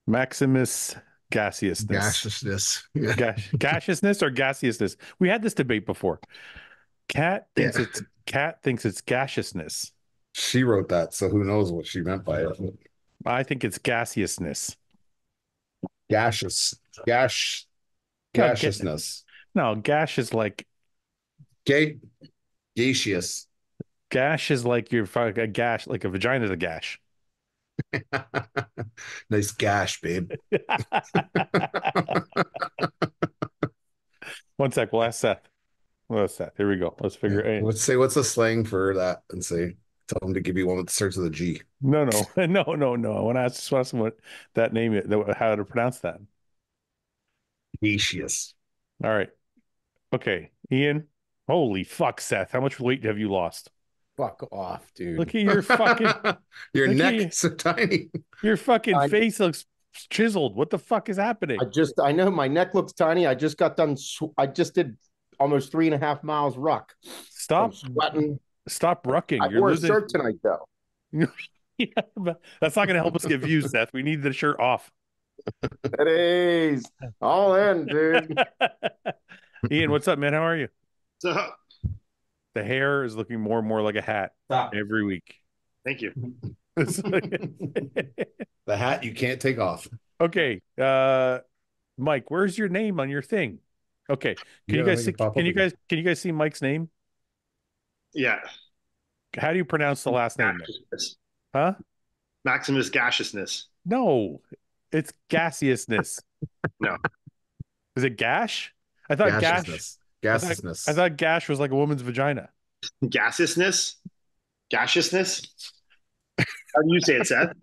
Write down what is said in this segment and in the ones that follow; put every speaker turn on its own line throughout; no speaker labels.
Maximus gaseousness.
Gaseousness. Yeah.
Gaseousness or gaseousness? We had this debate before.
Yeah.
Cat thinks it's gaseousness.
She wrote that, so who knows what she meant by it.
I think it's gaseousness.
Gaseous. Gas
No,
gaseousness.
no, gash is like
Gay gaseous.
gash is like a gash, like a vagina is a gash.
Nice gash, babe.
One sec, we'll ask Seth. Well, that's Seth. Here we go. Let's figure it.
Let's say what's the slang for that and say tell them to give you one that starts with a G.
No, no, no. I want to ask what that name is, how to pronounce that.
Gaseous.
All right. Okay. Ian. Holy fuck, Seth. How much weight have you lost?
Fuck off, dude.
Look at your fucking
Your
look
neck
at
is so tiny.
your fucking face looks chiseled. What the fuck is happening?
I know my neck looks tiny. I just got done. I just did almost 3.5 miles ruck.
Stop
I'm sweating.
Stop rucking.
I
You're
wore
losing.
a shirt tonight, though.
Yeah, but that's not going to help us get views, Seth. We need the shirt off.
It is all in, dude.
Ian, what's up, man? How are you?
So,
The hair is looking more and more like a hat every week.
thank you.
The hat you can't take off.
Okay, Mike, where's your name on your thing? Okay, can you guys see Mike's name?
Yeah.
How do you pronounce the last name?
Gaseousness.
Huh?
Maximus gaseousness.
No, it's gaseousness.
No.
Is it gash? I thought
Gaseousness.
I thought gash was like a woman's vagina.
Gaseousness? Gaseousness? How do you say it, Seth?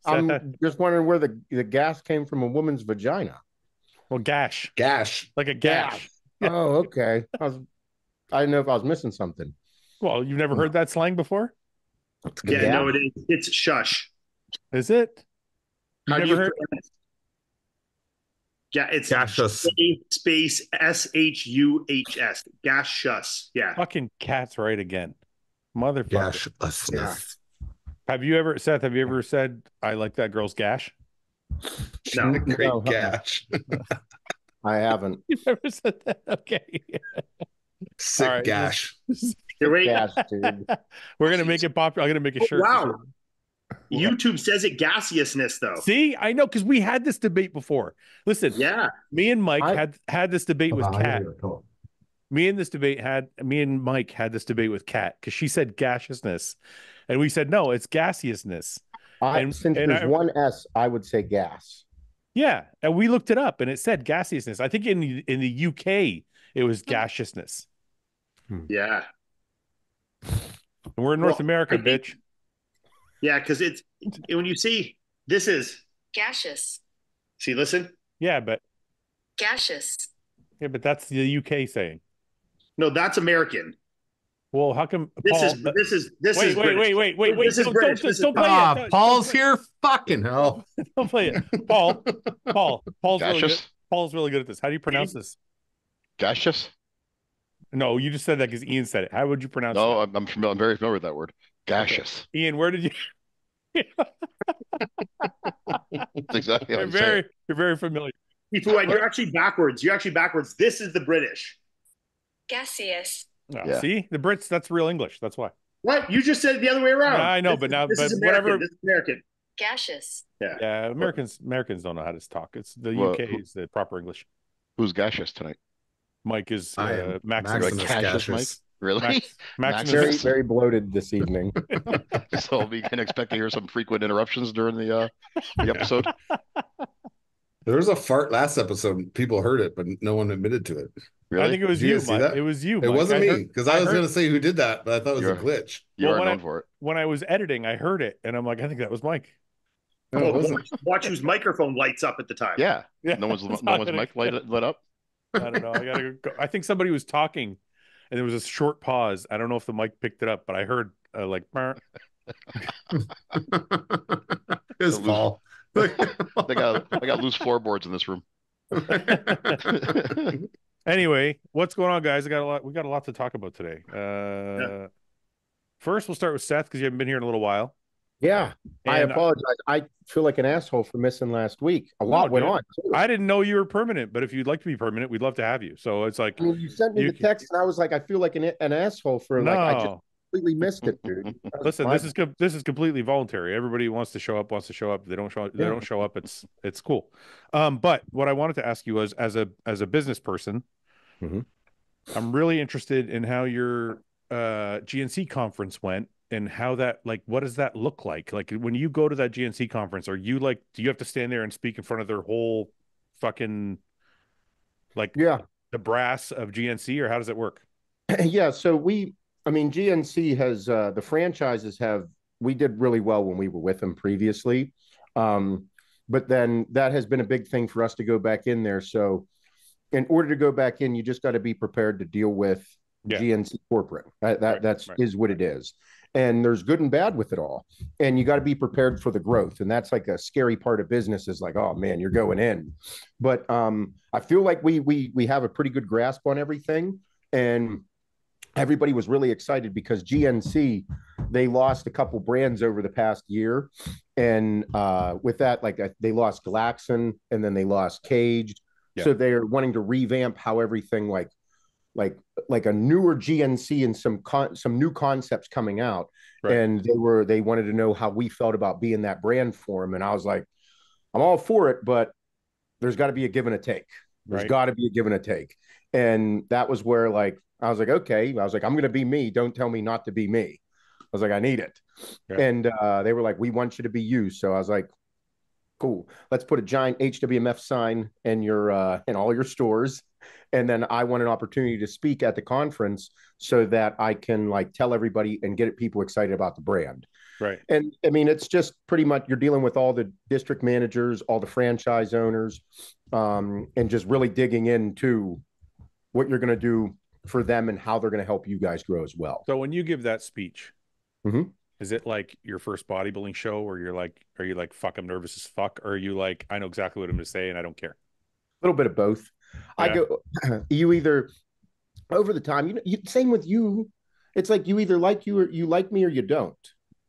I'm just wondering where the gas came from a woman's vagina.
Well, gash.
Gash.
Like a gash. Yeah.
Oh, okay. I didn't know if I was missing something.
Well, you've never heard that slang before?
Yeah, no, it is. It's shush.
Is it? You
How do
never
you
heard?
Yeah, it's
Gaseous.
space SHUHS. Gaseous. Yeah.
Fucking cat's right again. Motherfucker.
Gaseousness.
Have you ever, Seth, said, I like that girl's gash?
No.
Great
No.
gash.
I haven't.
You never said that? Okay.
Sick
All right,
gash.
You're right.
Gas, dude.
We're going to make it popular. I'm going to make a shirt.
Wow. YouTube says it gaseousness, though.
See, I know, because we had this debate before. Listen,
Yeah.
me and Mike had this debate with Kat. Me and Mike had this debate with Kat because she said gaseousness, and we said no, it's gaseousness.
Since there's one S, I would say gas.
Yeah, and we looked it up, and it said gaseousness. I think in the UK it was gaseousness.
Yeah.
And we're in North America, bitch.
Yeah, because it's when you see this is
gaseous.
see, listen.
Yeah, but
Gaseous.
that's the UK saying.
No, that's American.
Well, how come
This
Paul,
is
wait.
This is British.
Don't play it.
Paul's here. Fucking hell.
Don't play it. Paul's really good.
Gaseous?
Paul's really good at this. How do you pronounce this?
Gaseous?
No, you just said that because Ian said it. How would you pronounce it?
No, I'm familiar. I'm very familiar with that word. Gaseous.
Okay. Ian, where did you?
That's exactly how
You're very familiar.
You're actually backwards. This is the British.
Gaseous.
Oh,
Yeah.
See, the Brits. That's real English. That's why.
What? You just said it the other way around.
I know, but
this is American.
whatever.
This is American.
Gaseous.
Yeah, Americans don't know how to talk. It's the
Well,
UK is the proper English.
Who's gaseous tonight?
Mike is
I am
Maximus.
Maximus
Gaseous, Mike?
gaseous.
Really?
Maximus.
Very, very bloated this evening.
So we can expect to hear some frequent interruptions during the episode.
There was a fart last episode. People heard it, but no one admitted to it.
Really?
I think it was
Did you
you,
guys see
Mike.
that?
It was you.
It
Mike.
wasn't me because I was going to say who did that, but I thought it was a glitch.
You
Well,
are
when
known for it.
When I was editing, I heard it, and I'm like, I think that was Mike.
No, it wasn't.
Watch whose microphone lights up at the time.
Yeah.
Yeah,
No one's
it's
no
not
one's
gonna-
mic lit up.
I don't know. I gotta go. I think somebody was talking, and there was a short pause. I don't know if the mic picked it up, but I heard like.
His Paul.
I got loose floorboards in this room.
Anyway, what's going on, guys? We got a lot to talk about today. First, we'll start with Seth because you haven't been here in a little while.
Yeah, I
And
apologize. I feel like an asshole for missing last week. A lot
no,
went
dude,
on too.
I didn't know you were permanent, but if you'd like to be permanent, we'd love to have you. So it's like
I mean, you sent me
you
the
can,
text, and I was like, I feel like an asshole for like I just
no.
completely missed it, dude. That was
Listen,
my
this is completely voluntary. Everybody wants to show up, wants to show up. If they don't show up, they
yeah.
don't show up. It's cool. But what I wanted to ask you was, as a business person,
Mhm.
I'm really interested in how your GNC conference went and how that, like, what does that look like? Like when you go to that GNC conference, are you like, do you have to stand there and speak in front of their whole fucking like
Yeah.
the brass of GNC, or how does it work?
Yeah, so I mean, GNC has the franchises have we did really well when we were with them previously. Um, but then that has been a big thing for us to go back in there. So in order to go back in, you just got to be prepared to deal with
Yeah.
GNC corporate.
Right,
That's
right.
is what it is. And there's good and bad with it all. And you got to be prepared for the growth. And that's like a scary part of business is like, oh man, you're going in. But I feel like we have a pretty good grasp on everything. And everybody was really excited because GNC they lost a couple brands over the past year, and with that, like they lost Glaxon and then they lost Caged,
Yeah.
so they're wanting to revamp how everything like like a newer GNC and some new concepts coming out,
Right.
and they wanted to know how we felt about being that brand for them, and I was like, I'm all for it, but there's got to be a give and a take. There's
Right.
got to be a give and a take. And that was where like I was like, okay. I was like, I'm gonna be me. Don't tell me not to be me. I was like, I need it.
Yeah.
And they were like, we want you to be you. So I was like, cool. Let's put a giant HWMF sign in all your stores. And then I want an opportunity to speak at the conference so that I can like tell everybody and get people excited about the brand.
Right.
And I mean, it's just pretty much you're dealing with all the district managers, all the franchise owners, and just really digging into what you're going to do for them and how they're going to help you guys grow as well.
So when you give that speech,
Mhm.
is it like your first bodybuilding show where you're like, are you like, fuck, I'm nervous as fuck? Or are you like, I know exactly what I'm going to say and I don't care?
A little bit of both. I
Yeah.
go, you either over the time, same with you. It's like you either like you or you like me or you don't.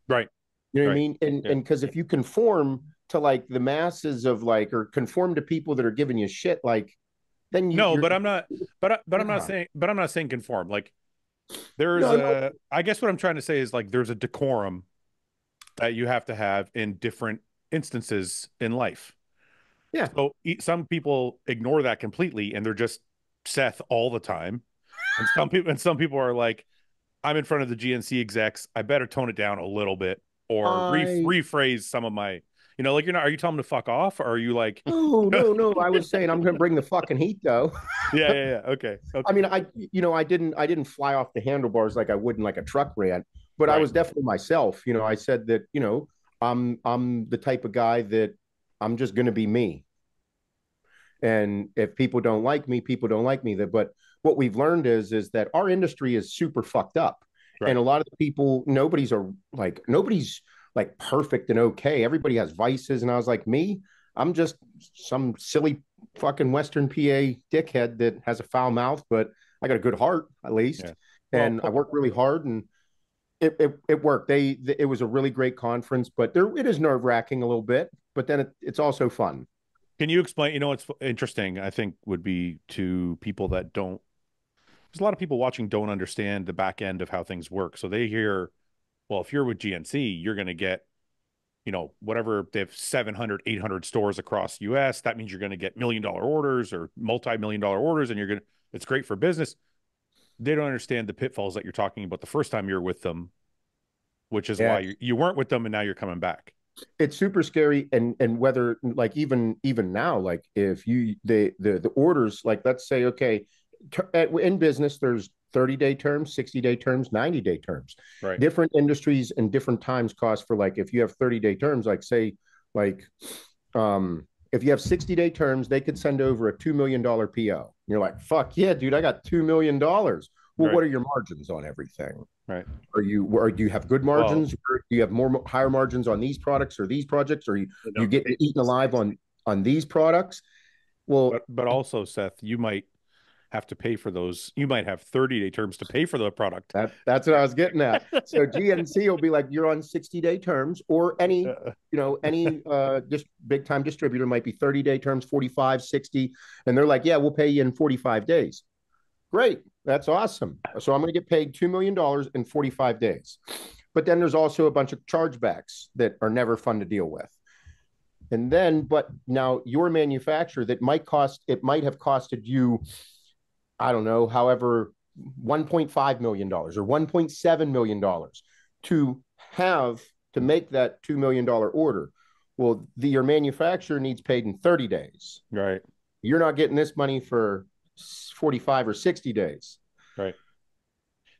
Right.
You know what I
Right.
mean? And
Yeah.
and because if you conform to like the masses of like or conform to people that are giving you shit, like then
No,
you're
but I'm not, but I'm not
Yeah.
saying conform. Like there's
No.
I guess what I'm trying to say is like, there's a decorum that you have to have in different instances in life.
Yeah.
So some people ignore that completely and they're just Seth all the time. And some people are like, I'm in front of the GNC execs. I better tone it down a little bit or rephrase some of my, like are you telling them to fuck off? Or are you like,
No. I was saying I'm going to bring the fucking heat though.
yeah. Okay.
I mean, I didn't fly off the handlebars like I would in like a truck rant, but I
Right.
was definitely myself. I said that, I'm the type of guy that I'm just going to be me. And if people don't like me, people don't like me. But what we've learned is that our industry is super fucked up.
Right.
And a lot of the people, nobody's like perfect and okay. Everybody has vices. And I was like, me, I'm just some silly fucking Western PA dickhead that has a foul mouth, but I got a good heart at least.
Yeah. Well,
And I work really hard and it worked. It was a really great conference, but it is nerve wracking a little bit, but then it's also fun.
Can you explain, what's interesting, I think would be to people that don't, there's a lot of people watching don't understand the back end of how things work. So they hear, well, if you're with GNC, you're going to get, whatever, they have 700, 800 stores across the US. That means you're going to get $1 million orders or multi-million-dollar orders, and it's great for business. They don't understand the pitfalls that you're talking about the first time you're with them, which is why you weren't with them and now you're coming back.
It's super scary. And whether like even now, like if you, the orders, like let's say, okay, in business, there's 30-day terms, 60-day terms, 90-day terms.
Right.
Different industries and different times cost for like, if you have 30-day terms, like say, like, if you have 60-day terms, they could send over a $2 million PO. You're like, fuck yeah, dude, I got $2 million. Well,
right.
What are your margins on everything?
Right.
Do you have good margins? Or do you have higher margins on these products or these projects? Or you get eaten alive on these products? Well,
but also, Seth, have to pay for those. You might have 30-day terms to pay for the product.
That's what I was getting at. So GNC will be like, you're on 60-day terms, or any, any just big time distributor might be 30-day terms, 45, 60. And they're like, yeah, we'll pay you in 45 days. Great. That's awesome. So I'm going to get paid $2 million in 45 days. But then there's also a bunch of chargebacks that are never fun to deal with. And then, but now your manufacturer that might cost, it might have costed you, I don't know, however, $1.5 million or $1.7 million to make that $2 million order. Well, your manufacturer needs paid in 30 days.
Right.
You're not getting this money for 45 or 60 days.
Right.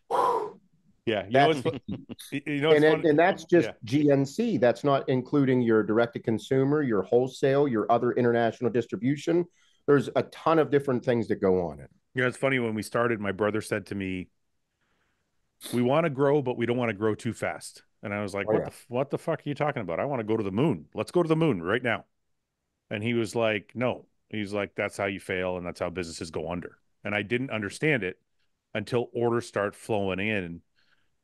Whew.
Yeah.
And that's just GNC. That's not including your direct to consumer, your wholesale, your other international distribution. There's a ton of different things that go on it.
Yeah, it's funny. When we started, my brother said to me, we want to grow, but we don't want to grow too fast. And I was like, what the fuck are you talking about? I want to go to the moon. Let's go to the moon right now. And he was like, no. He's like, that's how you fail, and that's how businesses go under. And I didn't understand it until orders start flowing in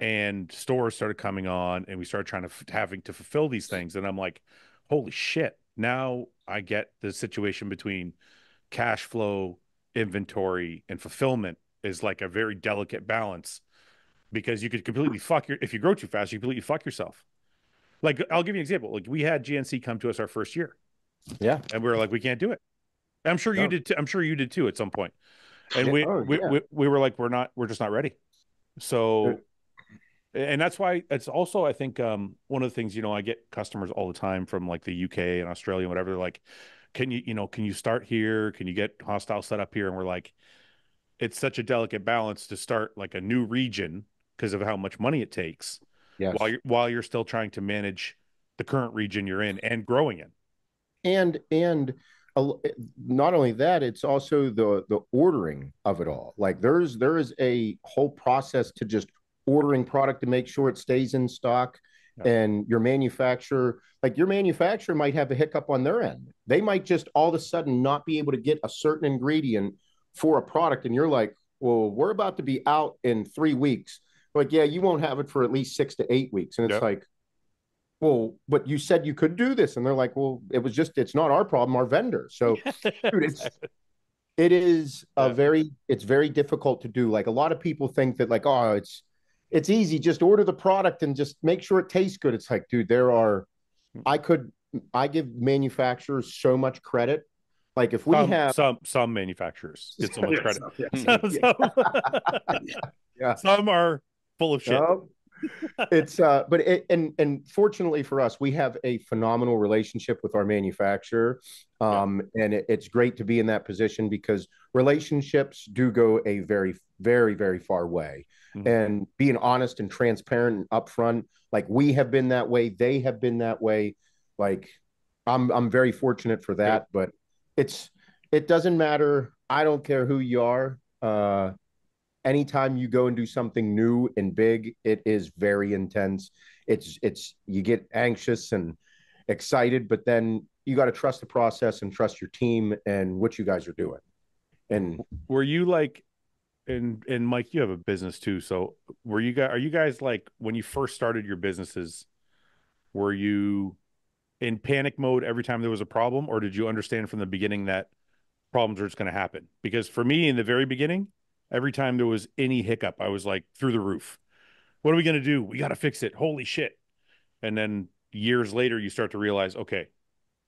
and stores started coming on, and we started trying to having to fulfill these things. And I'm like, holy shit. Now I get the situation between cash flow, inventory, and fulfillment is like a very delicate balance, because you could completely if you grow too fast, you completely fuck yourself. Like, I'll give you an example. Like, we had GNC come to us our first year.
Yeah.
And we were like, we can't do it. I'm sure you did too. I'm sure you did too at some point. And we were like, we're just not ready. So, and that's why it's also, I think, one of the things, I get customers all the time from like the UK and Australia and whatever. They're like, can you start here? Can you get HOSSTILE set up here? And we're like, it's such a delicate balance to start like a new region because of how much money it takes.
Yes.
While you're still trying to manage the current region you're in and growing in.
And not only that, it's also the ordering of it all. Like there is a whole process to just ordering product to make sure it stays in stock. Yeah. And your manufacturer might have a hiccup on their end. They might just all of a sudden not be able to get a certain ingredient for a product. And you're like, well, we're about to be out in 3 weeks. Like, yeah, you won't have it for at least 6 to 8 weeks. And it's like, well, but you said you could do this. And they're like, well, it's not our problem, our vendor. So dude, it's very difficult to do. Like, a lot of people think that like, oh, it's easy. Just order the product and just make sure it tastes good. It's like, dude, I give manufacturers so much credit. Like, if we have
some manufacturers get so much credit.
Some
are full of shit.
And fortunately for us, we have a phenomenal relationship with our manufacturer. And it's great to be in that position, because relationships do go a very, very, very far way. Mm-hmm. And being honest and transparent and upfront, like we have been that way, they have been that way. Like, I'm very fortunate for that, but it doesn't matter. I don't care who you are. Anytime you go and do something new and big, it is very intense. You get anxious and excited, but then you got to trust the process and trust your team and what you guys are doing. And
were you like, and Mike, you have a business too. So are you guys like, when you first started your businesses, were you in panic mode every time there was a problem, or did you understand from the beginning that problems are just going to happen? Because for me, in the very beginning, every time there was any hiccup, I was like through the roof. What are we going to do? We got to fix it. Holy shit. And then years later, you start to realize, okay,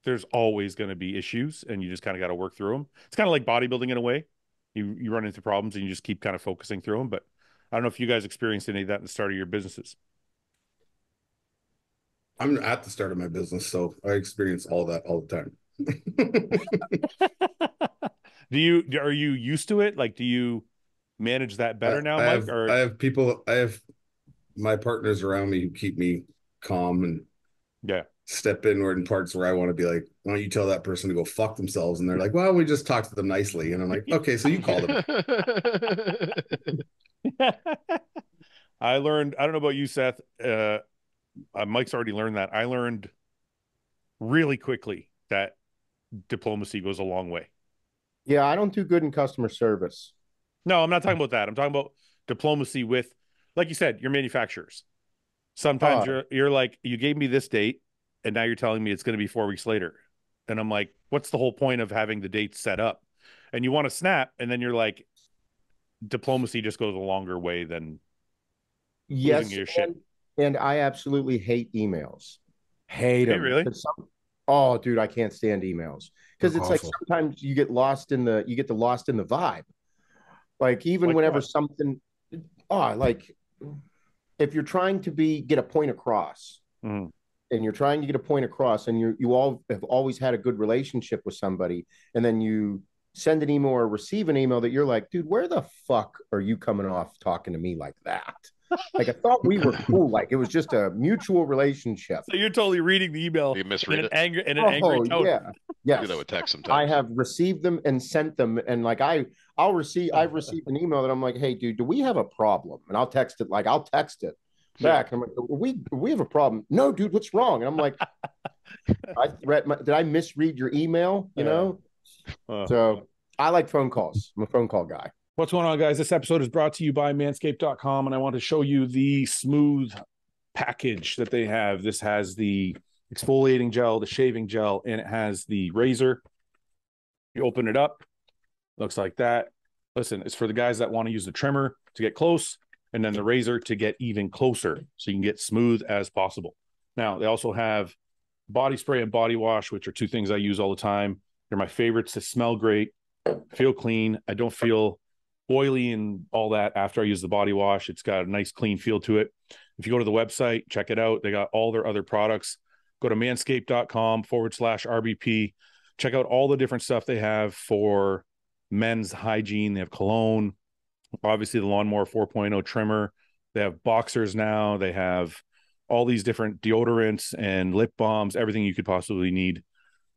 there's always going to be issues, and you just kind of got to work through them. It's kind of like bodybuilding in a way. You run into problems and you just keep kind of focusing through them. But I don't know if you guys experienced any of that in the start of your businesses.
I'm at the start of my business, so I experience all that all the time.
Are you used to it? Like, do you manage that better now, Mike?
I have my partners around me who keep me calm and step in parts where I want to be like, why don't you tell that person to go fuck themselves? And they're like, well, we just talked to them nicely. And I'm like, okay, so you call them.
I learned, I don't know about you, Seth. Mike's already learned that. I learned really quickly that diplomacy goes a long way.
Yeah, I don't do good in customer service.
No, I'm not talking about that. I'm talking about diplomacy with, like you said, your manufacturers. Sometimes you're like, you gave me this date, and now you're telling me it's going to be 4 weeks later. And I'm like, what's the whole point of having the dates set up? And you want to snap, and then you're like, diplomacy just goes a longer way than losing your shit.
And I absolutely hate emails. Hate them.
Really?
Oh, dude, I can't stand emails because it's like sometimes you get lost in the vibe. Like even whenever something, like if you're trying to get a point across, and you're trying to get a point across, and you all have always had a good relationship with somebody, and then you send an email or receive an email that you're like, dude, where the fuck are you coming off talking to me like that? Like I thought we were cool. Like it was just a mutual relationship.
So you're totally reading the email
You misread it?
in an angry tone.
Yeah. Yes.
I do that with text sometimes.
I have received them and sent them, and like I've received an email that I'm like, hey, dude, do we have a problem? And I'll text it back. I'm like, we have a problem. No, dude, what's wrong? And I'm like, did I misread your email? You know? So I like phone calls. I'm a phone call guy.
What's going on, guys? This episode is brought to you by manscaped.com, and I want to show you the smooth package that they have. This has the exfoliating gel, the shaving gel, and it has the razor. You open it up, looks like that. Listen, it's for the guys that want to use the trimmer to get close, and then the razor to get even closer, so you can get smooth as possible. Now, they also have body spray and body wash, which are two things I use all the time. They're my favorites. They smell great, feel clean. I don't feel oily and all that after I use the body wash. It's got a nice clean feel to it. If you go to the website, check it out. They got all their other products. Go to manscaped.com/RBP. Check out all the different stuff they have for men's hygiene. They have cologne, obviously the Lawnmower 4.0 trimmer. They have boxers now. They have all these different deodorants and lip balms, everything you could possibly need.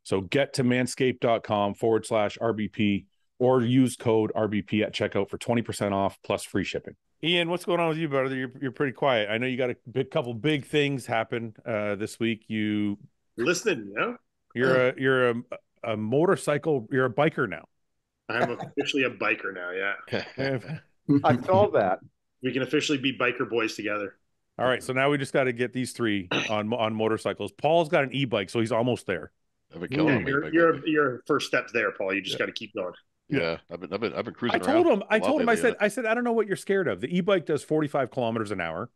So get to manscaped.com/RBP or use code RBP at checkout for 20% off plus free shipping. Ian, what's going on with you, brother? You're pretty quiet. I know you got a couple big things happen this week. You
listening? Yeah.
You're a motorcycle. You're a biker now.
I'm officially a biker now. Yeah.
I saw that.
We can officially be biker boys together.
All right. So now we just got to get these three on motorcycles. Paul's got an e-bike, so he's almost there.
Your first steps there, Paul. You just got to keep going.
Yeah, I've been cruising.
I told him. I said, I don't know what you're scared of. The e-bike does 45 kilometers an hour.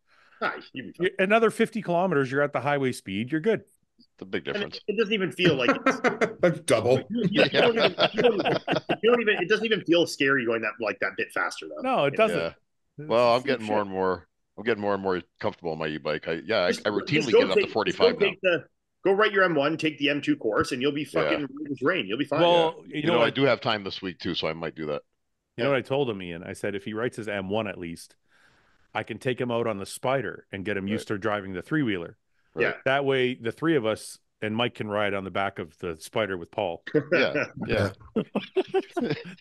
Another 50 kilometers, you're at the highway speed. You're good.
The big difference.
It doesn't even feel like
that's double.
You don't even. It doesn't even feel scary going that bit faster though.
No, it doesn't.
Yeah. Well, I'm getting more and more comfortable on my e-bike. I routinely get up to 45 now.
Go write your M1, take the M2 course, and you'll be fucking ready as rain. You'll be fine.
Well,
you know, I do have time this week too, so I might do that.
You know what I told him, Ian? I said if he writes his M1 at least, I can take him out on the Spider and get him used to driving the three-wheeler.
Right. Yeah.
That way, the three of us and Mike can ride on the back of the Spider with Paul.
Yeah.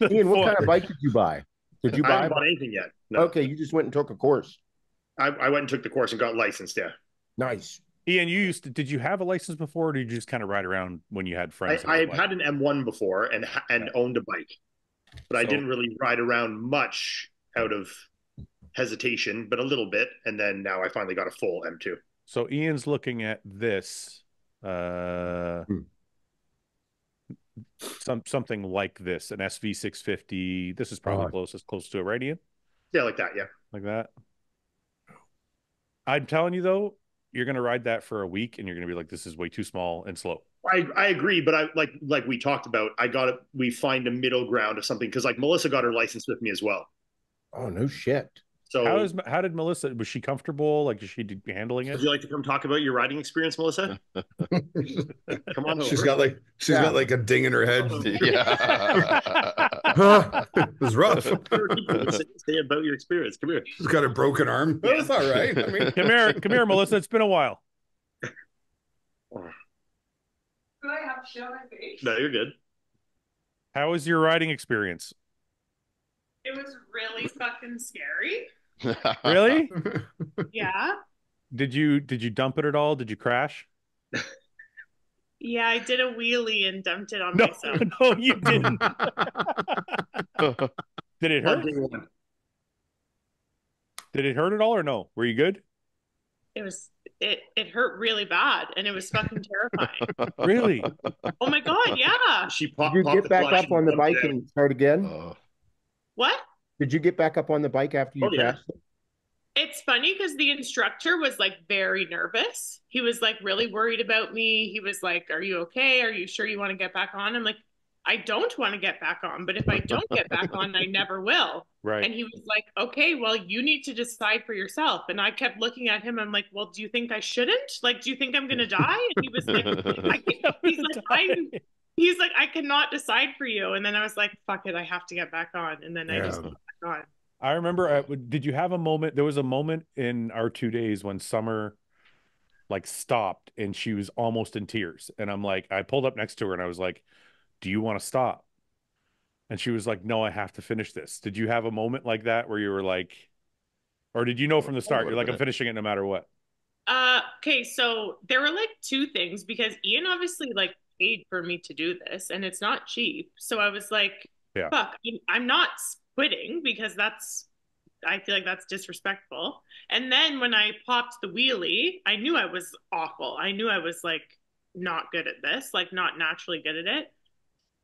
Ian, what kind of bike did you buy? Did you buy?
I haven't bought anything yet. No.
Okay, you just went and took a course.
I went and took the course and got licensed. Yeah.
Nice.
Ian, did you have a license before, or did you just kind of ride around when you had friends?
I had an M1 before and owned a bike, but I didn't really ride around much out of hesitation, but a little bit. And then now I finally got a full M2.
So Ian's looking at this, something like this, an SV650. This is probably close to it, right, Ian?
Yeah, like that. Yeah.
Like that. I'm telling you though, you're going to ride that for a week and you're going to be like, this is way too small and slow.
I agree, but I like we talked about, we find a middle ground of something. Cause like Melissa got her license with me as well.
Oh, no shit.
So
how did Melissa, was she comfortable? Like, is she handling it?
Would you like to come talk about your riding experience, Melissa? Come on.
She's got like a ding in her head.
Yeah.
It was rough.
Say about your experience. Come here.
She's got a broken arm. That's all right. I mean,
come here, Melissa. It's been a while.
Do I have to show my face?
No, you're good.
How was your riding experience?
It was really fucking scary.
Really?
Yeah.
Did you dump it at all? Did you crash?
Yeah, I did a wheelie and dumped it on myself.
No, you didn't. Did it
on
hurt?
day one.
Did it hurt at all or no? Were you good?
It hurt really bad, and it was fucking terrifying.
Really?
Oh my God, yeah.
She
Did
popped
you
the
get back
clutch
up on the
and
bike
dumped it
and start again?
What?
Did you get back up on the bike after you
Oh, yeah.
crashed?
It's funny because the instructor was like very nervous. He was like really worried about me. He was like, "Are you okay? Are you sure you want to get back on?" I'm like, "I don't want to get back on, but if I don't get back on, I never will."
Right.
And he was like, "Okay, well, you need to decide for yourself." And I kept looking at him. I'm like, "Well, do you think I shouldn't? Like, do you think I'm gonna die?" And he was like, I can't. He's like, "I cannot decide for you." And then I was like, "Fuck it, I have to get back on." And then I just got back on.
I remember, did you have a moment? There was a moment in our 2 days when Summer like stopped and she was almost in tears. And I'm like, I pulled up next to her and I was like, do you want to stop? And she was like, no, I have to finish this. Did you have a moment like that where you were like, or did you know from the start, you're like, I'm finishing it no matter what?
Okay, so there were like two things because Iain obviously like paid for me to do this and it's not cheap. So I was like,
Yeah.
fuck, I'm not quitting because I feel like that's disrespectful. And then when I popped the wheelie, I knew I was awful. I knew I was like not good at this, like not naturally good at it.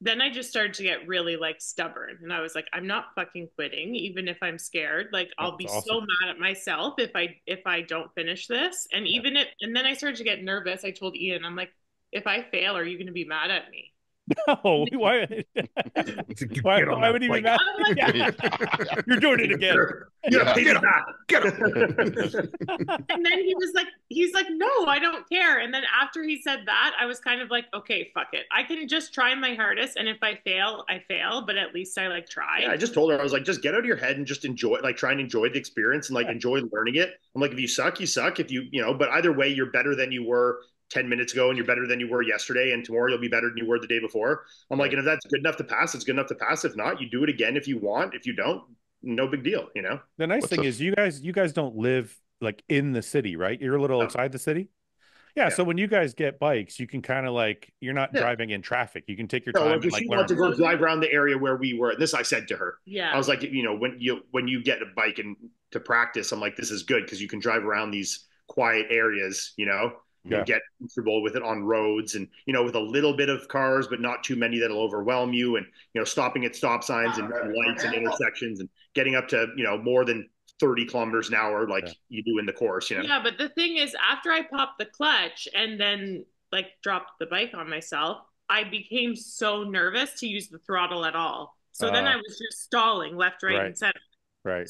Then I just started to get really like stubborn and I was like, I'm not fucking quitting even if I'm scared. Like I'll be
awesome.
so mad at myself if I don't finish this. And even if and then I started to get nervous. I told Iain, I'm like, if I fail, are you going to be mad at me?
No, why would he be mad?
Like,
yeah. You're doing it again.
Get him. Get him.
And then he's like, no, I don't care. And then after he said that, I was kind of like, okay, fuck it. I can just try my hardest. And if I fail, I fail. But at least I like try.
Yeah, I just told her, I was like, just get out of your head and just enjoy, like try and enjoy the experience and like enjoy learning it. I'm like, if you suck, you suck. If but either way, you're better than you were 10 minutes ago and you're better than you were yesterday. And tomorrow you'll be better than you were the day before. I'm like, and if that's good enough to pass, it's good enough to pass. If not, you do it again if you want. If you don't, no big deal,
The nice thing is you guys don't live like in the city, right? You're a little outside the city. Yeah, so when you guys get bikes, you can kind of like you're not driving in traffic. You can take your time.
Like if she wants to go drive around the area where we were, and this I said to her.
Yeah,
I was like, when you get a bike and to practice, I'm like, this is good because you can drive around these quiet areas, you get comfortable with it on roads and, with a little bit of cars, but not too many that'll overwhelm you. And, stopping at stop signs and red lights and intersections and getting up to, more than 30 kilometers an hour like you do in the course,
Yeah, but the thing is, after I popped the clutch and then like dropped the bike on myself, I became so nervous to use the throttle at all. So then I was just stalling left, right, and center.
Right.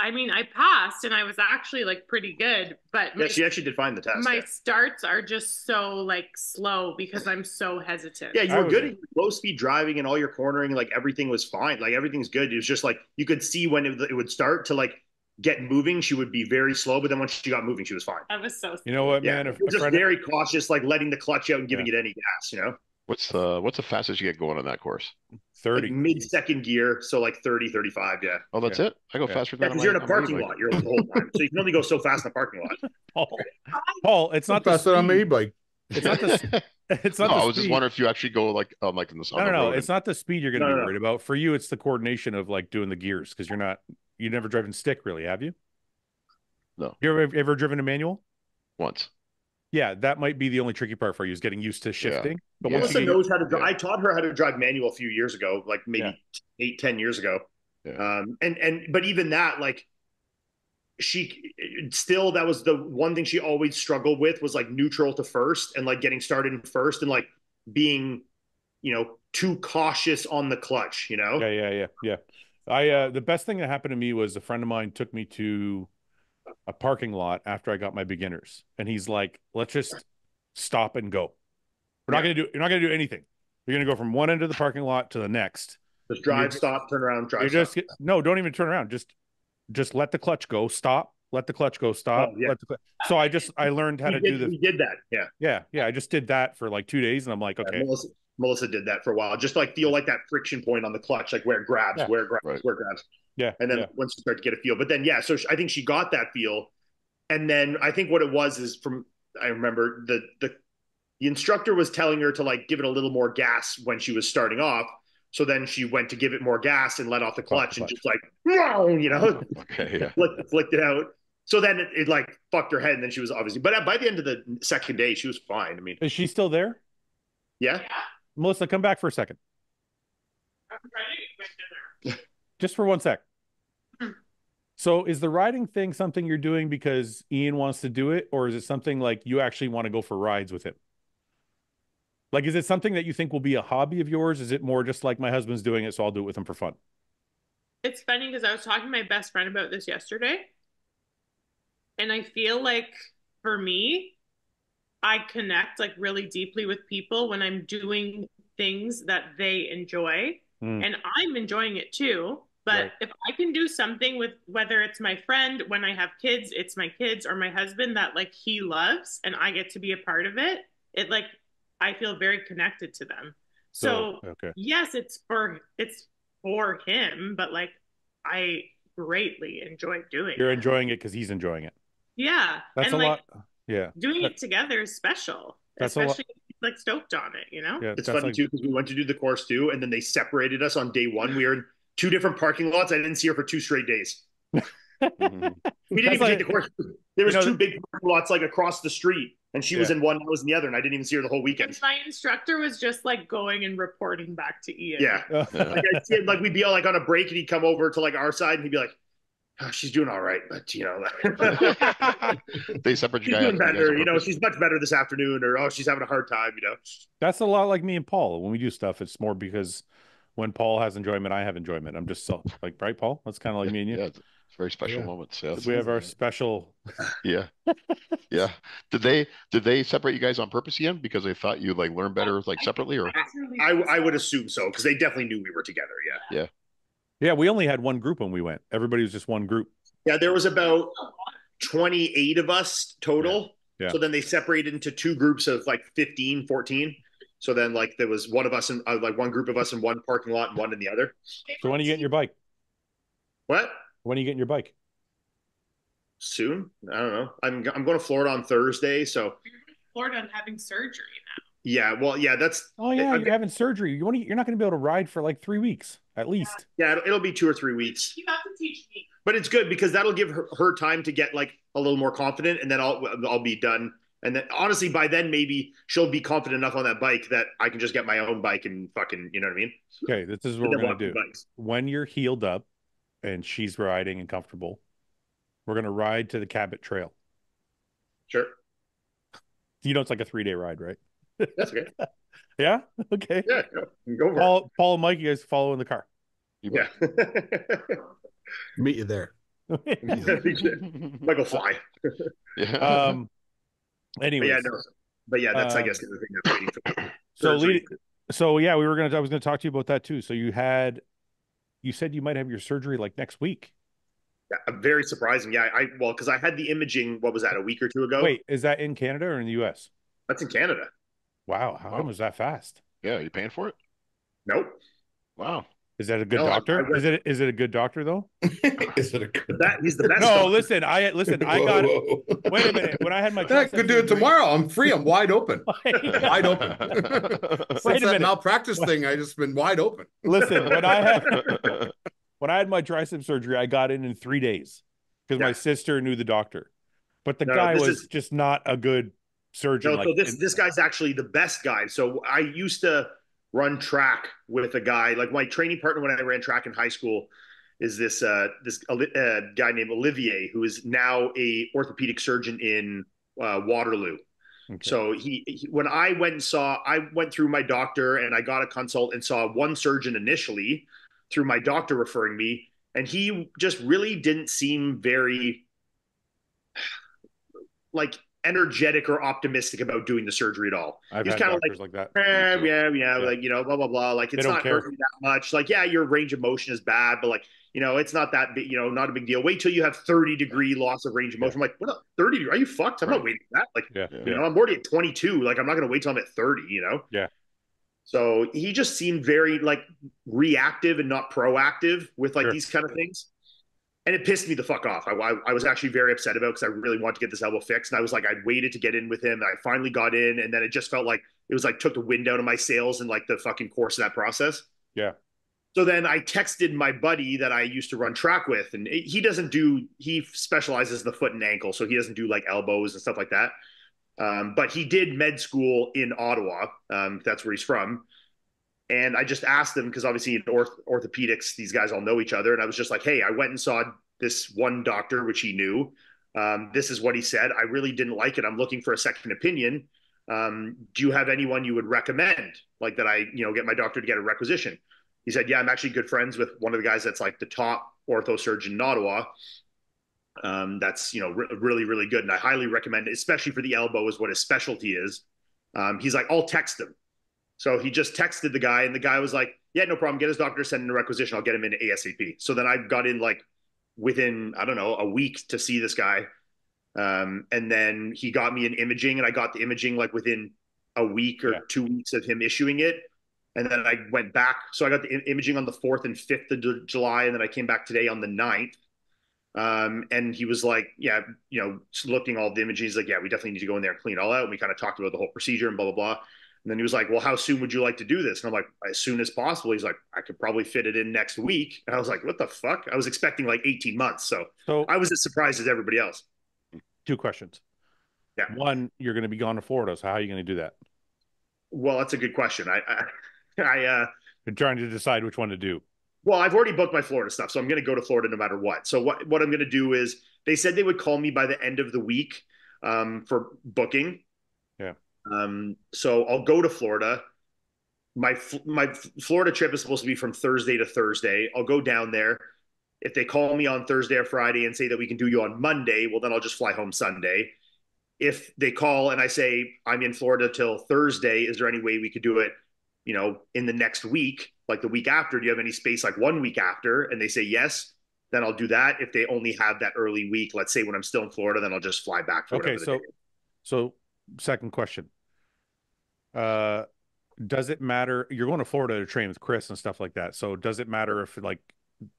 I mean, I passed and I was actually like pretty good, but
she actually did fine the test.
My starts are just so like slow because I'm so hesitant.
Yeah, you were good at low speed driving and all your cornering, like everything was fine. Like everything's good. It was just like you could see when it would start to like get moving, she would be very slow, but then once she got moving, she was fine.
I was so
You know what, man?
If just very cautious, like letting the clutch out and giving it any gas,
What's the fastest you get going on that course?
30.
Like mid-second gear, so like 30, 35, yeah.
Oh, that's it? I go faster than that.
Because you're in a parking lot. You're the whole time. So you can only go so fast in a parking lot.
Paul, it's not
faster on my e-bike.
It's not the it's not
no,
the
I was just wondering if you actually go like in the summer.
No, it's not the speed you're gonna be worried about. For you, it's the coordination of like doing the gears because you never driven stick really, have you?
No.
You ever driven a manual?
Once.
Yeah, that might be the only tricky part for you is getting used to shifting.
But Melissa knows how to drive. I taught her how to drive manual a few years ago, like maybe 8-10 years ago.
Yeah.
But even that, like that was the one thing she always struggled with was like neutral to first and like getting started in first and like being, too cautious on the clutch,
Yeah. The best thing that happened to me was a friend of mine took me to a parking lot after I got my beginners. And he's like, let's just stop and go. You're not going to do anything. You're going to go from one end of the parking lot to the next.
Just drive, stop, turn around, drive.
No, don't even turn around. Just let the clutch go, stop, let the clutch go, stop.
Oh, yeah.
So I learned how to do this.
We did that.
Yeah. I just did that for like 2 days and I'm like, okay.
Melissa did that for a while. Just like feel like that friction point on the clutch, like where it grabs, where it grabs.
Yeah.
And then once you start to get a feel, but then, so I think she got that feel. And then I think what it was is I remember the instructor was telling her to like give it a little more gas when she was starting off, So then she went to give it more gas and let off the clutch and just like, no, you know,
okay, yeah.
flicked it out. So then it like fucked her head, and then she was obviously. But by the end of the second day, she was fine. I mean,
is she still there?
Yeah.
Melissa, come back for a second.
I'm ready to dinner.
Just for 1 sec. So is the riding thing something you're doing because Iain wants to do it, or is it something like you actually want to go for rides with him? Like, is it something that you think will be a hobby of yours? Is it more just like my husband's doing it, so I'll do it with him for fun?
It's funny because I was talking to my best friend about this yesterday. And I feel like for me, I connect like really deeply with people when I'm doing things that they enjoy. And I'm enjoying it too. But if I can do something with, whether it's my friend, when I have kids, it's my kids or my husband that like he loves and I get to be a part of it, it like, I feel very connected to them. So yes, it's for him, but like I greatly enjoy doing it.
You're enjoying it because he's enjoying it.
Yeah.
That's
and
a
like,
lot. Yeah.
Doing it together is special.
That's
especially if he's like stoked on it, you know?
Yeah,
it's funny too because we went to do the course too, and then they separated us on day one. We were in 2 different parking lots. I didn't see her for 2 straight days. We didn't even take the course. There was 2 big parking lots like across the street, and she was in one, I was in the other, and I didn't even see her the whole weekend.
And my instructor was just like going and reporting back to Iain.
Yeah. Like I'd see him, like we'd be all like on a break, and he'd come over to like our side, and he'd be like, oh, she's doing all right, but you know,
they separate you
she's
guys.
doing better. You know, she's much better this afternoon, or oh, she's having a hard time. You know,
that's a lot like me and Paul. When we do stuff, it's more because when Paul has enjoyment, I have enjoyment. I'm just so like, right, Paul? That's kind of like me and you.
Yeah, it's very special moments. Yeah,
we have our special.
Yeah, yeah. Did they separate you guys on purpose, Iain, because they thought you like learn better like separately, or
I would assume so because they definitely knew we were together. Yeah.
Yeah.
Yeah, we only had one group when we went. Everybody was just one group.
Yeah, there was about 28 of us total.
Yeah.
So then they separated into 2 groups of like 15, 14. So then like there was one of us in like one group of us in one parking lot and one in the other.
So when are you getting your bike?
What?
When are you getting your bike?
Soon. I don't know. I'm going to Florida on Thursday. So
you're going to Florida and having surgery now.
Yeah, well, yeah, that's.
Oh yeah, you're having surgery. You're not going to be able to ride for like 3 weeks at least.
Yeah, it'll be 2 or 3 weeks.
You have to teach me.
But it's good because that'll give her time to get like a little more confident, and then I'll be done. And then honestly, by then maybe she'll be confident enough on that bike that I can just get my own bike and fucking, you know what I mean?
Okay, this is what we're gonna do. When you're healed up and she's riding and comfortable, we're gonna ride to the Cabot Trail.
Sure.
You know it's like a 3-day ride, right?
That's okay.
Yeah. Okay.
Yeah. Go for it.
Paul and Mike, you guys follow in the car.
Yeah.
Meet you there.
Michael fly.
Yeah. Anyways.
But yeah, that's I guess the other thing that's waiting for.
So yeah, I was gonna talk to you about that too. So you said you might have your surgery like next week.
Yeah, very surprising. Yeah, well, because I had the imaging. What was that? A week or 2 ago?
Wait, is that in Canada or in the U.S.?
That's in Canada.
Wow, how come was that fast?
Yeah, are you paying for it?
Nope.
Wow.
Is that a good doctor? Is it a good doctor though?
Is it a good?
He's the best.
No,
doctor.
listen. I got. Wait a minute. When I had my,
I could do it tomorrow. I'm free. I'm wide open. Wide open. Since that malpractice thing, I just been wide open.
Listen, when I had my tricep surgery, I got in 3 days because my sister knew the doctor, but the guy was just not a good surgeon.
No, so this guy's actually the best guy. So I used to run track with a guy, like my training partner when I ran track in high school is this guy named Olivier, who is now a orthopedic surgeon in Waterloo. Okay. So when I went through my doctor and I got a consult and saw one surgeon initially through my doctor referring me, and he just really didn't seem very like energetic or optimistic about doing the surgery at all. He's kind of like that. Yeah, like, you know, blah, blah, blah. Like, it's not hurting that much. Like, yeah, your range of motion is bad, but like, you know, it's not that big, you know, not a big deal. Wait till you have 30-degree loss of range of motion. I'm like, what, 30? Are you fucked? I'm not waiting for that. Like, you know, I'm already at 22. Like, I'm not going to wait till I'm at 30, you know?
Yeah.
So he just seemed very like reactive and not proactive with like these kind of things. And it pissed me the fuck off. I was actually very upset about it because I really wanted to get this elbow fixed. And I was like, I'd waited to get in with him. And I finally got in. And then it just felt like it was like took the wind out of my sails and like the fucking course of that process.
Yeah.
So then I texted my buddy that I used to run track with, and he specializes in the foot and ankle, so he doesn't do like elbows and stuff like that. But he did med school in Ottawa. That's where he's from. And I just asked him, because obviously in orthopedics, these guys all know each other. And I was just like, hey, I went and saw this one doctor, which he knew. This is what he said. I really didn't like it. I'm looking for a second opinion. Do you have anyone you would recommend? Like that I, get my doctor to get a requisition. He said, yeah, I'm actually good friends with one of the guys that's like the top ortho surgeon in Ottawa. That's, really, really good. And I highly recommend it, especially for the elbow is what his specialty is. He's like, I'll text him. So he just texted the guy, and the guy was like, yeah, no problem. Get his doctor, send in a requisition. I'll get him in ASAP. So then I got in like within, I don't know, a week to see this guy. And then he got me an imaging, and I got the imaging like within a week or 2 weeks of him issuing it. And then I went back. So I got the imaging on the 4th and 5th of July. And then I came back today on the 9th. And he was like, yeah, looking all the images, like, yeah, we definitely need to go in there and clean it all out. And we kind of talked about the whole procedure and blah, blah, blah. And then he was like, well, how soon would you like to do this? And I'm like, as soon as possible. He's like, I could probably fit it in next week. And I was like, what the fuck? I was expecting like 18 months. So I was as surprised as everybody else.
2 questions.
Yeah.
One, you're going to be gone to Florida. So how are you going to do that?
Well, that's a good question.
Been trying to decide which one to do.
Well, I've already booked my Florida stuff, so I'm going to go to Florida no matter what. So what I'm going to do is, they said they would call me by the end of the week for booking.
Yeah.
So I'll go to Florida. My Florida trip is supposed to be from Thursday to Thursday. I'll go down there. If they call me on Thursday or Friday and say that we can do you on Monday, well, then I'll just fly home Sunday. If they call and I say I'm in Florida till Thursday, is there any way we could do it, in the next week, like the week after? Do you have any space like 1 week after? And they say yes, then I'll do that. If they only have that early week, let's say when I'm still in Florida, then I'll just fly back for whatever the day.
So second question. Does it matter? You're going to Florida to train with Chris and stuff like that. So does it matter if like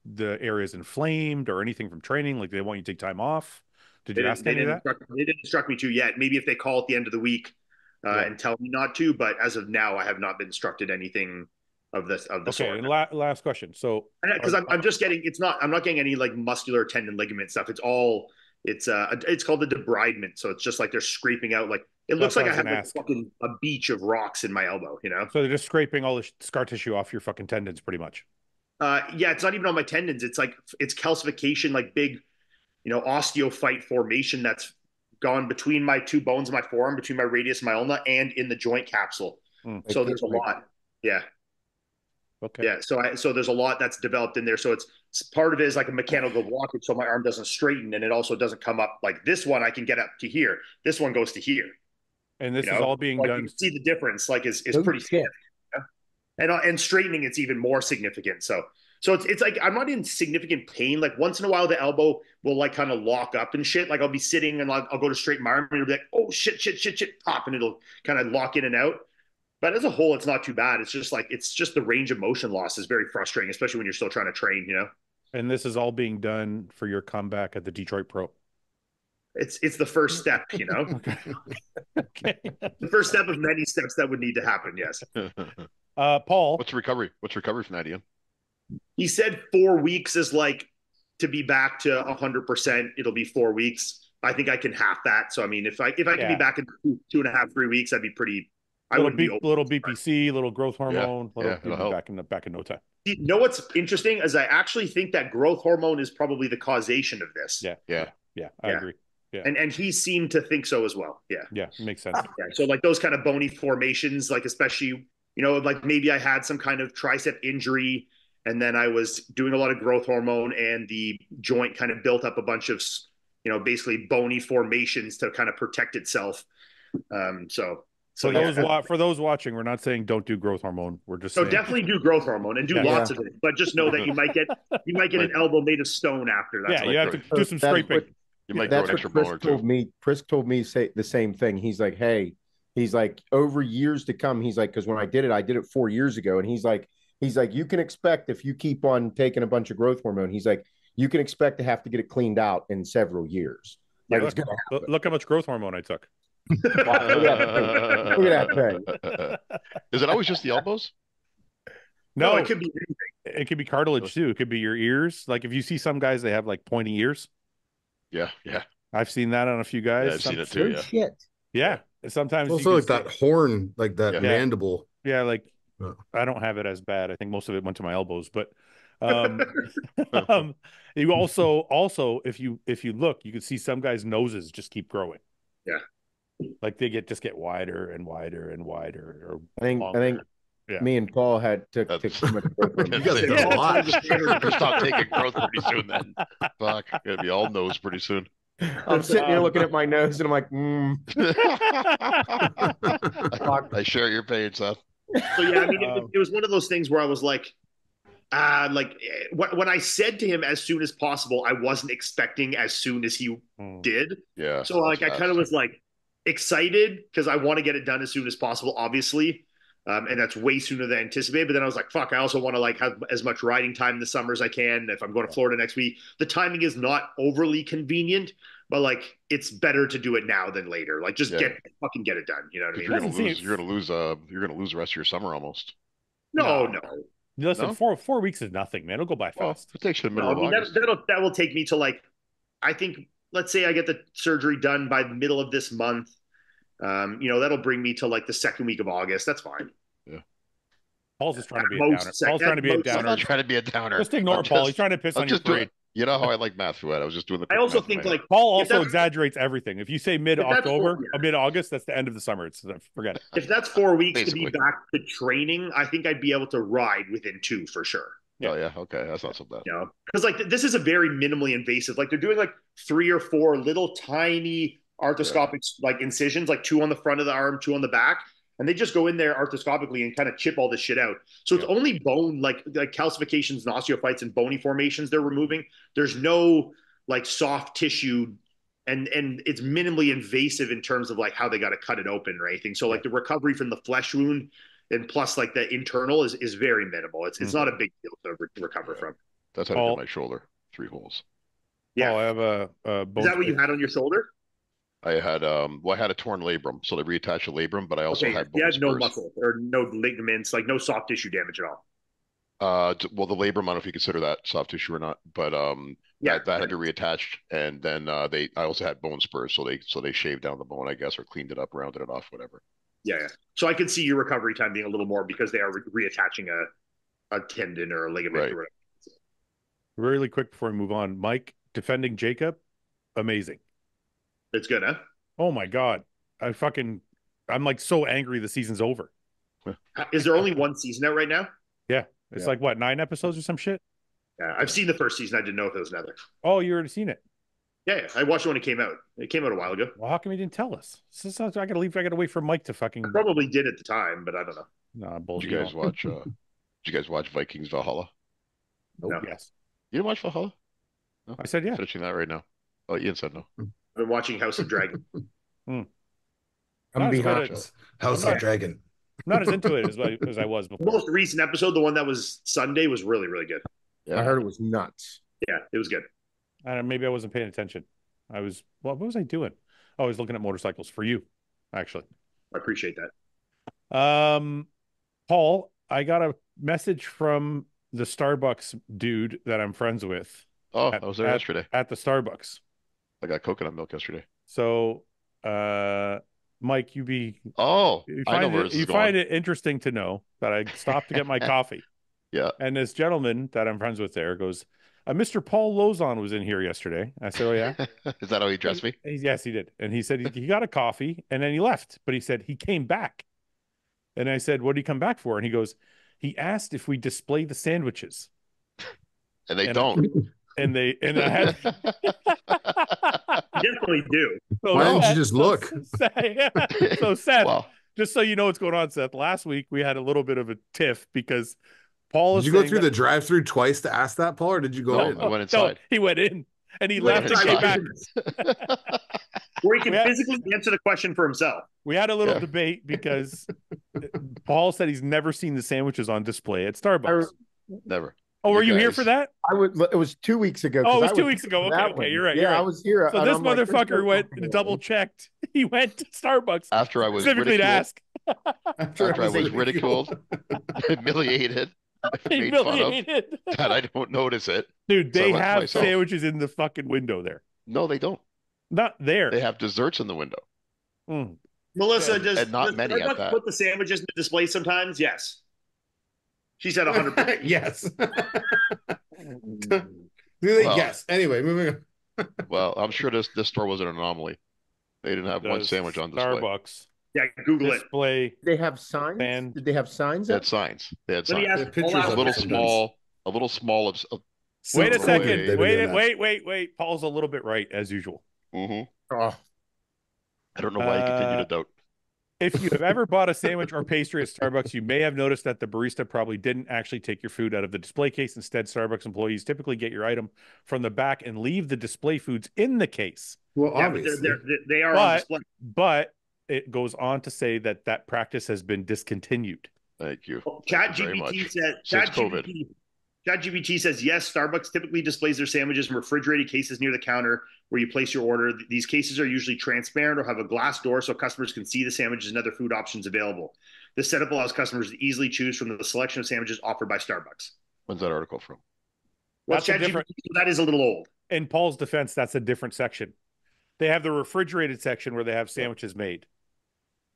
the area is inflamed or anything from training? Like they want you to take time off? Did you ask any of that?
They didn't instruct me to yet. Maybe if they call at the end of the week and tell me not to, but as of now, I have not been instructed anything of the
okay,
sort.
And last question. So
because I'm just getting, I'm not getting any like muscular tendon ligament stuff. It's called the debridement. So it's just like they're scraping out, like it looks like I have like fucking a beach of rocks in my elbow, So
they're just scraping all the scar tissue off your fucking tendons pretty much.
Yeah, it's not even on my tendons. It's like, it's calcification, like big, osteophyte formation that's gone between my 2 bones of my forearm, between my radius and my ulna, and in the joint capsule. So there's a lot. Yeah.
Okay.
Yeah. So there's a lot that's developed in there. So it's part of it is like a mechanical blockage, so my arm doesn't straighten, and it also doesn't come up like this one. I can get up to here. This one goes to here.
And this is all being done.
You can see the difference, like is pretty significant. And straightening, it's even more significant. So it's like I'm not in significant pain. Like once in a while, the elbow will like kind of lock up and shit. Like I'll be sitting and I'll go to straighten my arm, and it'll be like, oh shit, pop, and it'll kind of lock in and out. But as a whole, it's not too bad. It's just the range of motion loss is very frustrating, especially when you're still trying to train.
And this is all being done for your comeback at the Detroit Pro.
It's the first step,
Okay.
The first step of many steps that would need to happen. Yes.
Paul,
what's recovery from that, Iain?
He said 4 weeks is like to be back to 100%. It'll be 4 weeks. I think I can half that. So I mean, if I can be back in 2.5, 3 weeks, I'd be pretty. Little
BPC, little growth hormone, back in no time.
You know what's interesting is I actually think that growth hormone is probably the causation of this.
Yeah. I agree. Yeah.
And he seemed to think so as well. Yeah.
Yeah, makes sense.
Yeah. So like those kind of bony formations, like especially, like maybe I had some kind of tricep injury, and then I was doing a lot of growth hormone, and the joint kind of built up a bunch of, basically bony formations to kind of protect itself.
For those watching, we're not saying don't do growth hormone. We're just saying
definitely do growth hormone and do lots of it, but just know that you might get an elbow made of stone after that.
Yeah, you have to do some scraping.
You might grow an extra bone or two.
Chris told me say the same thing. He's like, hey, over years to come. He's like, because when I did it 4 years ago, and he's like, you can expect if you keep on taking a bunch of growth hormone, he's like, you can expect to have to get it cleaned out in several years. Like it's gonna happen.
Look how much growth hormone I took.
Look at that thing.
Is it always just the elbows?
No,
it could be anything.
It could be cartilage too. It could be your ears. Like if you see some guys, they have like pointy ears.
Yeah, yeah.
I've seen that on a few guys.
Yeah, I've seen it too. Yeah.
Shit.
Yeah. Sometimes
It's
you
also
can
like that horn, like that mandible.
Yeah, like
Oh.
I don't have it as bad. I think most of it went to my elbows, but you also if you look, you can see some guys' noses just keep growing.
Yeah.
Like they just get wider and wider and wider. Or
I think me and Paul took too much growth.
You guys did a lot.
Stop taking growth pretty soon then. Fuck. Gonna be all nose pretty soon.
I'm sitting here looking at my nose and I'm like,
I share your pain, Seth.
So yeah, I mean, it was one of those things where I was like when I said to him as soon as possible, I wasn't expecting as soon as he did.
Yeah.
So like I kind of was like excited because I want to get it done as soon as possible, obviously. And that's way sooner than anticipated. But then I was like, fuck, I also want to like have as much riding time this summer as I can. If I'm going to Florida next week, the timing is not overly convenient, but like it's better to do it now than later. Like just fucking get it done. You know what I mean?
You're gonna lose the rest of your summer almost.
No.
Listen, 4 weeks is nothing, man. It'll go by fast.
It takes you the middle of August.
That will take me to like, I think, let's say I get the surgery done by the middle of this month. That'll bring me to like the second week of August. That's fine.
Yeah.
Paul's just trying to be a downer. Paul's trying to be a downer.
I'm not trying to be a downer.
Just ignore Paul. He's trying to piss on your parade.
You know how I like math, Fouad. I was just doing the.
I also think like
Paul also exaggerates everything. If you say mid-October or mid-August, that's the end of the summer. It's forget it.
If that's 4 weeks to be back to training, I think I'd be able to ride within 2 for sure.
Yeah. Oh yeah, okay, that's not so bad.
Yeah, because like this is a very minimally invasive. Like they're doing like 3 or 4 little tiny arthroscopic like incisions, like 2 on the front of the arm, 2 on the back. And they just go in there arthroscopically and kind of chip all this shit out. So it's only bone, like calcifications and osteophytes and bony formations they're removing. There's no like soft tissue, and it's minimally invasive in terms of like how they got to cut it open or anything. So like the recovery from the flesh wound and plus like the internal is very minimal. It's not a big deal to recover from.
That's how I did my shoulder, 3 holes.
Yeah,
I have a
is that what you had on your shoulder?
I had I had a torn labrum, so they reattached the labrum, but I also had bone
you had no
spurs.
muscle or no ligaments, like no soft tissue damage at all.
Well, the labrum, I don't know if you consider that soft tissue or not, but that had to be reattached, and then I also had bone spurs, so they shaved down the bone, I guess, or cleaned it up, rounded it off, whatever.
Yeah. So I could see your recovery time being a little more because they are reattaching a tendon or a ligament or whatever.
Really quick before we move on, Mike defending Jacob, amazing.
It's good, huh?
Oh my God. I'm like so angry the season's over.
Is there only 1 season out right now?
Yeah. It's like what, 9 episodes or some shit?
Yeah. I've seen the first season. I didn't know if there was another.
Oh, you already seen it?
Yeah. I watched it when it came out. It came out a while ago.
Well, how come you didn't tell us? I gotta leave. I gotta wait for Mike to fucking.
I probably did at the time, but I don't know.
Nah, bullshit.
Did you guys watch Vikings Valhalla?
No.
Yes.
You didn't watch Valhalla? No?
I said yeah.
I'm finishing that right now. Oh, Ian said no.
I've been watching House of Dragon.
I'm behind House of Dragon.
I'm not as into it as I was before.
The most recent episode, the one that was Sunday, was really, really good.
Yeah. I heard it was nuts.
Yeah, it was good.
Maybe I wasn't paying attention. What was I doing? Oh, I was looking at motorcycles for you, actually.
I appreciate that.
Paul, I got a message from the Starbucks dude that I'm friends with.
Oh, I was there yesterday.
At the Starbucks.
I got coconut milk yesterday.
So, Mike, you find it interesting to know that I stopped to get my coffee.
Yeah.
And this gentleman that I'm friends with there goes, Mr. Paul Lauzon was in here yesterday. I said, oh, yeah.
Is that how he dressed me?
Yes, he did. And he said he got a coffee and then he left. But he said he came back. And I said, what did he come back for? And he goes, he asked if we display the sandwiches.
And they don't.
I had
definitely do.
So why didn't you just look?
So Seth, just so you know what's going on, Seth, last week we had a little bit of a tiff because Paul is.
Did you go through the drive-through twice to ask that, Paul, or did you go in?
I went inside.
No, he went in and he left and came back.
Where he can physically answer the question for himself.
We had a little debate because Paul said he's never seen the sandwiches on display at Starbucks.
Never.
Oh, were you here for that?
It was 2 weeks ago.
Oh, it was 2 weeks ago. Okay, you're right.
Yeah, I was here.
So this motherfucker went and double checked. He went to Starbucks
after I was
specifically to ask.
After I was ridiculed, humiliated. made fun of that I don't notice it.
Dude, they have sandwiches in the fucking window there.
No, they don't.
Not there.
They have desserts in the window.
Mm.
Melissa, does
many at that.
Put the sandwiches in the display sometimes? Yes. She said 100%.
Yes. Yes. Anyway, moving on.
Well, I'm sure this store was an anomaly. They didn't have one sandwich on display.
Starbucks.
Yeah, Google
display.
Did they have signs? Did they have signs?
They had signs. They had signs.
Pictures
a little small of
wait a second. Wait. Paul's a little bit right as usual.
Mm-hmm. Oh. I don't know why you continue to doubt.
If you have ever bought a sandwich or pastry at Starbucks, you may have noticed that the barista probably didn't actually take your food out of the display case. Instead, Starbucks employees typically get your item from the back and leave the display foods in the case.
Well, obviously.
They are on display.
But it goes on to say that that practice has been discontinued.
Thank you.
ChatGPT said, ChatGPT says, yes, Starbucks typically displays their sandwiches in refrigerated cases near the counter where you place your order. These cases are usually transparent or have a glass door so customers can see the sandwiches and other food options available. This setup allows customers to easily choose from the selection of sandwiches offered by Starbucks.
When's that article from?
Well, that is a little old.
In Paul's defense, that's a different section. They have the refrigerated section where they have sandwiches made.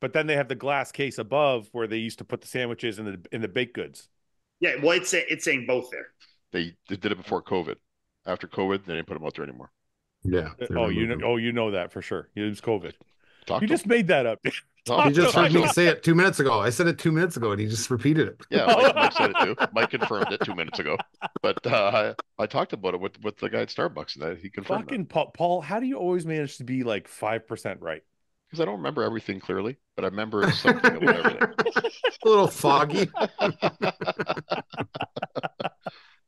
But then they have the glass case above where they used to put the sandwiches in the baked goods. Yeah,
well, it's saying both there.
They did it before COVID. After COVID, they didn't put them out there anymore.
Yeah.
You know that for sure. It was COVID. You just made that up.
He just heard me say it 2 minutes ago. I said it 2 minutes ago, and he just repeated it.
Yeah, Mike said it too. Mike confirmed it 2 minutes ago. But I talked about it with the guy at Starbucks, and he confirmed
fucking that. Paul, how do you always manage to be like 5% right?
Because I don't remember everything clearly, but I remember something about everything.
A little foggy.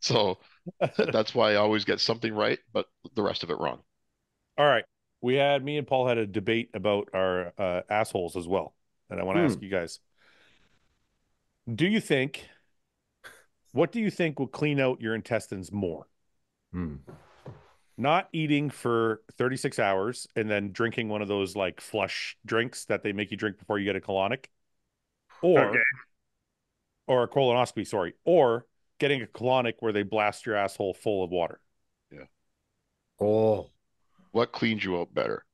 So that's why I always get something right, but the rest of it wrong.
All right. Me and Paul had a debate about our assholes as well. And I want to ask you guys, what do you think will clean out your intestines more? Not eating for 36 hours and then drinking one of those like flush drinks that they make you drink before you get a colonic, or a colonoscopy, sorry, or getting a colonic where they blast your asshole full of water.
Yeah.
Oh,
what cleans you out better?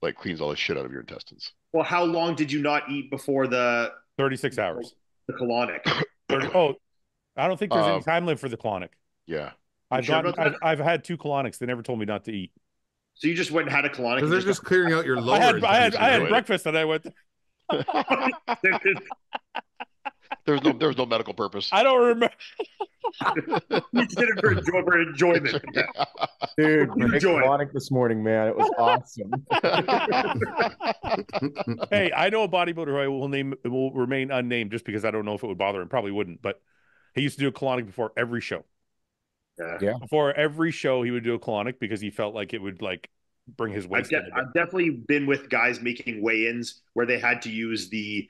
Like cleans all the shit out of your intestines.
Well, how long did you not eat before the
36 hours?
The colonic.
I don't think there's any time limit for the colonic.
Yeah.
I've had 2 colonics. They never told me not to eat.
So you just went and had a colonic?
Because they're just clearing out your lower.
I had breakfast and I went.
There's no medical purpose.
I don't remember.
You did it for enjoyment. Yeah.
Dude, colonic this morning, man. It was awesome.
Hey, I know a bodybuilder who will remain unnamed just because I don't know if it would bother him. Probably wouldn't, but he used to do a colonic before every show.
Yeah.
Before every show, he would do a colonic because he felt like it would like bring his waist.
I've definitely been with guys making weigh-ins where they had to use the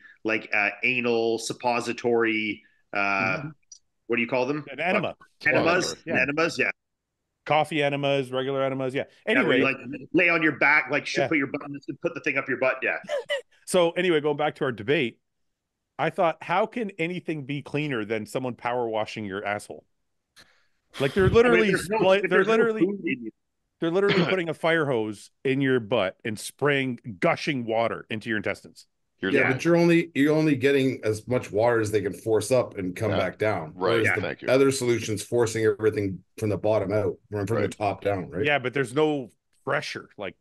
anal suppository. What do you call them?
An enema.
Enemas. Yeah. Enemas. Yeah.
Coffee enemas, regular enemas. Yeah. Anyway,
like lay on your back, put the thing up your butt. Yeah.
So anyway, going back to our debate, I thought, how can anything be cleaner than someone power washing your asshole? Like they're literally putting a fire hose in your butt and spraying gushing water into your intestines.
But you're only getting as much water as they can force up and come back down.
Right. Thank you.
Other solutions forcing everything from the bottom out, from the top down. Right.
Yeah, but there's no pressure like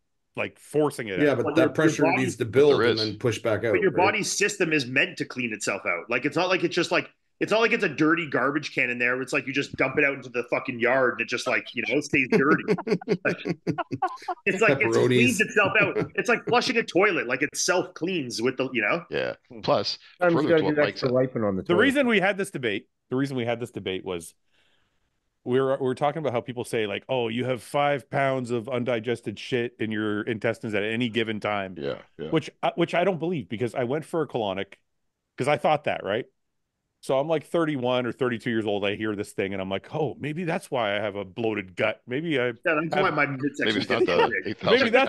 forcing it.
Yeah, but that pressure needs to build and then push back out.
But your body's system is meant to clean itself out. Like it's not like it's just like. It's not like it's a dirty garbage can in there. It's like you just dump it out into the fucking yard and it just like, stays dirty. It's like it cleans itself out. It's like flushing a toilet. Like it self-cleans with the.
Yeah. Plus,
the reason we had this debate was we were talking about how people say like, oh, you have 5 pounds of undigested shit in your intestines at any given time.
Yeah.
Which I don't believe, because I went for a colonic because I thought that, right? So I'm like 31 or 32 years old. I hear this thing and I'm like, oh, maybe that's why I have a bloated gut. Maybe that's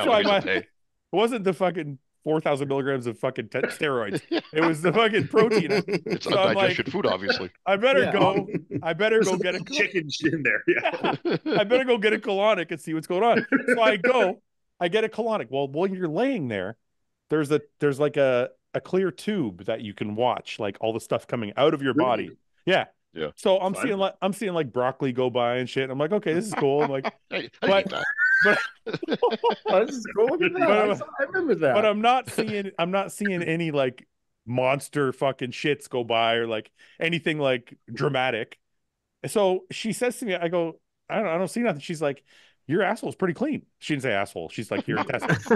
why it wasn't the fucking 4,000 milligrams of fucking steroids. It was the fucking protein.
It's so undigested food, obviously.
I better go get a
chicken in there. Yeah.
I better go get a colonic and see what's going on. So I get a colonic. Well, while you're laying there, there's like a clear tube that you can watch, like all the stuff coming out of your body. Yeah.
Yeah.
So I'm seeing like broccoli go by and shit. I'm like, okay, this is cool. I'm like,
I
but
oh, this is cool. Look at that. I remember that.
But I'm not seeing any like monster fucking shits go by or like anything like dramatic. So she says to me, I go, I don't see nothing. She's like, your asshole's pretty clean. She didn't say asshole. She's like, your intestines.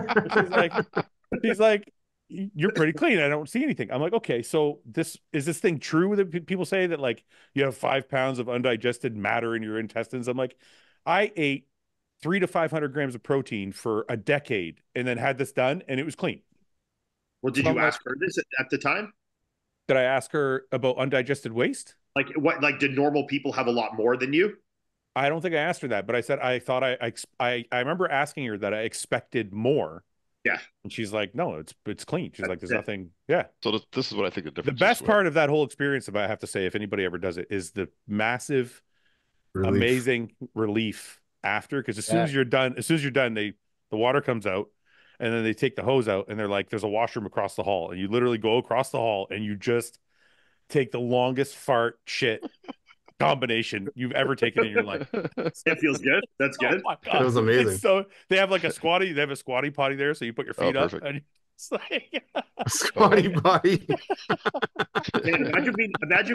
she's like, you're pretty clean. I don't see anything. I'm like, okay, so this thing true that people say that like you have 5 pounds of undigested matter in your intestines? I'm like, I ate 300 to 500 grams of protein for a decade and then had this done and it was clean.
Well, did you ask her this at the time?
Did I ask her about undigested waste?
Like what? Like, did normal people have a lot more than you?
I don't think I asked her that, but I said I thought I remember asking her that I expected more.
Yeah,
and she's like, no, it's clean. She's like, there's nothing. Yeah.
So this is what I think the difference.
The best part of that whole experience, I have to say, if anybody ever does it, is the massive, amazing relief after. Because as soon as you're done, the water comes out, and then they take the hose out, and they're like, there's a washroom across the hall, and you literally go across the hall, and you just take the longest fart shit combination you've ever taken in your life.
It feels good. That's good.
Oh, it was amazing.
So they have like a squatty. They have a squatty potty there, so you put your feet up. And it's like
squatty potty.
Man, imagine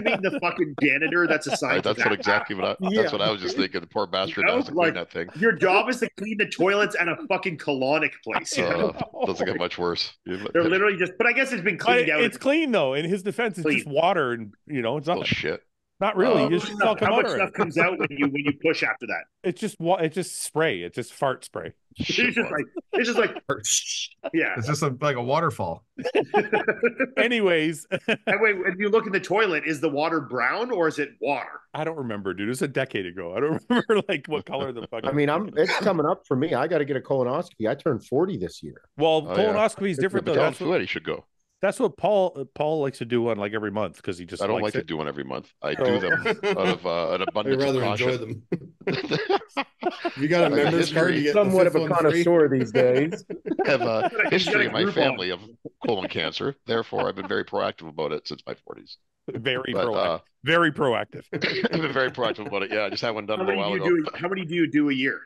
being the fucking janitor that's assigned.
That's what I was just thinking. The poor bastard has to clean that thing.
Your job is to clean the toilets at a fucking colonic place.
Doesn't get much worse.
They're literally just. But I guess it's been cleaned out.
It's clean though. In his defense, it's just water, and it's not
shit.
Not really.
How much stuff comes out when you push after that?
It's just spray. It's just fart spray.
It's just like yeah.
It's just like a waterfall.
Anyways,
and wait, when you look in the toilet, is the water brown or is it water?
I don't remember, dude. It was a decade ago. I don't remember like what color the fuck.
I mean, it's coming up for me. I got to get a colonoscopy. I turned 40 this year.
Well, colonoscopy is different though.
That's what he should go.
That's what Paul likes to do one like every month because he just.
I don't like to do one every month. I do them out of an abundance of caution.
Enjoy them. You got a member's card. You get
somewhat of a connoisseur these days.
I have a history in my family of colon cancer. Therefore, I've been very proactive about it since my 40s.
Very proactive. Very proactive.
I've been very proactive about it. Yeah, I just had one done a while ago.
How many do you do a year?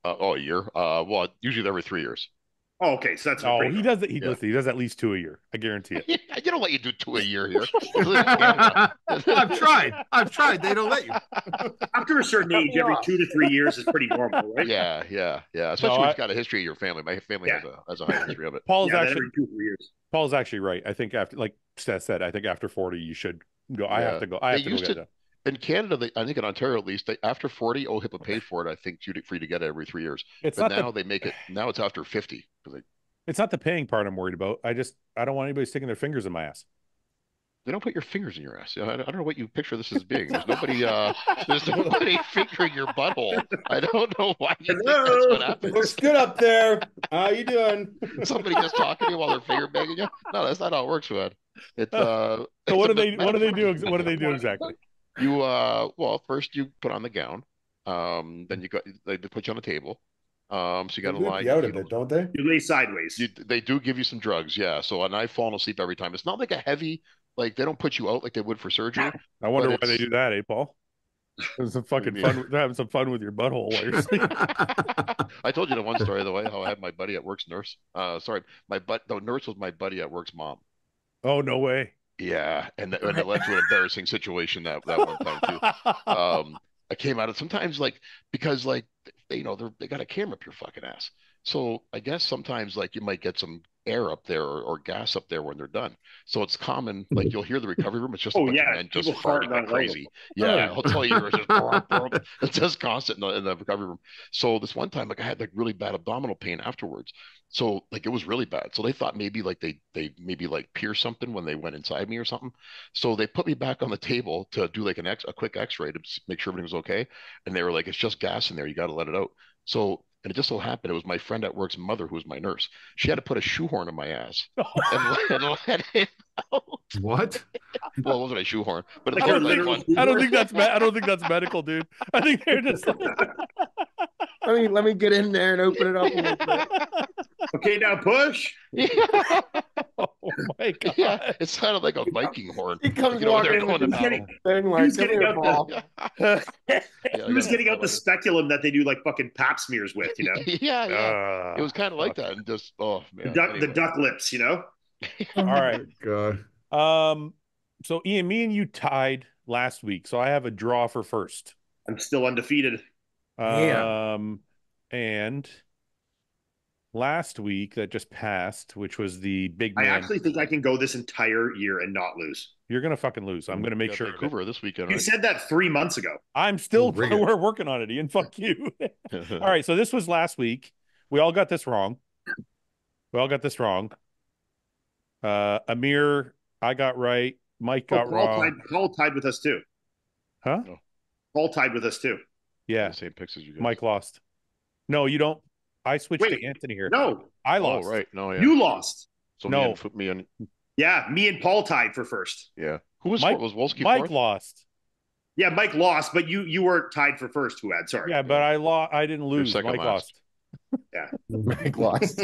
A year. Well, usually every 3 years.
Oh, okay, so that's
he does it. He does at least 2 a year. I guarantee it.
You don't let you do 2 a year here.
I've tried. They don't let you.
After a certain age, every 2 to 3 years is pretty normal, right?
Yeah. Especially when you've got a history of your family. My family has a high history of it.
Paul's
every 2 to 3 years.
Paul's actually right. I think after, like Seth said, I think after 40 you should go. I have to go. I have to go get that.
In Canada, I think in Ontario at least, after 40, OHIPAA paid for it. I think for you to get it every 3 years. But now they make it. Now it's after 50 because
it's not the paying part I'm worried about. I don't want anybody sticking their fingers in my ass.
They don't put your fingers in your ass. I don't know what you picture this as being. There's nobody fingering your butthole. I don't know why you think that's what happens.
Looks good up there. How you doing?
Somebody just talking to you while they're finger banging you? No, that's not how it works, man. It's
so what do they do? What do they do exactly?
You well, first you put on the gown. Then they put you on a table. So you got to lie
out of it, don't they?
You lay sideways.
They do give you some drugs, yeah. So and I've fallen asleep every time. It's not like a heavy, like they don't put you out like they would for surgery.
I wonder why they do that, Paul? There's some fucking fun. They're having some fun with your butthole while you're sleeping.
I told you the one story the way how I had my buddy at work's nurse. The nurse was my buddy at work's mom.
Oh no way.
Yeah, and it led to an embarrassing situation that one time too. I came out of sometimes because they got a camera up your fucking ass. So I guess sometimes you might get some air up there or gas up there when they're done. So it's common, you'll hear the recovery room. It's just men just farting like crazy. Yeah, I'll tell you, it's just constant in the recovery room. So this one time, I had really bad abdominal pain afterwards. So it was really bad. So they thought maybe they maybe pierced something when they went inside me or something. So they put me back on the table to do a quick X-ray to make sure everything was okay. And they were like, "It's just gas in there. You got to let it out." So And it just so happened it was my friend at work's mother who was my nurse. She had to put a shoehorn in my ass and let it out.
What?
Well, it wasn't a shoehorn, but
Like
it's
her
kind of
literal
fun.
I don't think that's medical, dude. I think they're just like,
let me get in there and open it up a little bit.
Okay, now push.
Yeah.
oh my god.
Yeah, it's kind of like a Viking horn.
He comes
You know,
walking
they're
in
going
with
to
his
battle.
thing
He
like,
was
come
getting
here,
out
Paul.
Yeah,
He was
I
getting out the
love it.
speculum that they do like fucking pap smears with, you know?
Yeah, yeah. It was kind of like
fuck.
that, and just oh
The
man.
duck, the
Anyway,
duck lips, you know?
All right.
God.
So Ian, me and you tied last week, so I have a draw for first.
I'm still undefeated.
And last week that just passed, which was the big
I
man.
actually think I can go this entire year and not lose.
You're gonna fucking lose. I'm gonna make
got
sure.
Vancouver this weekend,
You
right?
said that 3 months ago.
I'm still
Bring it.
we're working on it, Ian. Fuck you. All right, so this was last week. We all got this wrong. Amir, I got right. Mike got wrong.
Paul tied with us too.
Huh?
No.
Paul tied with us too.
Yeah.
The same picks as you guys.
Mike lost. No, you don't. I switched
Wait,
to Anthony here.
No,
I lost.
Oh, right. No, yeah.
you lost.
So
No.
me and
Yeah, me and Paul tied for first.
yeah. Who was
Mike,
was Wolski
Mike
fourth?
lost.
Yeah, Mike lost, but you weren't tied for first, Fouad. Sorry.
Yeah, but I lost. I didn't lose.
second
Mike
last.
lost.
Yeah.
Mike lost.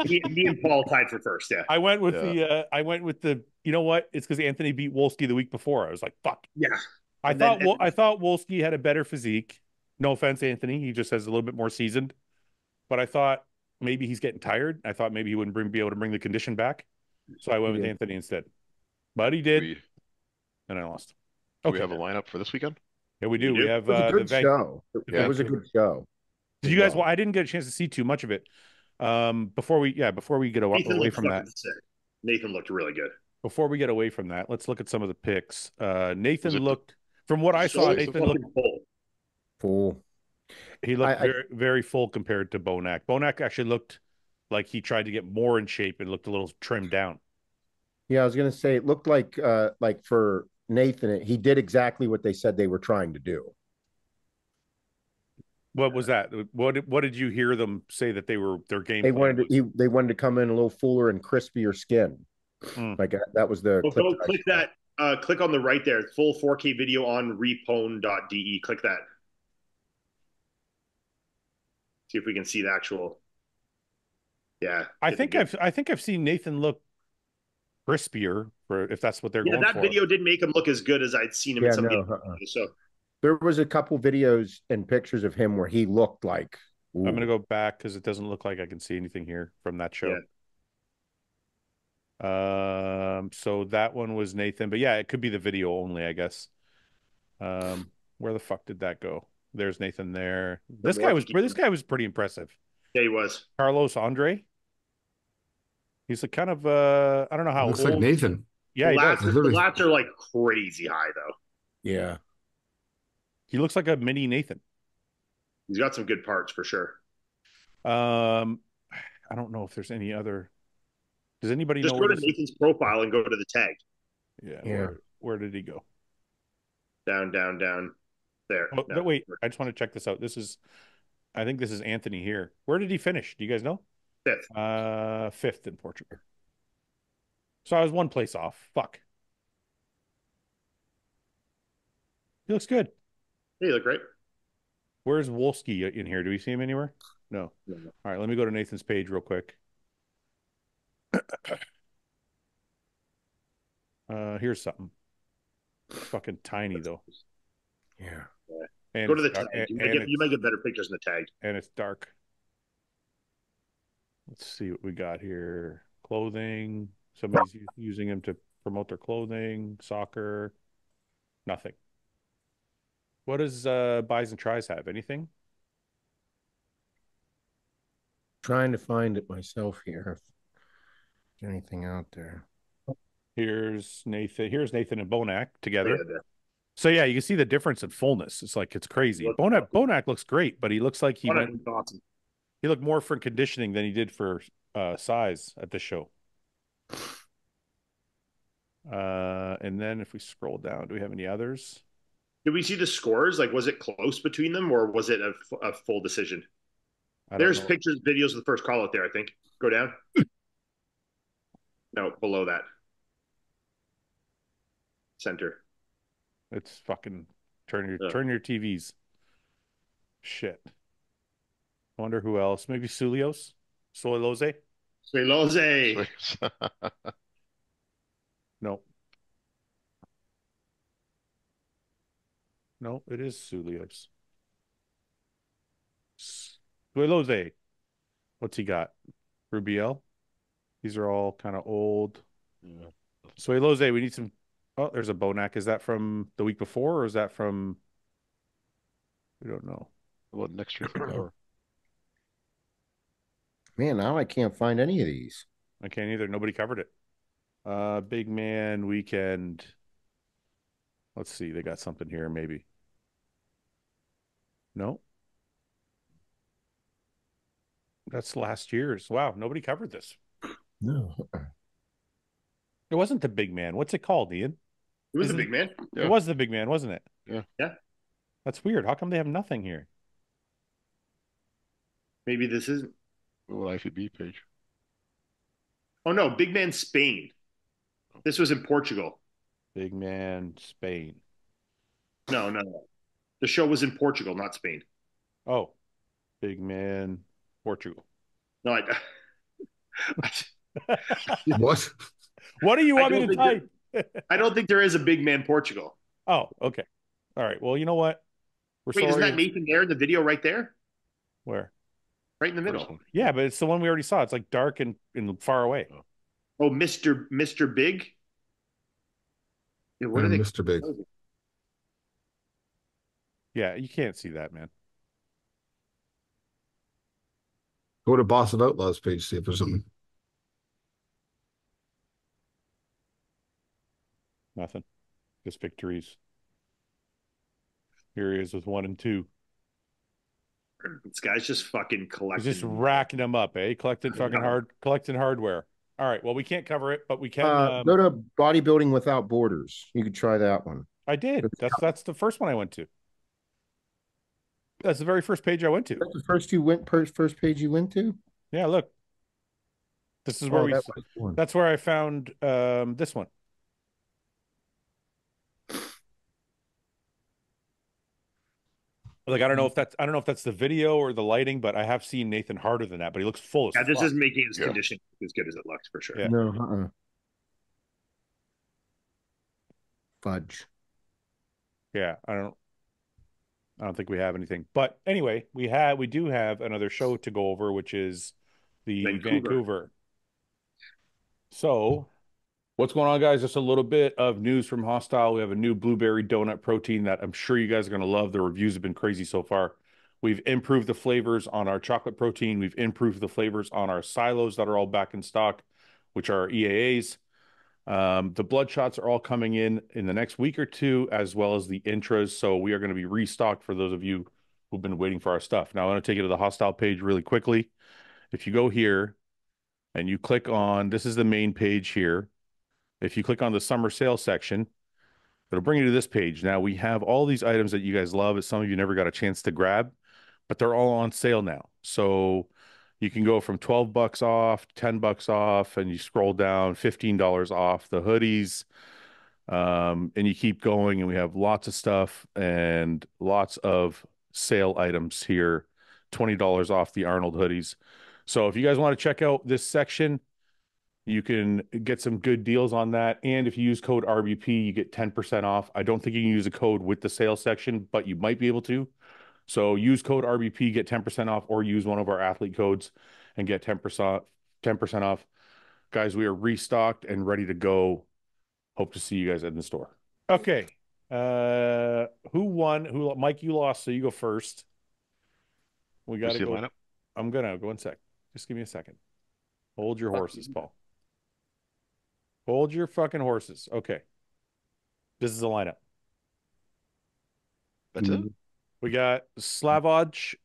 Me and Paul tied for first. Yeah.
I went with the. You know what? It's because Anthony beat Wolski the week before. I was like, fuck.
Yeah.
I thought Wolski had a better physique. No offense, Anthony. He just has a little bit more seasoned. But I thought maybe he's getting tired. I thought maybe he wouldn't be able to bring the condition back. So I went with Anthony instead. But he did. And I lost.
Do we have a lineup for this weekend?
Yeah, we do. We have
It was a good show. It was a good show.
Did you guys? Well, I didn't get a chance to see too much of it. Before we get away from that,
Nathan looked really good.
Before we get away from that, let's look at some of the picks. Nathan looked, from what I saw, Nathan looked
full.
He looked very, very full compared to Bonac. Bonac actually looked like he tried to get more in shape and looked a little trimmed down.
Yeah, I was gonna say it looked like for Nathan, he did exactly what they said they were trying to do.
What was that? What did you hear them say that their game?
They wanted to come in a little fuller and crispier skin. Like that was the
click that. Click on the right there. Full 4K video on repone.de. Click that. See if we can see the actual. Yeah,
I think I've seen Nathan look crispier, for if that's what they're going for.
That video didn't make him look as good as I'd seen him in some games. So
there was a couple videos and pictures of him where he looked like.
Ooh. I'm gonna go back because it doesn't look like I can see anything here from that show. Yeah. So that one was Nathan, but yeah, it could be the video only, I guess. Where the fuck did that go? There's Nathan there. This guy was pretty impressive.
Yeah, he was.
Carlos Andre. He's a kind of I don't know how
looks old. Like Nathan.
Yeah,
the lats are like crazy high though.
Yeah.
He looks like a mini Nathan.
He's got some good parts for sure.
I don't know if there's any other. Does anybody
just
know?
Just go to Nathan's profile and go to the tag.
Yeah. Where did he go?
Down there.
Oh, no. Wait, I just want to check this out. I think this is Anthony here. Where did he finish? Do you guys know?
Fifth.
Fifth in Portugal. So I was one place off. Fuck. He looks good.
He look great.
Where's Wolski in here? Do we see him anywhere? No. All right, let me go to Nathan's page real quick. Here's something. It's fucking tiny though.
Yeah.
And go to the tag. You might get better pictures in the tag.
And it's dark. Let's see what we got here. Clothing. Somebody's using him to promote their clothing. Soccer. Nothing. What does buys and tries have? Anything?
Trying to find it myself here. Anything out there?
Here's Nathan. Here's Nathan and Bonac together. So yeah, you can see the difference in fullness. It's like it's crazy. Bonac looks great, but he looks like he looked more for conditioning than he did for size at the show. And then if we scroll down, do we have any others?
Did we see the scores? Like, was it close between them, or was it a full decision? There's pictures, videos of the first call out there. I think. Go down. No, below that. Center.
It's fucking turn your TVs. Shit. I wonder who else. Maybe Sulios? Soilose?
Soilose.
No. No, it is Sulios. Soilose. What's he got? Rubiel? These are all kind of old.
Yeah.
Soilose, we need some. Oh, there's a Bonac. Is that from the week before, or is that from? We don't know.
Well, next year for power.
Man, now I can't find any of these.
I can't either. Nobody covered it. Big man weekend. Let's see. They got something here, maybe. No. That's last year's. Wow, nobody covered this.
No.
It wasn't the big man. What's it called, Ian?
It was the big man.
Yeah. It was the big man, wasn't it?
Yeah.
Yeah.
That's weird. How come they have nothing here?
Maybe this isn't.
Well, IFBB page.
Oh no, big man Spain. This was in Portugal.
Big man Spain.
No. The show was in Portugal, not Spain.
Oh, big man Portugal.
No,
What?
What do you want me to type?
I don't think there is a big man Portugal.
Oh, okay. All right. Well, you know what?
Wait, isn't that Nathan there in the video right there?
Where?
Right in the middle.
Yeah, but it's the one we already saw. It's like dark and far away.
Oh, Mr. Big? Yeah, what are they?
Mr. Big.
Yeah, you can't see that, man.
Go to Boss of Outlaws page, see if there's something.
Nothing. Just victories. Here he is with 1 and 2.
This guy's just fucking collecting.
He's just racking them up, eh? Collecting hardware. All right. Well, we can't cover it, but we can
go to Bodybuilding Without Borders. You could try that one.
I did. That's the first one I went to. That's the very first page I went to.
That's the first page you went to?
Yeah, look. This is where that's where I found this one. Like I don't know if that's the video or the lighting, but I have seen Nathan harder than that, but he looks full as
this is making his conditioning as good as it looks for sure.
Yeah.
No, fudge.
Yeah, I don't think we have anything. But anyway, we do have another show to go over, which is the Vancouver. So what's going on, guys? Just a little bit of news from Hostile. We have a new blueberry donut protein that I'm sure you guys are going to love. The reviews have been crazy so far. We've improved the flavors on our chocolate protein. We've improved the flavors on our silos that are all back in stock, which are EAAs. The blood shots are all coming in the next week or two, as well as the intras. So we are going to be restocked for those of you who've been waiting for our stuff. Now I want to take you to the Hostile page really quickly. If you go here and you click on, this is the main page here. If you click on the summer sale section, it'll bring you to this page. Now we have all these items that you guys love that some of you never got a chance to grab, but they're all on sale now. So you can go from 12 bucks off, 10 bucks off, and you scroll down, $15 off the hoodies. And you keep going, and we have lots of stuff and lots of sale items here. $20 off the Arnold hoodies. So if you guys want to check out this section, you can get some good deals on that. And if you use code RBP, you get 10% off. I don't think you can use a code with the sales section, but you might be able to. So use code RBP, get 10% off, or use one of our athlete codes and get 10% off. Guys, we are restocked and ready to go. Hope to see you guys in the store. Okay. Who won? Mike, you lost, so you go first. We got to go. Lineup? I'm going to go 1 sec. Just give me a second. Hold your horses, Paul. Hold your fucking horses. Okay. This is the lineup.
That's it?
We got Slavoj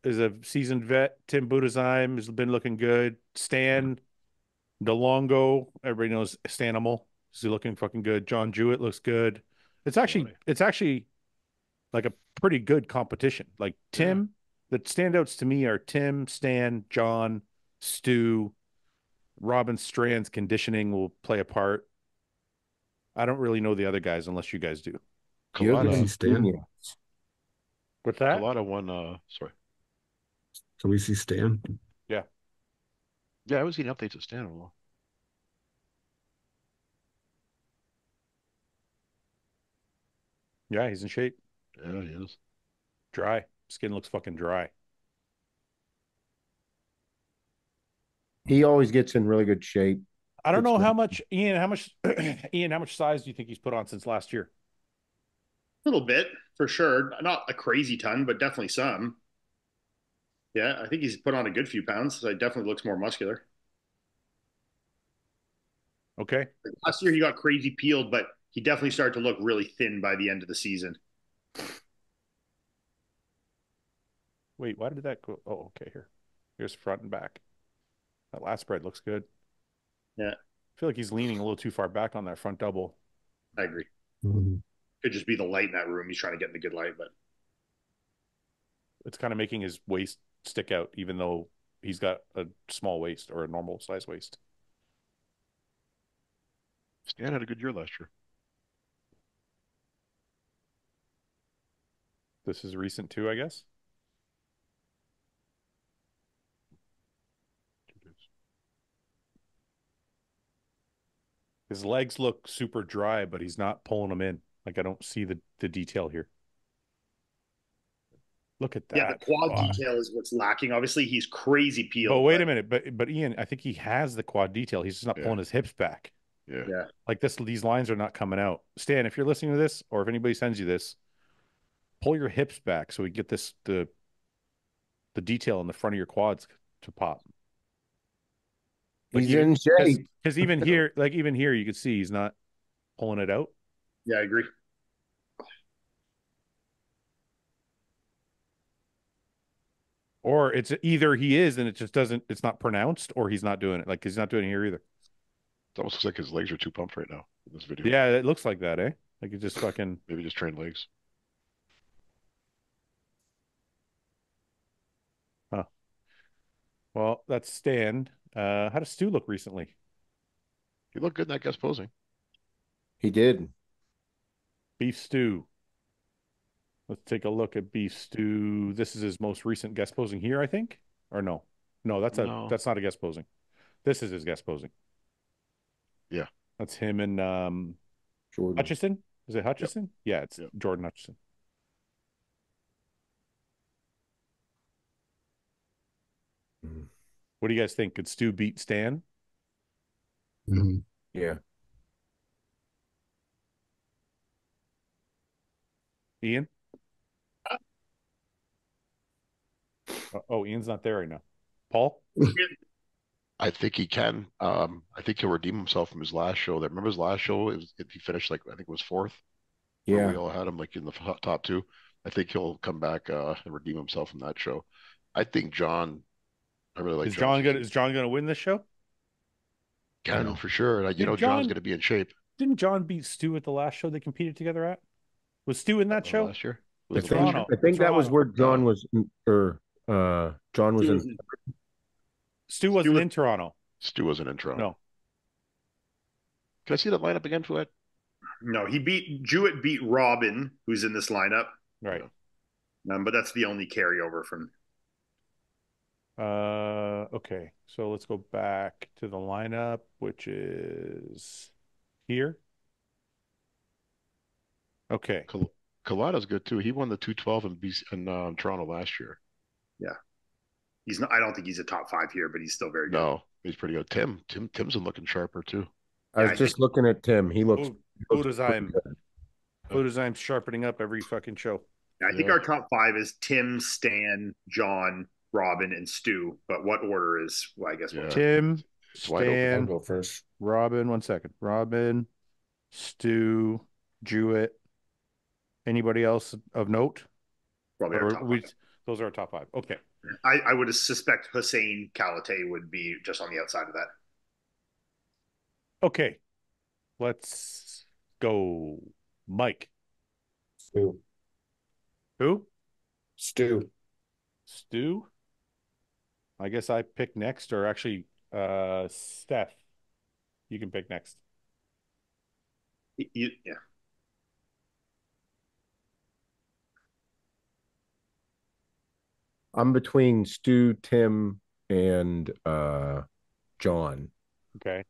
is a seasoned vet. Tim Budazheim has been looking good. Stan DeLongo, everybody knows Stanimal. Is he looking fucking good? John Jewett looks good. It's actually like a pretty good competition. Like Tim, the standouts to me are Tim, Stan, John, Stu, Robin Strand's conditioning will play a part. I don't really know the other guys unless you guys do.
Colada, Stan.
What's that?
Colada won. Sorry.
Can we see Stan?
Yeah.
Yeah, I was getting updates of Stan a little.
Yeah, he's in shape.
Yeah, he is.
Dry. Skin looks fucking dry.
He always gets in really good shape.
I don't know how much, Ian, how much size do you think he's put on since last year?
A little bit, for sure. Not a crazy ton, but definitely some. Yeah, I think he's put on a good few pounds. So he definitely looks more muscular.
Okay.
Last year he got crazy peeled, but he definitely started to look really thin by the end of the season.
Wait, why did that go? Oh, okay, here. Here's front and back. That last spread looks good.
Yeah.
I feel like he's leaning a little too far back on that front double.
I agree.
Mm-hmm.
Could just be the light in that room. He's trying to get in the good light, but
it's kind of making his waist stick out, even though he's got a small waist or a normal size waist.
Stan had a good year last year.
This is recent too, I guess. His legs look super dry, but he's not pulling them in. Like I don't see the detail here. Look at that.
Yeah, the quad detail is what's lacking. Obviously, he's crazy peeled.
But wait a minute, but Ian, I think he has the quad detail. He's just not pulling his hips back.
Yeah.
Like these lines are not coming out. Stan, if you're listening to this, or if anybody sends you this, pull your hips back so we get the detail in the front of your quads to pop.
Like he's in shape.
Because even here, you can see he's not pulling it out.
Yeah, I agree.
Or it's either he is and it just doesn't, it's not pronounced, or he's not doing it. Like he's not doing it here either.
It almost looks like his legs are too pumped right now in this video.
Yeah, it looks like that, eh? Like he just fucking
maybe just trained legs.
Huh. Well, that's Stan. How does Stu look recently?
He looked good in that guest posing.
He did.
Beef stew. Let's take a look at beef stew. This is his most recent guest posing here, I think. Or no, that's not a guest posing. This is his guest posing.
Yeah,
that's him and
Jordan
Hutchison. Is it Hutchison?
Yep.
Yeah, it's Jordan Hutchison. What do you guys think? Could Stu beat Stan?
Mm-hmm.
Yeah.
Ian? Oh, Ian's not there right now. Paul?
I think he can. I think he'll redeem himself from his last show. Remember his last show? He finished I think it was 4th.
Yeah.
We all had him in the top 2. I think he'll come back and redeem himself from that show. I think John. I really like.
Is John gonna win this show?
Can for sure. John's gonna be in shape.
Didn't John beat Stu at the last show they competed together at? Was Stu in that show
last year?
I think that was where John was, or John was in.
Stu wasn't in Toronto.
Stu wasn't in Toronto.
No.
Can I see that lineup again, Fouad?
No, Jewett beat Robin, who's in this lineup.
Right.
But that's the only carryover from.
Okay. So let's go back to the lineup, which is here. Okay.
Colada's good too. He won the 212 in Toronto last year.
Yeah. He's not. I don't think he's a top 5 here, but he's still very good.
No, he's pretty good. Tim's looking sharper too.
I was just looking at Tim. He looks.
I'm sharpening up every fucking show.
Yeah, I think our top 5 is Tim, Stan, John, Robin, and Stu. But what order is? Well, I guess
Tim,
Stan, I'll go first.
Robin. 1 second. Robin, Stu, Jewett. Anybody else of note?
Probably our top 5.
Those are our top 5. Okay.
I would suspect Hussein Kalate would be just on the outside of that.
Okay. Let's go. Mike.
Stu.
Who?
Stu.
Stu? I guess I pick next, or actually, Steph, you can pick next.
Yeah.
I'm between Stu, Tim, and John.
Okay.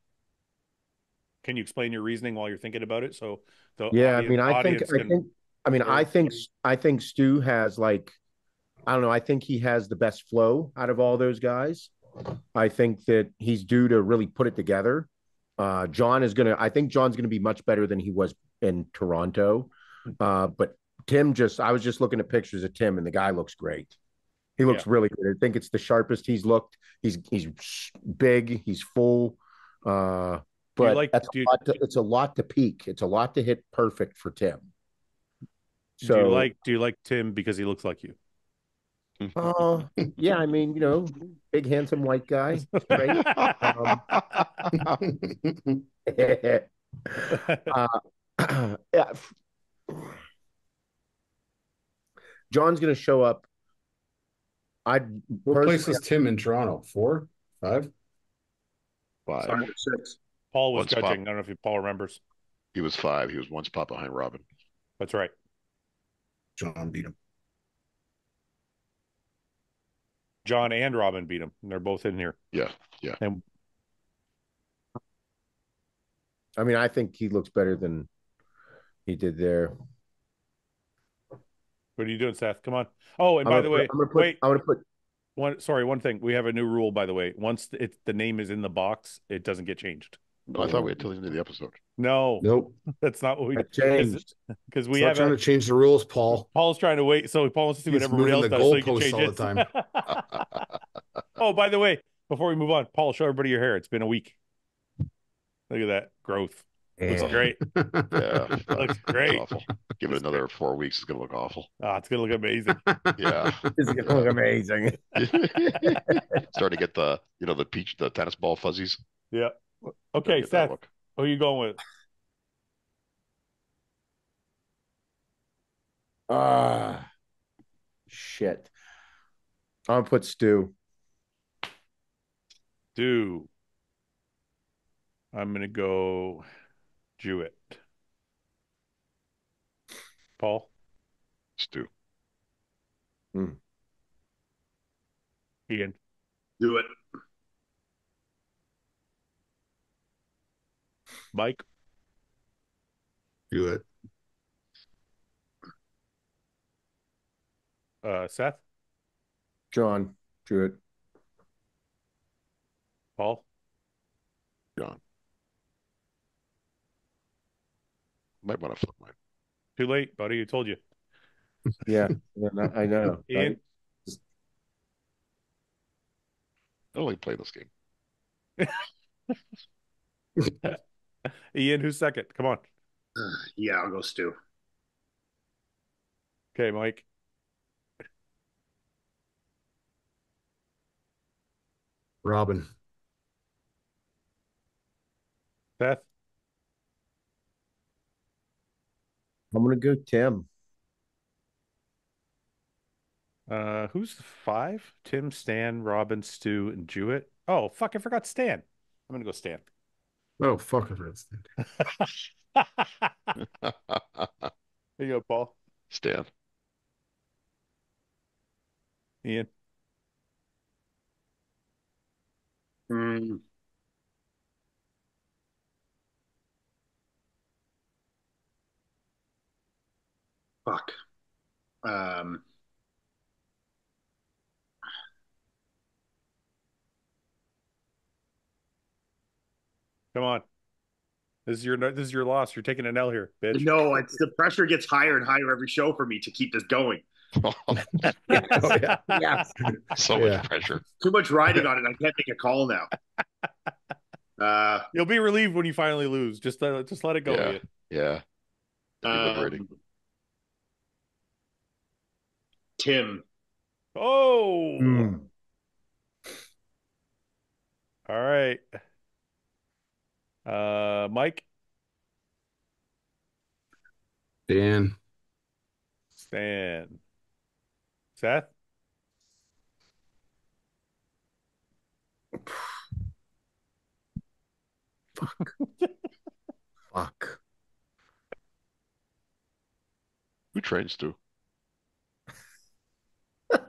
Can you explain your reasoning while you're thinking about it? So the
Yeah, I mean,
audience can.
I think Stu has like, I don't know, I think he has the best flow out of all those guys. I think that he's due to really put it together. I think John's gonna be much better than he was in Toronto. But I was just looking at pictures of Tim, and the guy looks great. He looks really good. I think it's the sharpest he's looked. He's big. He's full. But it's a lot to peak. It's a lot to hit perfect for Tim. So
do you like Tim because he looks like you?
Yeah, I mean, big handsome white guy. Great. Yeah. John's gonna show up.
What place is Tim in Toronto? 4, 5?
5.
6.
Paul was judging. I don't know if Paul remembers.
He was 5. He was one spot behind Robin.
That's right.
John beat him.
John and Robin beat him. They're both in here.
Yeah, yeah.
And
I mean, I think he looks better than he did there.
What are you doing, Seth? Come on. Oh, and by the way, wait.
I'm gonna put
one thing. We have a new rule, by the way. Once the name is in the box, it doesn't get changed.
Oh, I thought we had till the end of the episode.
No,
nope,
that's not what we
changed.
Because we have
trying to change the rules, Paul.
Paul's trying to wait, so Paul wants to see what everybody else does, so he can change it.
All the
time. Oh, by the way, before we move on, Paul, show everybody your hair. It's been a week. Look at that growth. Looks great.
Yeah,
looks great.
Awful. Give it another 4 weeks. It's gonna look awful.
It's gonna look amazing.
Yeah,
it's gonna look amazing.
Starting to get the tennis ball fuzzies.
Yeah. Okay, Seth, who are you going with?
Shit. I'm gonna put Stu.
Stu. I'm gonna go Jewett. Paul.
Stu.
Ian.
Do it.
Mike.
Do it.
Seth.
John. Do it.
Paul.
John. Might want to flip mine.
Too late, buddy. I told you.
Yeah, I know.
Ian.
Right?
I don't like playing this game.
Ian, who's second? Come on.
Yeah, I'll go Stu.
Okay, Mike.
Robin.
Seth.
I'm gonna go Tim.
Who's 5? Tim, Stan, Robin, Stu, and Jewett. Oh, fuck, I forgot Stan. I'm gonna go Stan.
Oh, fuck, I forgot Stan.
There you go, Paul.
Stan.
Ian.
Fuck.
Come on. This is your loss. You're taking an L here, bitch.
No, it's the pressure gets higher and higher every show for me to keep this going.
Yeah.
So much pressure.
Too much riding on it. I can't make a call now.
You'll be relieved when you finally lose. Just let it go.
Yeah. Yeah.
Tim.
Oh. All right. Mike.
Stan.
Stan. Seth?
Fuck. Fuck.
Who trains Stu?
I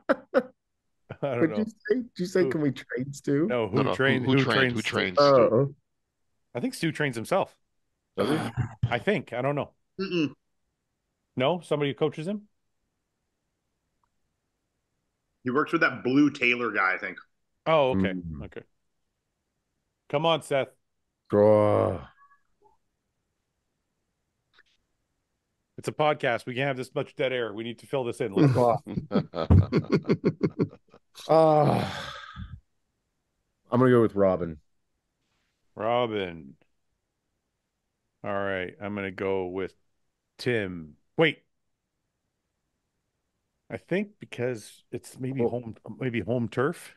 don't
Would
know.
Did you say
Who?
can we train Stu?
No,
No, no.
who trains
Who
Stu?
trains Stu?
I think Stu trains himself.
Does he?
I think. I don't know.
Mm-mm.
No, somebody who coaches him?
He works with that Blue Taylor guy, I think.
Oh, okay.
Mm.
Okay. Come on, Seth.
Oh.
It's a podcast. We can't have this much dead air. We need to fill this in. Let's go.
I'm gonna go with Robin.
Robin. All right. I'm gonna go with Tim. Wait. I think because it's maybe home turf.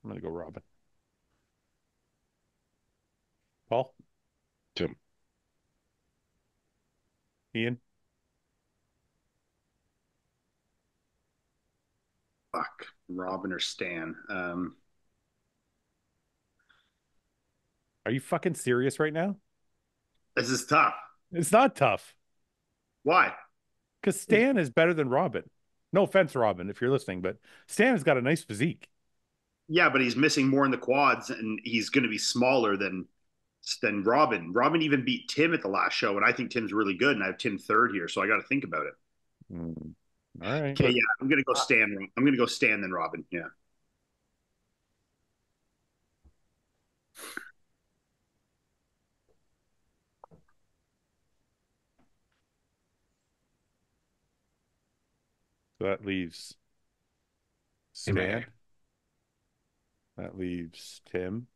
I'm gonna go Robin. Paul?
Tim.
Ian?
Fuck. Robin or Stan.
Are you fucking serious right now?
This is tough.
It's not tough.
Why?
Because Stan is better than Robin. No offense, Robin, if you're listening, but Stan has got a nice physique.
Yeah, but he's missing more in the quads, and he's going to be smaller than Robin. Robin even beat Tim at the last show, and I think Tim's really good, and I have Tim third here, so I got to think about it.
All right.
Okay, yeah, I'm going to go Stan. I'm going to go Stan then Robin. Yeah.
So that leaves Stan. That leaves Tim.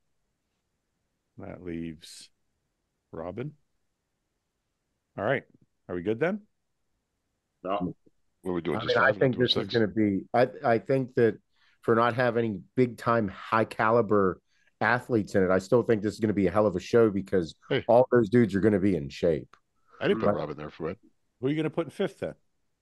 That leaves Robin. All right. Are we good then?
No.
What are we doing?
I think this is going to be. I think that for not having big time high caliber athletes in it, I still think this is going to be a hell of a show because all those dudes are going to be in shape.
I didn't put Robin there for it.
Who are you going to put in fifth then?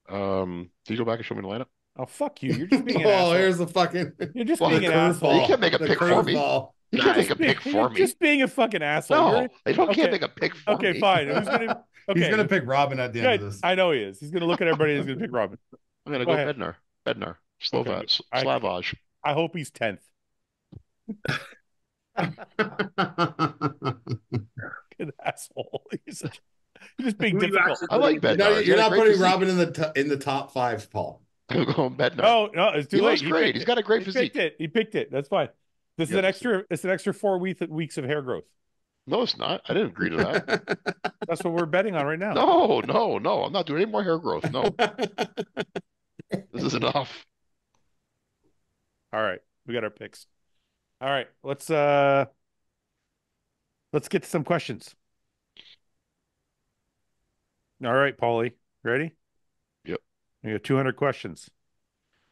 Did you go back and show me the lineup?
Oh, fuck you. You're just being an asshole.
Here's the fucking...
You're just being an asshole.
You can't make a pick for me. You can't make a pick for me.
Just being a fucking asshole.
No, I can't make a pick for me.
Okay, fine. Who's gonna... Okay.
He's going to pick Robin at the end of this.
I know he is. He's going to look at everybody and he's going to pick Robin.
I'm going to go Bednar. Bednar. Slavoj.
I hope he's 10th. Good asshole. You're just being difficult.
I like Bednar.
You're not putting Robin in the top 5, Paul.
I'm going Bednar.
No, it's too late.
He great. He's got a great physique.
He picked it. That's fine. This is an extra 4 weeks of hair growth.
No, it's not. I didn't agree to that.
That's what we're betting on right now.
No. I'm not doing any more hair growth. No. This is enough.
All right. We got our picks. All right. Let's get to some questions. All right, Paulie. Ready?
Yep.
You got 200 questions.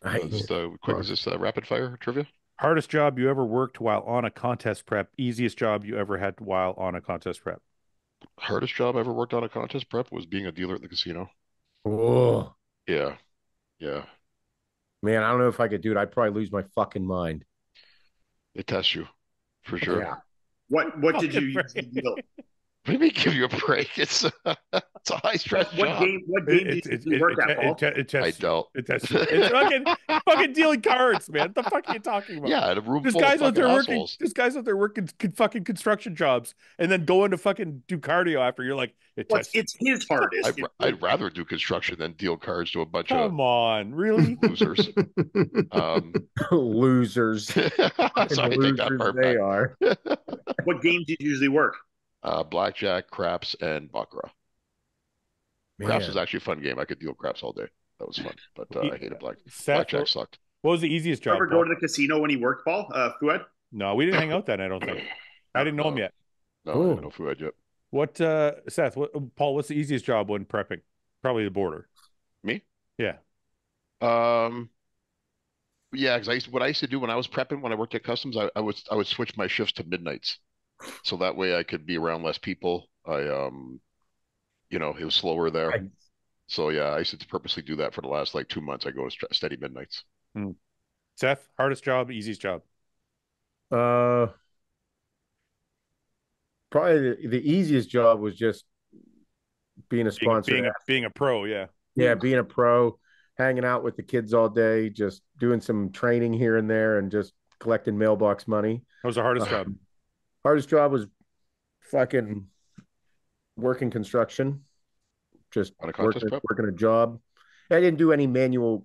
Nice. Quick, is this rapid fire trivia?
Hardest job you ever worked while on a contest prep. Easiest job you ever had while on a contest prep.
Hardest job I ever worked on a contest prep was being a dealer at the casino.
Oh.
Yeah.
Man, I don't know if I could do it. I'd probably lose my fucking mind.
They test you, for sure.
Yeah.
What did you use to deal?
What do you mean give you a break? It's a high stress job.
What game did you work at, Paul?
I don't.
It's fucking dealing cards, man. What the fuck are you talking about?
Yeah, in a room
This
full
guy's
of
out there
fucking
working.
assholes.
This guy's out there working fucking construction jobs, and then going to fucking do cardio after. You're like,
it's his hardest.
I'd rather do construction than deal cards to a bunch
Come on, really?
losers.
Losers.
Sorry, I take that part
they
back.
are.
What games did you usually work?
Blackjack, craps, and baccarat. Craps was actually a fun game. I could deal craps all day. That was fun, but I hated blackjack. Sucked.
What was the easiest job?
Ever go to the casino when he worked, Paul? Fouad?
No, we didn't hang out then. I don't think. I didn't know him yet.
No, I didn't know Fouad yet.
What, Seth? Paul? What's the easiest job when prepping? Probably the border.
Me?
Yeah.
Yeah, because what I used to do when I was prepping, when I worked at customs, I would switch my shifts to midnights, so that way I could be around less people. It was slower there. So yeah, I used to purposely do that for the last like 2 months. I go steady midnights.
Seth, hardest job, easiest job?
Uh, Probably the easiest job was just being a sponsored
being a pro, yeah.
Yeah, being a pro, hanging out with the kids all day, just doing some training here and there, and just collecting mailbox money.
What was the hardest job?
Hardest job was fucking working construction, just working a job. I didn't do any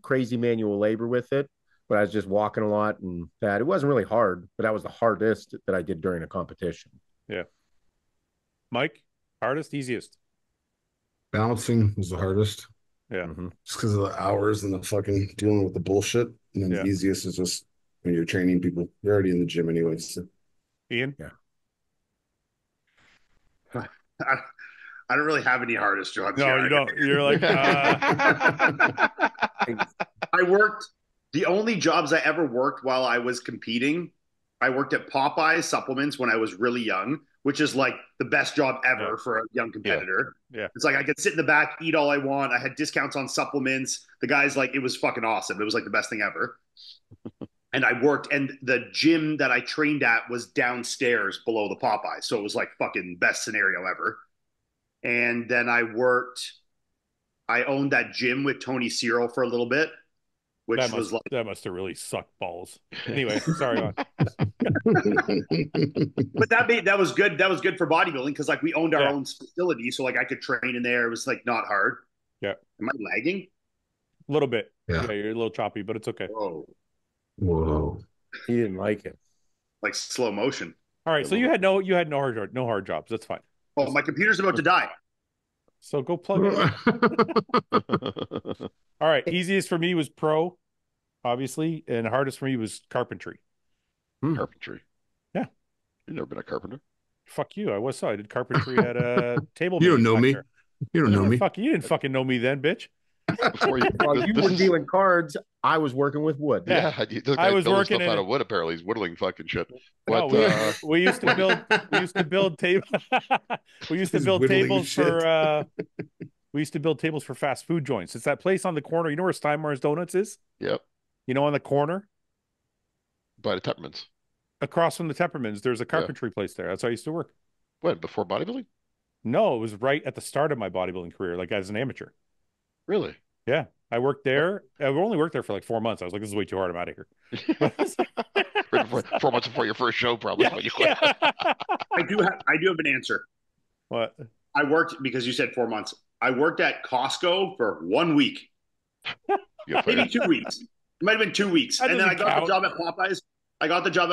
crazy manual labor with it, but I was just walking a lot, and that it wasn't really hard, but that was the hardest that I did during a competition.
Yeah. Mike, hardest, easiest?
Balancing was the hardest.
Yeah.
Just because of the hours and the fucking dealing with the bullshit. And then the easiest is just when you're training people. You're already in the gym anyways. So.
Iain?
Yeah.
I don't really have any hardest jobs.
No, you don't. You're like,
I worked, the only jobs I ever worked while I was competing, I worked at Popeyes supplements when I was really young, which is like the best job ever for a young competitor.
Yeah.
It's like I could sit in the back, eat all I want. I had discounts on supplements. The guys, like, it was fucking awesome. It was like the best thing ever. And I worked, and the gym that I trained at was downstairs below the Popeyes. So it was like fucking best scenario ever. And then I owned that gym with Tony Ciro for a little bit, which
that must have really sucked balls. Anyway, sorry on.
But that was good. That was good for bodybuilding because like we owned our own facility, so like I could train in there. It was like not hard.
Yeah.
Am I lagging?
A little bit.
Yeah.
You're a little choppy, but it's okay.
Whoa.
He didn't like it.
Like slow motion.
All right. So you had no hard jobs. That's fine.
Oh, my computer's about to die.
So go plug it in. All right. Easiest for me was pro, obviously, and hardest for me was carpentry.
Carpentry.
Yeah.
You've never been a carpenter?
Fuck you. I did carpentry at a table.
You don't know me. You don't know me.
You didn't fucking know me then, bitch.
While you were dealing cards, I was working with wood.
Yeah, I was working stuff out of wood. Apparently, he's whittling fucking shit. But
we used to build. We used to build tables. We used to build tables for. We used to build tables for fast food joints. It's that place on the corner. You know where Steinmar's Donuts is?
Yep.
You know, on the corner
by the Teppermans.
Across from the Teppermans, there's a carpentry place there. That's how I used to work.
When, before bodybuilding?
No, it was right at the start of my bodybuilding career, like as an amateur.
Really?
Yeah. I worked there. I only worked there for like 4 months. I was like, this is way too hard. I'm out of here.
4 months before your first show, probably.
Yeah,
when you quit.
I do have an answer.
What?
I worked, because you said 4 months. I worked at Costco for 1 week. Maybe 2 weeks. It might have been 2 weeks. And then I got the job at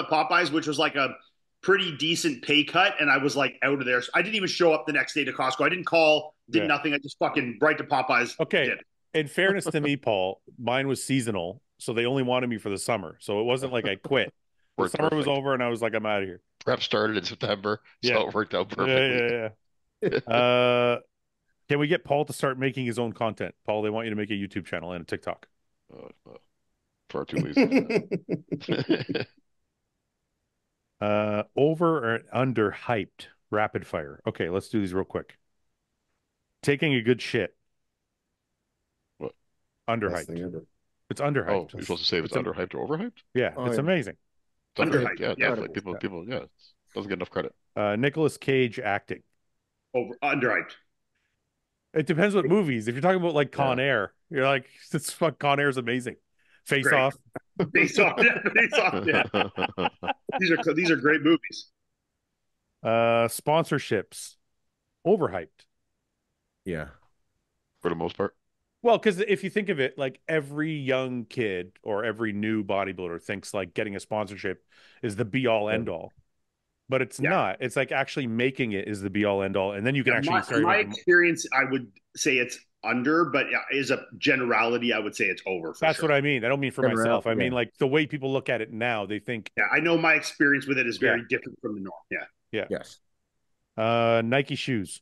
Popeyes. Which was like a pretty decent pay cut. And I was like out of there. So I didn't even show up the next day to Costco. I didn't call, did nothing. I just fucking right to Popeyes.
Okay. In fairness to me, Paul, mine was seasonal. So they only wanted me for the summer. So it wasn't like I quit. The summer was over and I was like, I'm out of here.
Prep started in September. So it worked out perfectly.
Yeah. Can we get Paul to start making his own content? Paul, they want you to make a YouTube channel and a TikTok.
Far too lazy.
Over or under hyped rapid fire. Okay, let's do these real quick. Taking a good shit.
What?
Underhyped. It's underhyped.
Oh, you're supposed to say if it's underhyped or overhyped?
Yeah, it's amazing.
It's underhyped. Yeah, definitely. People, doesn't get enough credit.
Nicolas Cage acting.
Underhyped.
It depends what movies. If you're talking about like Con Air, you're like, this fuck Con Air is amazing. Face Off.
Face Off. Yeah. Face Off. Yeah. These are great movies.
Sponsorships. Overhyped.
Yeah.
For the most part.
Well, because if you think of it, like every young kid or every new bodybuilder thinks like getting a sponsorship is the be all end all. But it's not. It's like actually making it is the be all end all, and then you can actually start.
My experience, I would say it's under, but as a generality, I would say it's over.
That's what I mean. I don't mean for myself. I mean like the way people look at it now. They think.
Yeah, I know my experience with it is very different from the norm. Yeah.
Yeah.
Yes.
Nike shoes.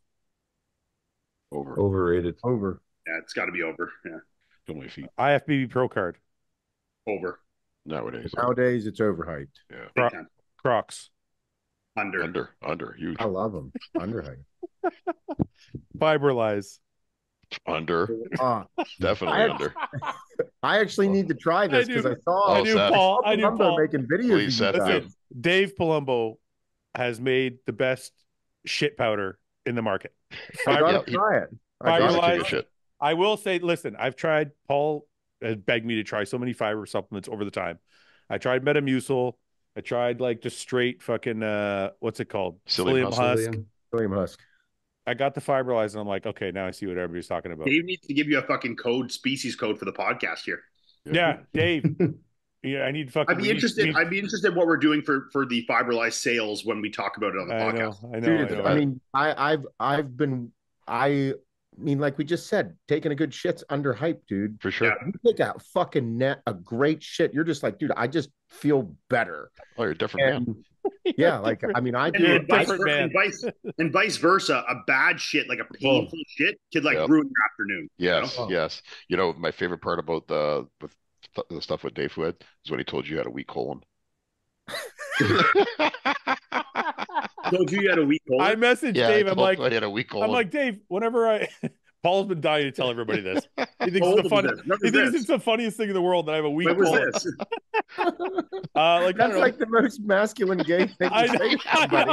Overrated.
Over.
Yeah, it's got to be over. Yeah.
Too many feet.
IFBB Pro Card.
Over.
Nowadays
it's overhyped.
Yeah.
Crocs.
Under. Huge.
I love them. Underhyped.
Fiberlize.
Under.
I,
Definitely under.
I actually need to try this because I saw
Paul
making videos
Please,
of you
Seth,
guys.
Dave Palumbo has made the best shit powder in the market.
I gotta try it.
I will say, listen, I've tried. Paul has begged me to try so many fiber supplements over the time. I tried Metamucil. I tried like just straight fucking what's it called?
Psyllium
Husk.
Psyllium Husk.
I got the Fiberlize and I'm like, okay, now I see what everybody's talking about.
Dave needs to give you a fucking species code for the podcast here.
Yeah, Dave. Yeah, I need fucking.
I'd be interested in what we're doing for the Fiberlize sales when we talk about it on the podcast.
I know.
Dude, I mean, I mean, like we just said, taking a good shit's underhyped, dude.
For sure.
You take a fucking a great shit, you're just like, dude, I just feel better.
Oh, you're a different man.
Yeah, like I mean, I do.
And vice versa. A bad shit, like a painful shit, could like ruin your afternoon.
Yes, yes. You know, my favorite part about the stuff with Dave Fouad is when he told you had a weak colon.
Told you had a weak colon.
I messaged Dave. I'm like,
I had a weak colon.
I'm like, Dave. Whenever Paul's been dying to tell everybody this. He thinks it's the funniest thing in the world that I have a weak colon.
Like that's like the most masculine gay thing to say to somebody.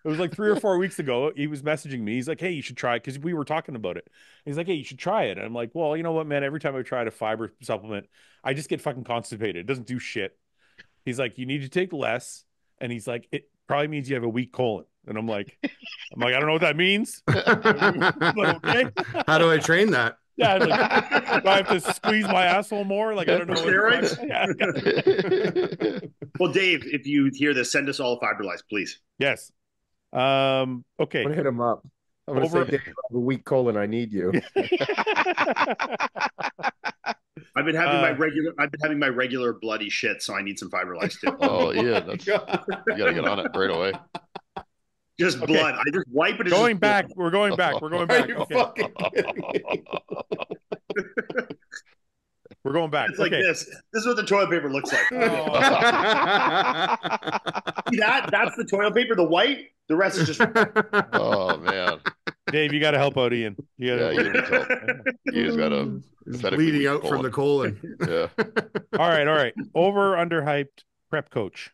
It was like 3 or 4 weeks ago. He was messaging me. He's like, "Hey, you should try it," because we were talking about it. He's like, "Hey, you should try it." And I'm like, "Well, you know what, man? Every time I try a fiber supplement, I just get fucking constipated. It doesn't do shit." He's like, "You need to take less," and he's like, "It probably means you have a weak colon." And I'm like, I don't know what that means. But okay.
How do I train that?
Yeah, like, do I have to squeeze my asshole more? Like, I don't know.
Steroids? Well, Dave, if you hear this, send us all a Fiberlize, please.
Yes. Okay.
I'm gonna hit him up. I'm gonna say, Dave, I have a weak colon. I need you.
I've been having my regular bloody shit, so I need some Fiberlize too.
Oh yeah, you gotta get on it right away.
Just blood. I just wipe it.
We're going back. We're going back. Okay. We're going back.
It's like this. This is what the toilet paper looks like.
Oh.
See that's the toilet paper, the white. The rest is just.
Oh man,
Dave, you got to help out Iain.
You just gotta
bleeding out from the colon.
Yeah.
All right. Over underhyped prep coach.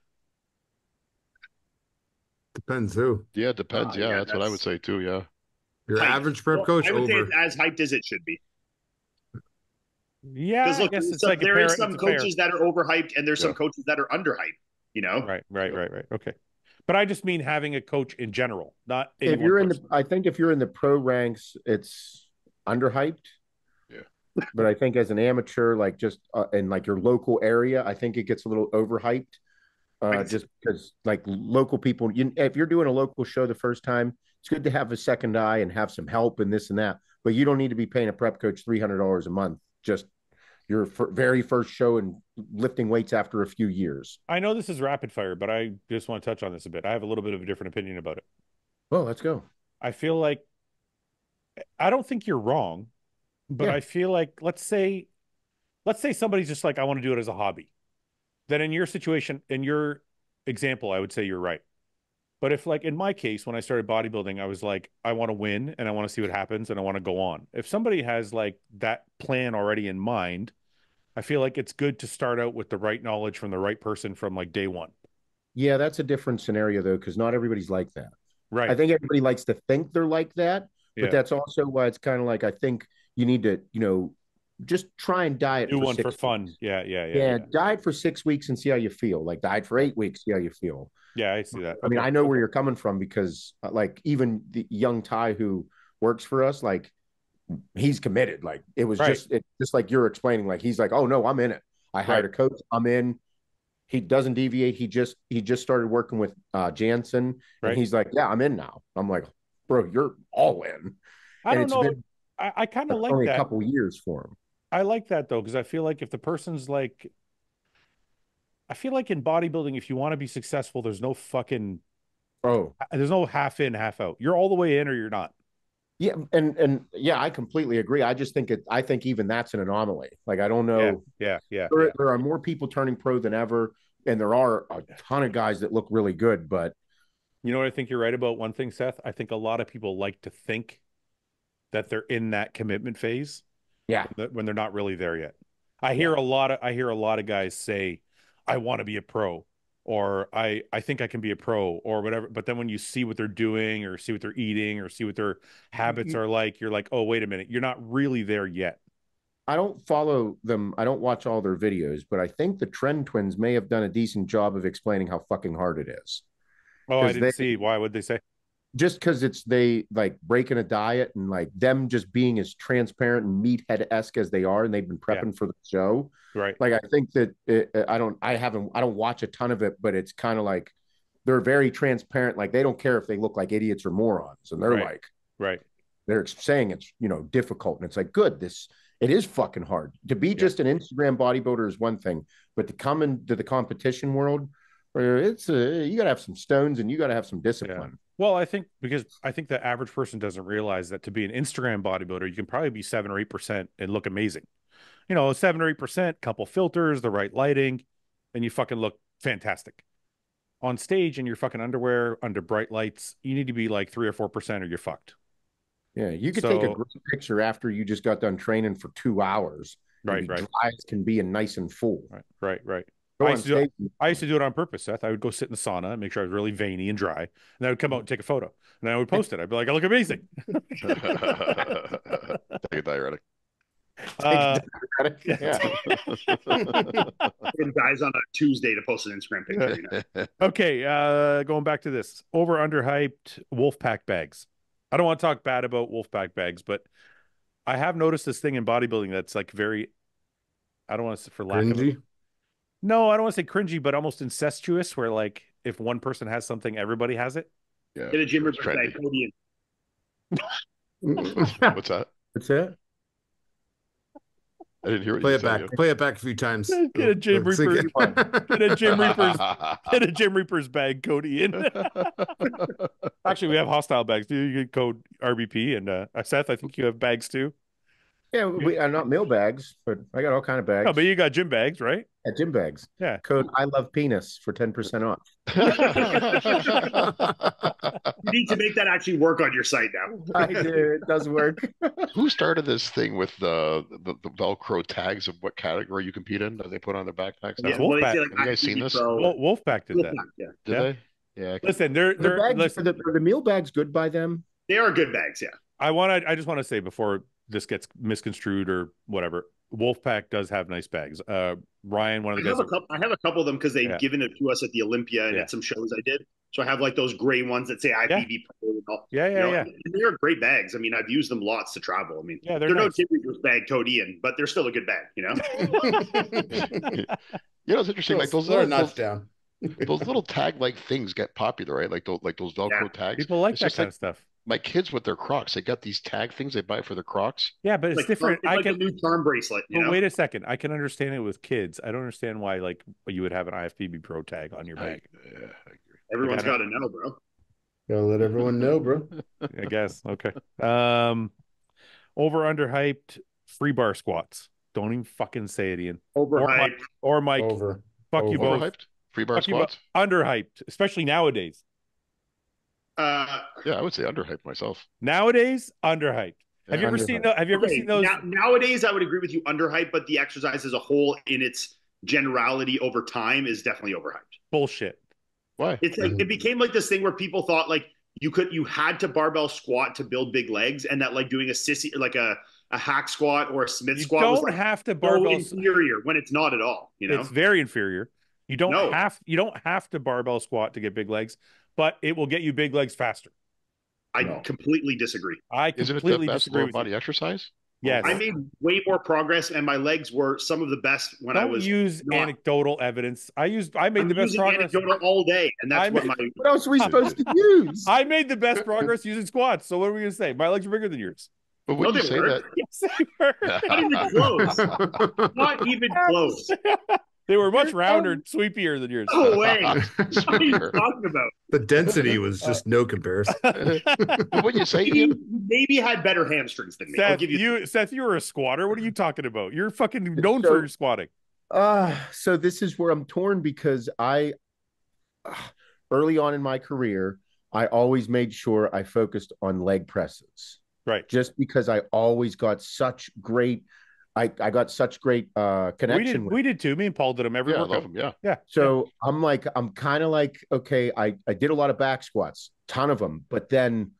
Depends who.
Yeah, depends. That's what I would say too. Yeah.
Your average prep coach.
I would say it's as hyped as it should be.
Yeah,
look,
I guess it's
there is some coaches that are overhyped, and there's some coaches that are underhyped. You know,
right. Okay, but I just mean having a coach in general, not
if you're in the. I think if you're in the pro ranks, it's underhyped.
Yeah,
but I think as an amateur, like just in like your local area, I think it gets a little overhyped. Just because like local people, if you're doing a local show the first time, it's good to have a second eye and have some help and this and that. But you don't need to be paying a prep coach $300 a month. Just your very first show and lifting weights after a few years.
I know this is rapid fire, but I just want to touch on this a bit. I have a little bit of a different opinion about it.
Well, let's go.
I feel like I don't think you're wrong, but I feel like let's say somebody's just like, I want to do it as a hobby. Then in your situation, in your example, I would say you're right. But if like in my case, when I started bodybuilding, I was like, I want to win and I want to see what happens and I want to go on. If somebody has like that plan already in mind, I feel like it's good to start out with the right knowledge from the right person from like day one.
Yeah, that's a different scenario though, because not everybody's like that.
Right.
I think everybody likes to think they're like that, but that's also why it's kind of like, I think you need to, just try and diet.
Do one for fun. Yeah.
Diet for 6 weeks and see how you feel. Like diet for 8 weeks, see how you feel.
Yeah, I see that.
I mean, I know where you're coming from because like even the young Ty who works for us, like he's committed. Like it was just like you're explaining, like he's like, oh no, I'm in it. I hired a coach. I'm in. He doesn't deviate. He just started working with Jansen and he's like, yeah, I'm in now. I'm like, bro, you're all in.
I don't know. I kind of like
only
that.
A couple years for him.
I like that though, because I feel like if the person's like, I feel like in bodybuilding, if you want to be successful, there's no fucking, there's no half in, half out. You're all the way in or you're not.
Yeah. And yeah, I completely agree. I just think I think even that's an anomaly. Like, I don't know.
Yeah.
There are more people turning pro than ever. And there are a ton of guys that look really good, but
You know what I think you're right about one thing, Seth? I think a lot of people like to think that they're in that commitment phase.
Yeah.
When they're not really there yet. I
Yeah.
hear a lot of guys say, I want to be a pro, or I think I can be a pro, or whatever. But then when you see what they're doing, or see what they're eating, or see what their habits are like, you're like, oh, wait a minute, you're not really there yet.
I don't follow them. I don't watch all their videos, but I think the Trend Twins may have done a decent job of explaining how fucking hard it is.
Oh, I didn't see. Why would they say?
Just because it's they like breaking a diet and like them just being as transparent and meathead-esque as they are, and they've been prepping for the show.
Right.
Like I think that I don't watch a ton of it, but it's kind of like they're very transparent. Like they don't care if they look like idiots or morons, and they're
right.
They're saying it's difficult, and it's like good. It is fucking hard to be just an Instagram bodybuilder is one thing, but to come into the competition world, it's you got to have some stones and you got to have some discipline.
Yeah. Well, I think the average person doesn't realize that to be an Instagram bodybuilder, you can probably be 7 or 8% and look amazing. 7 or 8%, couple filters, the right lighting, and you fucking look fantastic. On stage in your fucking underwear under bright lights, you need to be like 3 or 4% or you're fucked.
Yeah, you could take a great picture after you just got done training for 2 hours.
Right.
Dry as can be and nice and full.
Right. I used to do it on purpose, Seth. I would go sit in the sauna and make sure I was really veiny and dry. And I would come out and take a photo. And then I would post it. I'd be like, I look amazing.
Take a diuretic.
Yeah.
Guys on a Tuesday to post an Instagram picture.
Okay, going back to this. Over underhyped Wolfpack bags. I don't want to talk bad about Wolfpack bags, but I have noticed this thing in bodybuilding that's like very, I don't want to say for lack of it. No, I don't want to say cringy, but almost incestuous, where like if one person has something, everybody has it.
Yeah.
Get a Jim Ripper bag.
What's that?
What's that?
I didn't hear what
Play
you
it
said.
back. Play it back a few times.
Get a Jim Reaper. Get a Jim Reaper's bag, Cody. Actually, we have HOSSTILE bags. You get code RBP, and Seth, I think you have bags too.
Yeah, we are not meal bags, but I got all kind of bags.
No, but you got gym bags, right?
Yeah, gym bags.
Yeah.
Code I love penis for 10% off.
You need to make that actually work on your site now.
I do. It does work.
Who started this thing with the Velcro tags of what category you compete in that they put on their backpacks?
Yeah, Wolfpack.
Have you guys seen this?
Wolfpack did that.
Yeah.
Did they? Yeah.
Listen, they're
the meal bags good by them.
They are good bags. Yeah.
I just want to say before this gets misconstrued or whatever, Wolfpack does have nice bags. Ryan, one of the guys.
I have a couple of them because they've given it to us at the Olympia and at some shows I did. So I have like those gray ones that say IFBB Pro and all.
Yeah.
They're great bags. I mean, I've used them lots to travel. I mean, they're nice. No Jim Reaper's bag toed in, but they're still a good bag,
It's interesting. Like those
nuts down.
Those little tag-like things get popular, right? Like those Velcro tags.
People like that kind of stuff.
My kids with their Crocs, they got these tag things they buy for their Crocs.
Yeah, but it's different.
It's like a new charm bracelet.
Wait a second. I can understand it with kids. I don't understand why like you would have an IFBB Pro tag on your bag.
I agree.
Everyone's got to know, bro.
Gotta let everyone know, bro.
I guess. Okay. Over underhyped free bar squats. Don't even fucking say it, Ian.
Overhyped.
Or Mike.
Over.
Fuck you both.
Overhyped? Free bar squats?
Underhyped, especially nowadays.
Yeah, I would say underhyped myself.
Nowadays, underhyped. Have you ever seen those?
Nowadays, I would agree with you, underhyped, but the exercise as a whole, in its generality over time, is definitely overhyped.
Bullshit.
Why?
It's like it became like this thing where people thought like you had to barbell squat to build big legs, and that like doing a sissy like a hack squat or a Smith squat was like
have to barbell
inferior when it's not at all.
It's very inferior. You don't have to barbell squat to get big legs, but it will get you big legs faster.
I completely disagree.
Isn't it the best lower body exercise?
Yes.
I made way more progress, and my legs were some of the best when I was.
Use anecdotal evidence. I made the best progress
anecdotal all day, and that's
what else are we supposed to use?
I made the best progress using squats. So what are we gonna say? My legs are bigger than yours.
But when you say that,
yes, they were.
Not even close. Not even close.
They were much rounder and sweepier than yours.
No way. What are you talking about?
The density was just no comparison.
But when you say
maybe had better hamstrings than me.
Seth,
I'll give you
Seth, you were a squatter. What are you talking about? You're fucking known for your squatting.
So this is where I'm torn because early on in my career, I always made sure I focused on leg presses.
Right.
Just because I always got such great, I got such great connection with.
We did too. Me and Paul did them every workout.
I love them. Yeah.
Yeah.
So I'm kind of like, okay, I did a lot of back squats, ton of them, but then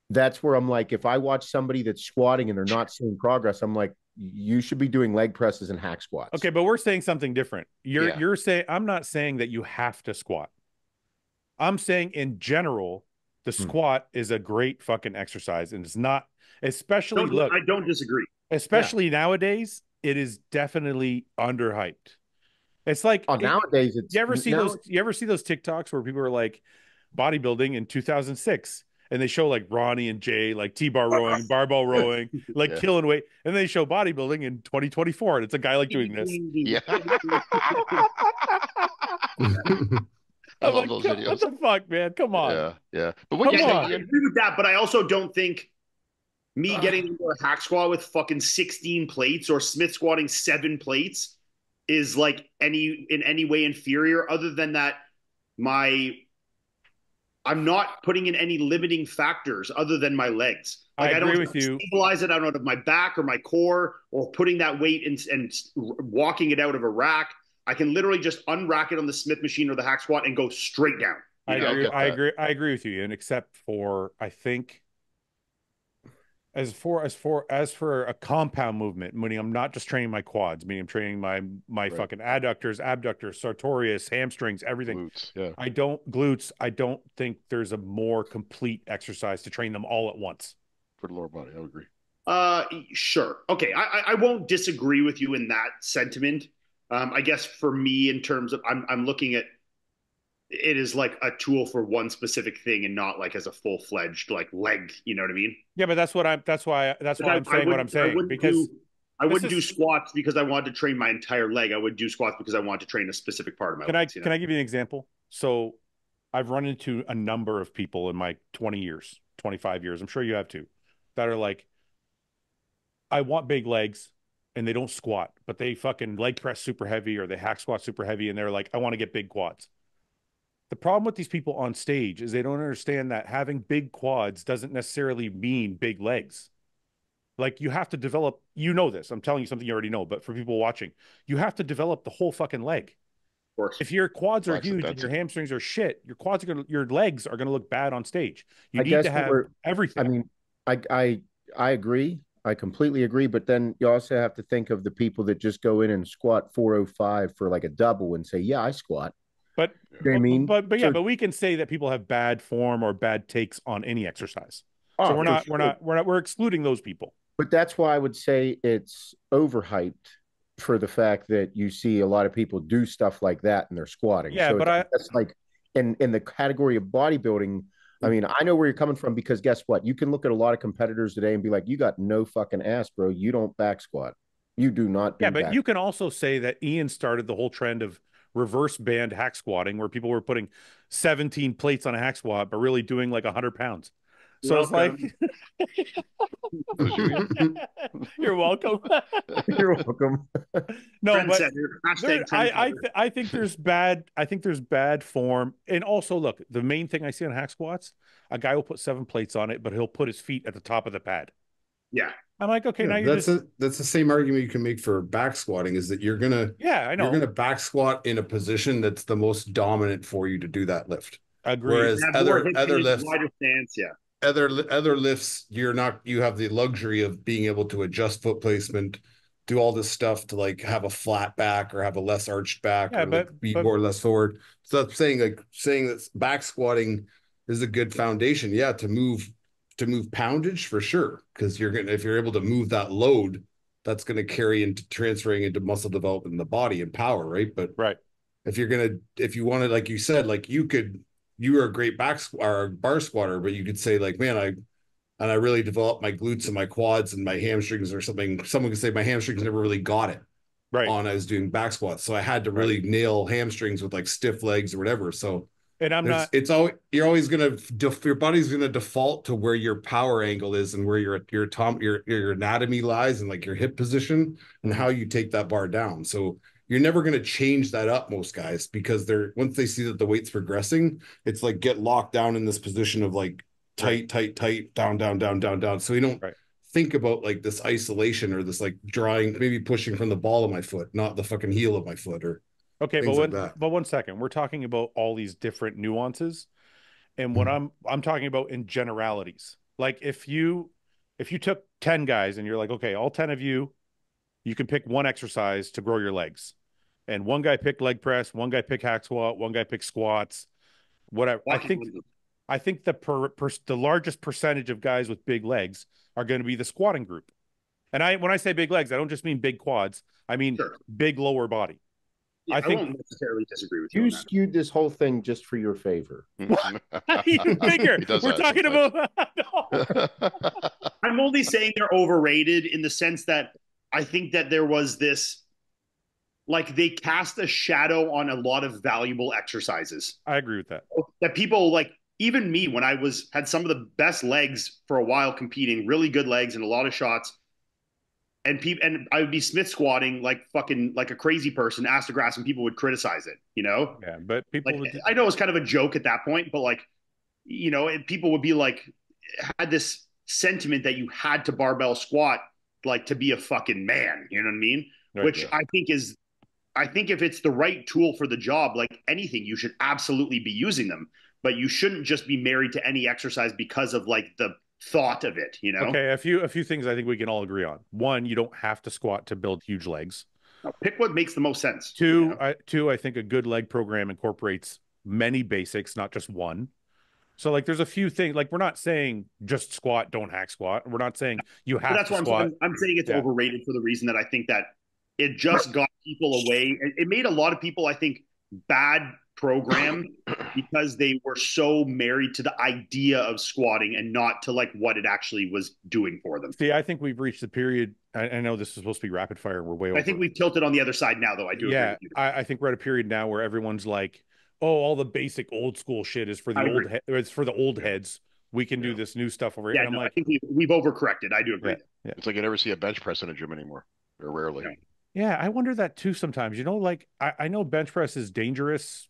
that's where I'm like, if I watch somebody that's squatting and they're not seeing progress, I'm like, you should be doing leg presses and hack squats.
Okay, but we're saying something different. You're saying, I'm not saying that you have to squat. I'm saying in general, the squat is a great fucking exercise, and it's not, especially
I don't disagree.
Especially nowadays, it is definitely underhyped. It's like
nowadays, it's
you ever see those TikToks where people are like bodybuilding in 2006 and they show like Ronnie and Jay like T-bar rowing, barbell rowing, like killing weight, and they show bodybuilding in 2024 and it's a guy like doing this.
Yeah. I love those videos.
What the fuck, man? Come on.
Yeah. But what
I agree with that, but I also don't think me getting into a hack squat with fucking 16 plates or Smith squatting 7 plates is like in any way inferior, other than that I'm not putting in any limiting factors other than my legs. Like, I
agree
don't
with you.
Stabilize it out of my back or my core or putting that weight and walking it out of a rack. I can literally just unrack it on the Smith machine or the hack squat and go straight down.
I agree with you, Ian, except for I think as for a compound movement, meaning I'm not just training my quads, meaning I'm training my fucking adductors, abductors, sartorius, hamstrings, everything.
Glutes,
I don't think there's a more complete exercise to train them all at once.
For the lower body, I would agree.
Sure. Okay. I won't disagree with you in that sentiment. I guess for me, in terms of, I'm looking at it is like a tool for one specific thing and not like as a full-fledged like leg, you know what I mean?
Yeah, but that's why I'm saying what I'm saying, because
I wouldn't do squats because I wanted to train my entire leg. I would do squats because I want to train a specific part of my legs.
Can I give you an example? So I've run into a number of people in my 20 years, 25 years, I'm sure you have too, that are like, I want big legs, and they don't squat, but they fucking leg press super heavy or they hack squat super heavy, and they're like, I want to get big quads. The problem with these people on stage is they don't understand that having big quads doesn't necessarily mean big legs. Like, you have to develop, you know this, I'm telling you something you already know, but for people watching, you have to develop the whole fucking leg.
Of course.
If your quads are huge and your hamstrings are shit, your legs are going to look bad on stage. You need to have everything.
I mean, I agree. I completely agree. But then you also have to think of the people that just go in and squat 405 for like a double and say, yeah, I squat.
But
you know what I mean?
But we can say that people have bad form or bad takes on any exercise. So we're excluding those people.
But that's why I would say it's overhyped for the fact that you see a lot of people do stuff like that and they're squatting.
Yeah,
so
but
that's like in the category of bodybuilding. I mean, I know where you're coming from, because guess what? You can look at a lot of competitors today and be like, you got no fucking ass, bro. You don't back squat. You do not do
but you can also say that Ian started the whole trend of reverse band hack squatting, where people were putting 17 plates on a hack squat, but really doing like 100 pounds. So it's like, you're welcome.
You're welcome.
No, but I think there's bad form. And also, look, the main thing I see on hack squats, a guy will put 7 plates on it, but he'll put his feet at the top of the pad.
Yeah.
I'm like, okay, now
that's the same argument you can make for back squatting, is that you're gonna back squat in a position that's the most dominant for you to do that lift.
Agreed.
Whereas other lifts,
wider stance,
other lifts, you have the luxury of being able to adjust foot placement, do all this stuff to like have a flat back or have a less arched back, or like be more or less forward. So I'm saying that back squatting is a good foundation, to move poundage for sure, because if you're able to move that load, that's going to carry into transferring into muscle development in the body and power, right? But if you want to, like you said, like you were a great bar squatter, but you could say like, man, I really developed my glutes and my quads and my hamstrings or something. Someone could say my hamstrings never really got it on I was doing back squats, so I had to really nail hamstrings with like stiff legs or whatever. So. And you're always your body's gonna default to where your power angle is and where your anatomy lies, and like your hip position and how you take that bar down. So you're never going to change that up, most guys, because once they see that the weight's progressing, it's like get locked down in this position of like tight, down, down, down, down, down. So you don't think about like this isolation or this like drawing, maybe pushing from the ball of my foot, not the fucking heel of my foot or
okay. But one second, we're talking about all these different nuances, and what I'm talking about in generalities. Like if you took 10 guys and you're like, okay, all 10 of you can pick one exercise to grow your legs. And one guy picked leg press, one guy picked hack squat, one guy picked squats, whatever. I think the largest percentage of guys with big legs are going to be the squatting group. And when I say big legs, I don't just mean big quads. I mean big lower body.
Yeah, I won't necessarily disagree with you.
You skewed this whole thing just for your favor.
Even bigger. We're talking about.
I'm only saying they're overrated in the sense that I think that there was this. Like they cast a shadow on a lot of valuable exercises.
I agree with that.
That people like, even me, when I had some of the best legs for a while competing, really good legs and a lot of shots. And I would be Smith squatting like fucking like a crazy person, ass to grass, and people would criticize it, you know?
Yeah, but people
I know it was kind of a joke at that point, but like, you know, people would be like, had this sentiment that you had to barbell squat like to be a fucking man, you know what I mean? Right, which I think if it's the right tool for the job, like anything, you should absolutely be using them. But you shouldn't just be married to any exercise because of like the thought of it, you know?
Okay, a few things I think we can all agree on. One, you don't have to squat to build huge legs.
No, pick what makes the most sense.
Two, I think a good leg program incorporates many basics, not just one. So like there's a few things, like we're not saying just squat, don't hack squat. We're not saying you have to squat.
I'm saying it's overrated for the reason that I think that it just got people away. It made a lot of people, I think, bad program because they were so married to the idea of squatting and not to like what it actually was doing for them.
See, I think we've reached the period. I know this is supposed to be rapid fire. We're way over.
I think we've tilted on the other side now, though. I do.
Yeah, I think we're at a period now where everyone's like, "Oh, all the basic old school shit is for the it's for the old heads. We can do this new stuff over here."
Yeah,
and I'm like,
I think we've overcorrected. I do agree.
Yeah. It's like you never see a bench press in a gym anymore, or rarely.
Yeah, I wonder that too sometimes. You know, like I know bench press is dangerous.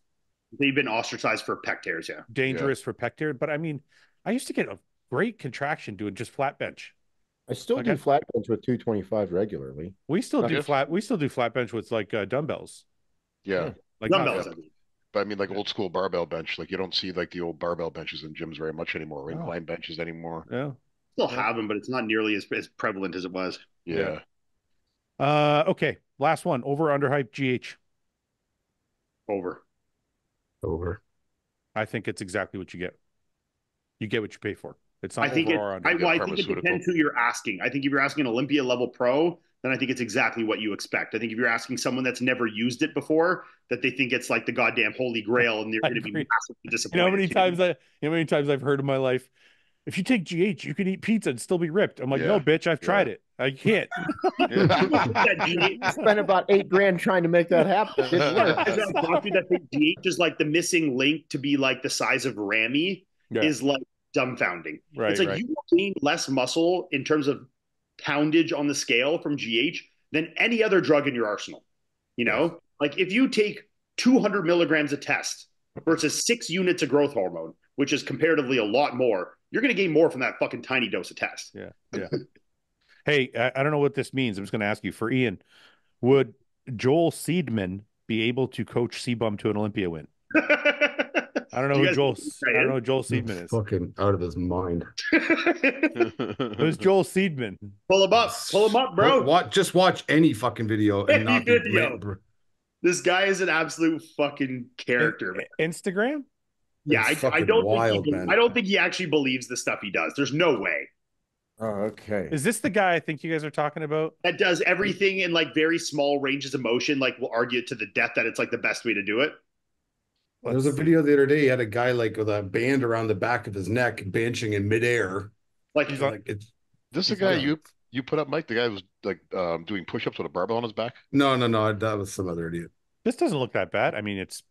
They've been ostracized for pec tears,
Dangerous for pec tear, but I mean, I used to get a great contraction doing just flat bench.
I still do flat bench with 225 regularly.
We still do flat bench with like dumbbells.
Yeah.
Like
dumbbells.
But I mean, like old school barbell bench, like you don't see like the old barbell benches in gyms very much anymore, or incline benches anymore.
Yeah.
Still have them, but it's not nearly as prevalent as it was.
Yeah.
Okay. Last one. Over or under hype GH?
Over.
I think it's exactly what you get. You get what you pay for. It's not
I think
over or under.
I think it depends who you're asking. I think if you're asking an Olympia level pro, then I think it's exactly what you expect. I think if you're asking someone that's never used it before, that they think it's like the goddamn holy grail and they're going to be massively disappointed.
You know how many times I've heard in my life, if you take GH, you can eat pizza and still be ripped. I'm like, no, bitch, I've tried it. I can't.
Spent about $8,000 trying to make that happen.
That think GH is like the missing link to be like the size of Rami is like dumbfounding.
Right,
it's like you will gain less muscle in terms of poundage on the scale from GH than any other drug in your arsenal. You know, like if you take 200 milligrams of test versus 6 units of growth hormone, which is comparatively a lot more, you're going to gain more from that fucking tiny dose of test.
Yeah. Hey, I don't know what this means. I'm just going to ask you for Iain. Would Joel Seedman be able to coach C-Bum to an Olympia win? I don't know who Joel Seedman is.
Fucking out of his mind.
Who's Joel Seedman?
Pull him up, bro.
Just watch any fucking video and not be
This guy is an absolute fucking character.
Instagram?
Yeah, I don't think he actually believes the stuff he does. There's no way.
Oh, okay.
Is this the guy I think you guys are talking about?
That does everything in like very small ranges of motion, like will argue it to the death that it's like the best way to do it.
There was a video the other day. He had a guy like with a band around the back of his neck, benching in midair.
This
is the guy you put up, Mike? The guy was like doing push-ups with a barbell on his back?
No, that was some other idiot.
This doesn't look that bad. I mean, it's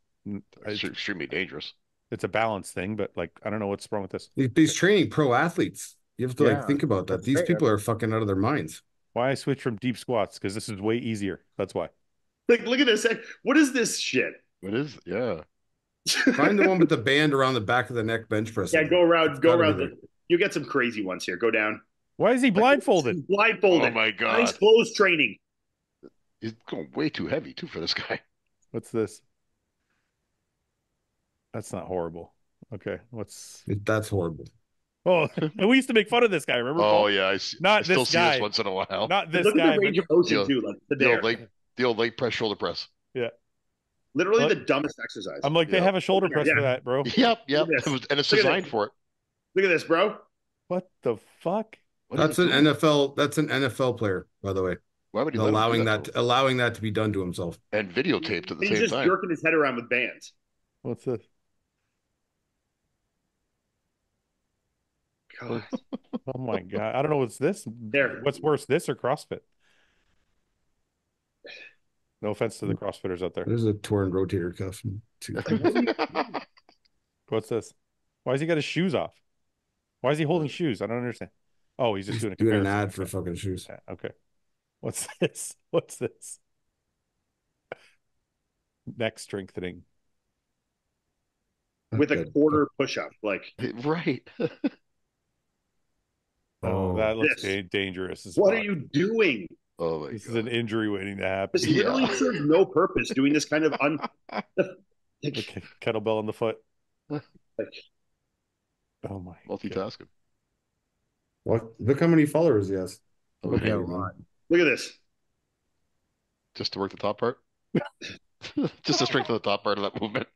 extremely dangerous.
It's a balance thing, but like I don't know what's wrong with this.
He's training pro athletes. You have to like think about that. These people are fucking out of their minds.
Why I switched from deep squats? Because this is way easier. That's why.
Like, look at this. What is this shit?
What is? Yeah.
Find the one with the band around the back of the neck bench press.
Yeah, go around. Go around. You get some crazy ones here. Go down.
Why is he blindfolded?
He's blindfolded.
Oh my God.
Nice clothes training.
He's going way too heavy too for this guy.
What's this? That's not horrible. Okay,
That's horrible.
Oh, we used to make fun of this guy. Remember?
Oh
Paul?
yeah,
Not
still
this
see
guy.
this once in a while.
Not this
Look
guy.
at the range of motion too. Like
the old leg press, shoulder press.
Yeah.
Literally the dumbest exercise.
I'm like, they have a shoulder press for that, bro.
Yep. And it's designed for it.
Look at this, bro.
What the fuck?
That's an NFL. That's an NFL player, by the way.
Why would he
allowing that to be done to himself
and videotaped at the same time?
He's just jerking his head around with bands.
What's this?
God.
Oh my God! I don't know what's this.
There.
What's worse, this or CrossFit? No offense to the CrossFitters out there.
There's a torn rotator cuff.
What's this? Why has he got his shoes off? Why is he holding shoes? I don't understand. Oh, he's just doing
an ad for fucking shoes.
Yeah, okay. What's this? What's this? Neck strengthening.
With a quarter push-up, like
right.
Oh, that looks dangerous.
What are you doing?
Oh my God.
This is an injury waiting to happen.
This literally serves no purpose doing this kind of
kettlebell on the foot.
Like,
oh my
multitasking.
God.
What? Look how many followers he has.
Look at this.
Just to work the top part. Just to strengthen the top part of that movement.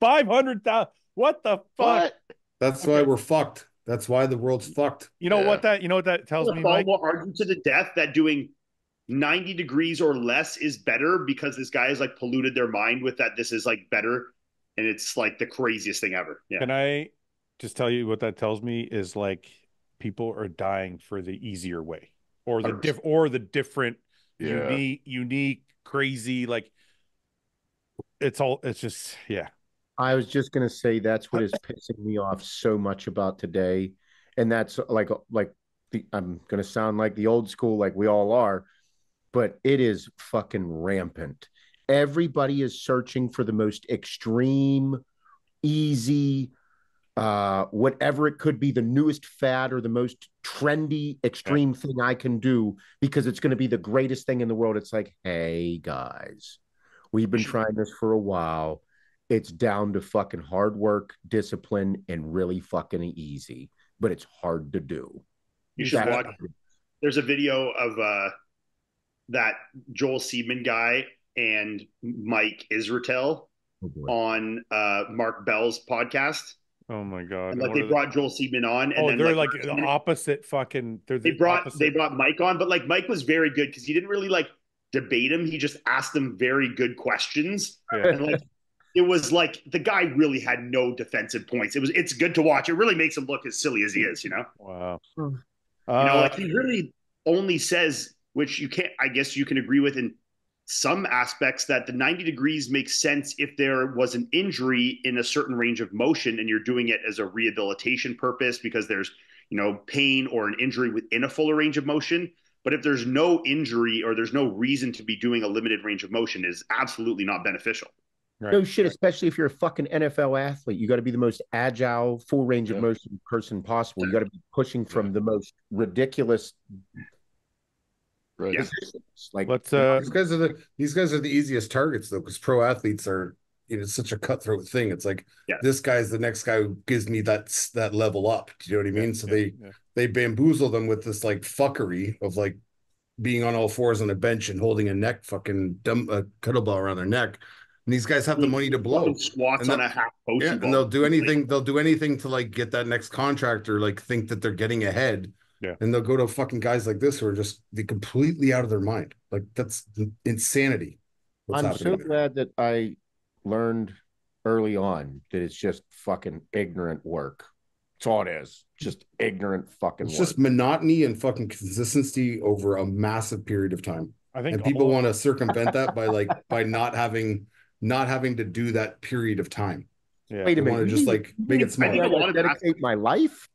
500,000. What the fuck?
What?
That's why we're fucked. That's why the world's fucked.
You know what that tells me, Mike?
Will argue to the death that doing 90 degrees or less is better because this guy has like polluted their mind with that this is like better, and it's like the craziest thing ever. Yeah.
Can I just tell you what that tells me is like people are dying for the easier way or the different unique crazy, like it's just
I was just going to say that's what is pissing me off so much about today. And that's I'm going to sound like the old school, like we all are, but it is fucking rampant. Everybody is searching for the most extreme, easy, whatever it could be, the newest fad or the most trendy, extreme thing I can do because it's going to be the greatest thing in the world. It's like, hey guys, we've been trying this for a while. It's down to fucking hard work, discipline, and really fucking easy, but it's hard to do.
You should watch. There's a video of that Joel Seedman guy and Mike Israetel on Mark Bell's podcast.
Oh my God!
And, like they brought Joel Seedman on, and then
they're like the opposite fucking.
They brought Mike on, but like Mike was very good because he didn't really like debate him. He just asked them very good questions, and like. It was like the guy really had no defensive points. It's good to watch. It really makes him look as silly as he is, you know?
Wow.
Like he really only says, which you can't, I guess you can agree with in some aspects, that the 90 degrees makes sense if there was an injury in a certain range of motion and you're doing it as a rehabilitation purpose because there's, pain or an injury within a fuller range of motion. But if there's no injury or there's no reason to be doing a limited range of motion, it is absolutely not beneficial.
Right. No shit, especially if you're a fucking NFL athlete. You got to be the most agile, full range of motion person possible. You got to be pushing from the most ridiculous positions. Like
these guys are the easiest targets though, because pro athletes are such a cutthroat thing. It's like this guy's the next guy who gives me that level up. Do you know what I mean? So they bamboozle them with this like fuckery of like being on all fours on a bench and holding a neck fucking kettlebell around their neck. And these guys have the money to blow.
Squats on a half post.
Yeah, and they'll do anything. They'll do anything to like get that next contract or like think that they're getting ahead.
Yeah.
And they'll go to fucking guys like this who are just completely out of their mind. Like that's insanity.
I'm so glad that I learned early on that it's just fucking ignorant work. That's all it is. Just ignorant fucking work.
It's just monotony and fucking consistency over a massive period of time.
I think,
and people want to circumvent that by not having to do that period of time.
Yeah.
Wait a minute.
Want to just like make it small.
I think a lot of
dedicate my life.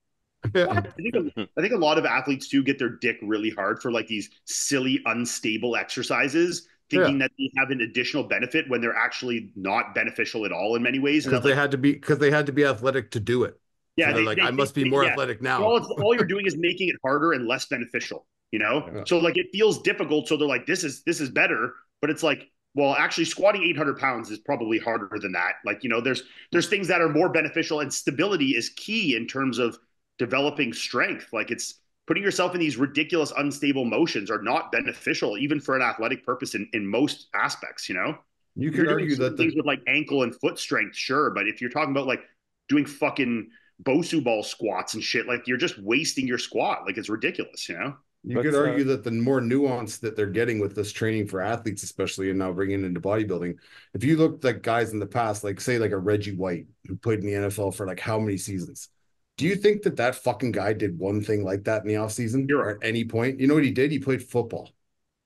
I think a lot of athletes do get their dick really hard for like these silly, unstable exercises thinking that they have an additional benefit when they're actually not beneficial at all in many ways.
Because they had to be athletic to do it.
Yeah,
so they're like, I must be more athletic now.
All you're doing is making it harder and less beneficial, you know? Yeah. So like it feels difficult. So they're like, this is better. But it's like, well, actually squatting 800 pounds is probably harder than that. Like, you know, there's things that are more beneficial, and stability is key in terms of developing strength. Like it's putting yourself in these ridiculous, unstable motions are not beneficial, even for an athletic purpose in most aspects, you know?
You could argue that
things with like ankle and foot strength, sure. But if you're talking about like doing fucking Bosu ball squats and shit, like you're just wasting your squat. Like it's ridiculous, you know?
You could argue that the more nuance that they're getting with this training for athletes, especially, and now bringing it into bodybuilding, if you looked like guys in the past, like say like a Reggie White who played in the NFL for like how many seasons, do you think that fucking guy did one thing like that in the off season or at any point? You know what he did? He played football.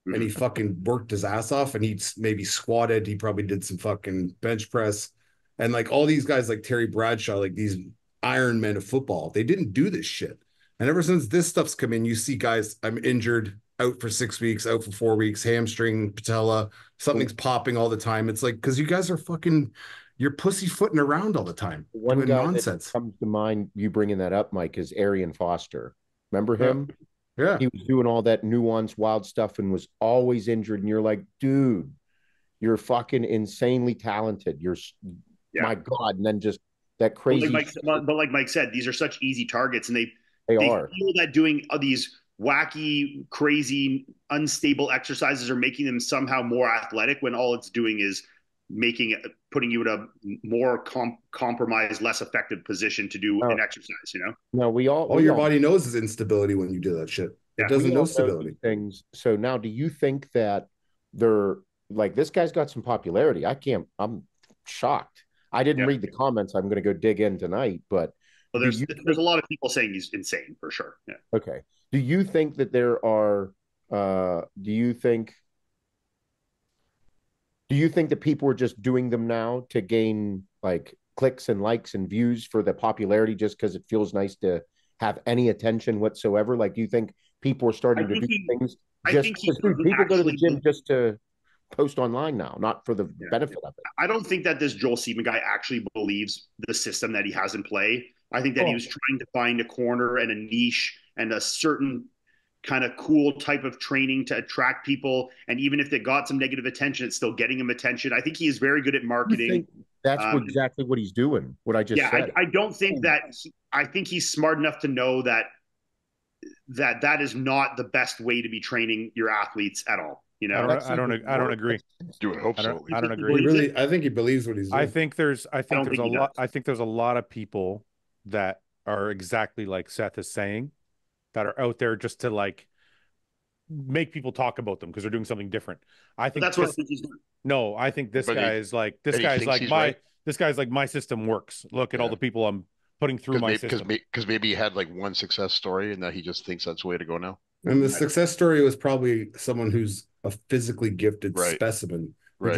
And he fucking worked his ass off, and he maybe squatted. He probably did some fucking bench press. And like all these guys like Terry Bradshaw, like these Iron Men of football, they didn't do this shit. And ever since this stuff's come in, you see guys, I'm injured, out for 6 weeks, out for 4 weeks, hamstring, patella, something's popping all the time. It's like, because you guys are fucking, you're pussyfooting around all the time.
One guy nonsense that comes to mind, you bringing that up, Mike, is Arian Foster. Remember him?
Yeah.
He was doing all that nuanced, wild stuff and was always injured. And you're like, dude, you're fucking insanely talented. You're, my God. And then just that crazy.
But like Mike said, these are such easy targets, and they
are.
feel that doing these wacky, crazy, unstable exercises are making them somehow more athletic, when all it's doing is putting you in a more compromised, less effective position to do an exercise, you know?
No,
all your body knows is instability when you do that shit. It doesn't know stability.
Things. So now, do you think that they're like, this guy's got some popularity? I'm shocked. I didn't read the comments. I'm going to go dig in tonight, but
well, there's a lot of people saying he's insane for sure. Yeah.
Okay. Do you think that there are, do you think that people are just doing them now to gain like clicks and likes and views for the popularity, just because it feels nice to have any attention whatsoever? Like, do you think people are starting to do things just because people go to the gym just to post online now, not for the benefit of it?
I don't think that this Joel Seaman guy actually believes the system that he has in play. I think that he was trying to find a corner and a niche and a certain kind of cool type of training to attract people. And even if they got some negative attention, it's still getting him attention. I think he is very good at marketing.
That's exactly what he's doing. What I just said.
I don't think that. I think he's smart enough to know that is not the best way to be training your athletes at all. You know,
I don't agree.
Do it. Hope so.
I don't agree.
I think he believes what he's doing.
I think there's a lot of people that are exactly like Seth is saying, that are out there just to like make people talk about them because they're doing something different. I think
that's what I think he's doing.
No, I think this guy's like my system works. Look at all the people I'm putting through my system.
Because maybe he had like one success story and that he just thinks that's the way to go now.
And the success story was probably someone who's a physically gifted specimen who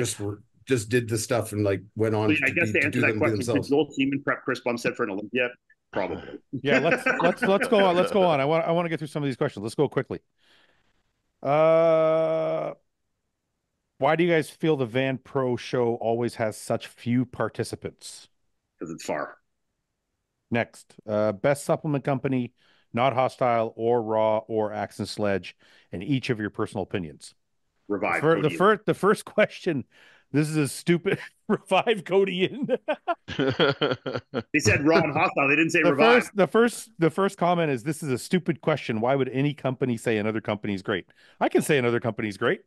just did the stuff and like went on.
I guess to answer that question, did Joel Seaman prep Chris Bumstead for an Olympia? Probably.
Yeah, let's go on. Let's go on. I want to get through some of these questions. Let's go quickly. Why do you guys feel the Van Pro show always has such few participants?
Because it's far.
Next, best supplement company, not Hostile or Raw or Axe and Sledge, and each of your personal opinions.
Revive.
The first question. This is a stupid Revive Cody.
They said Raw and Hostile. They didn't say Revive.
The first comment is, this is a stupid question. Why would any company say another company is great? I can say another company is great.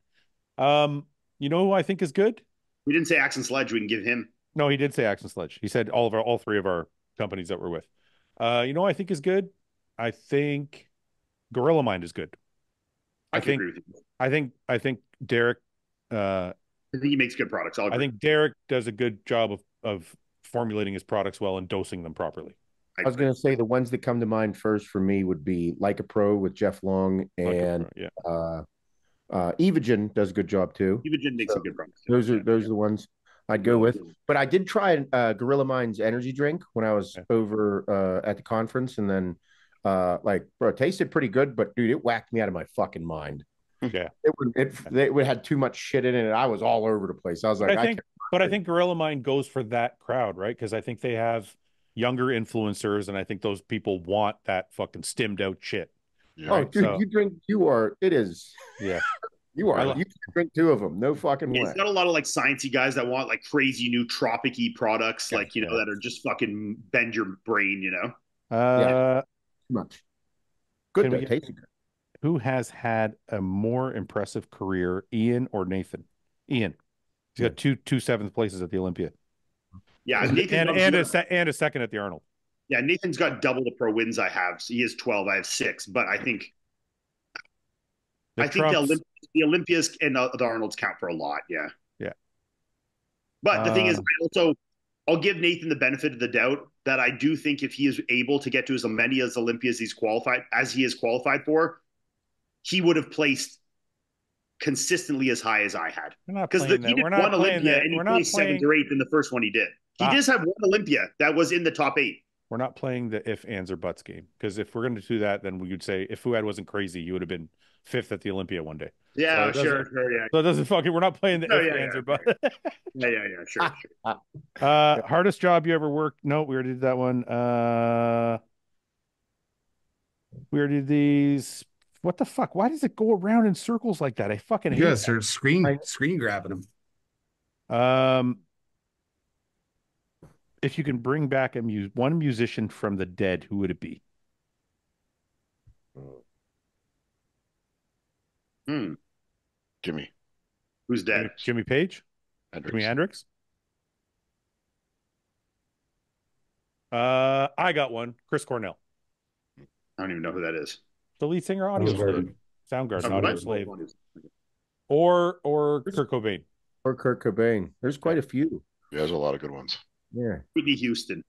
You know who I think is good?
We didn't say Axe and Sledge. We can give him.
No, he did say Axe and Sledge. He said all three of our companies that we're with. You know who I think is good? I think Gorilla Mind is good.
I think agree with you.
I think Derek
I think he makes good products.
I think Derek does a good job of formulating his products well and dosing them properly.
I was going to say the ones that come to mind first for me would be Like a Pro with Jeff Long, and Evogen does a good job too.
Evogen makes some good products.
Those are the ones I'd go with. But I did try Gorilla Mind's energy drink when I was over at the conference, and then it tasted pretty good, but dude, it whacked me out of my fucking mind.
Yeah,
it would had too much shit in it. I was all over the place. I was like,
I think Gorilla Mind goes for that crowd, right? Because I think they have younger influencers, and I think those people want that fucking stimmed out shit.
Yeah. Oh, dude, you drink. It is.
Yeah.
You drink 2 of them. No fucking way.
It's got a lot of like sciencey guys that want like crazy new tropic-y products, like, you know, that are just fucking bend your brain, you know?
Too much. Good, tasty good.
Who has had a more impressive career, Iain or Nathan? Iain. He's got two 7th places at the Olympia.
Yeah,
Nathan and a second at the Arnold.
Yeah, Nathan's got double the pro wins I have. So he has 12, I have 6. But I think the Olympias and the Arnolds count for a lot. Yeah.
Yeah.
But the thing is, I'll give Nathan the benefit of the doubt that I do think if he is able to get to as many as Olympias he is qualified for, he would have placed consistently as high as I had. Because he did one Olympia and he placed 7th or 8th in the first one he did. He does have one Olympia that was in the top 8.
We're not playing the if, ands, or buts game. Because if we're going to do that, then we would say if Fouad wasn't crazy, he would have been 5th at the Olympia one day.
Yeah, so sure, yeah.
So it doesn't fucking. We're not playing the if, ands, or buts.
Sure.
Hardest job you ever worked? No, we already did that one. We already did these. What the fuck? Why does it go around in circles like that? I fucking hate
that. They're screen grabbing
them. If you can bring back one musician from the dead, who would it be?
Jimmy.
Who's dead?
Jimmy Page? Jimi Hendrix? I got one. Chris Cornell.
I don't even know who that is.
The lead singer, Audioslave. Soundgarden, Audioslave. Or Kurt Cobain.
Or Kurt Cobain. There's quite a few.
Yeah, there's a lot of good ones.
Yeah.
Whitney Houston.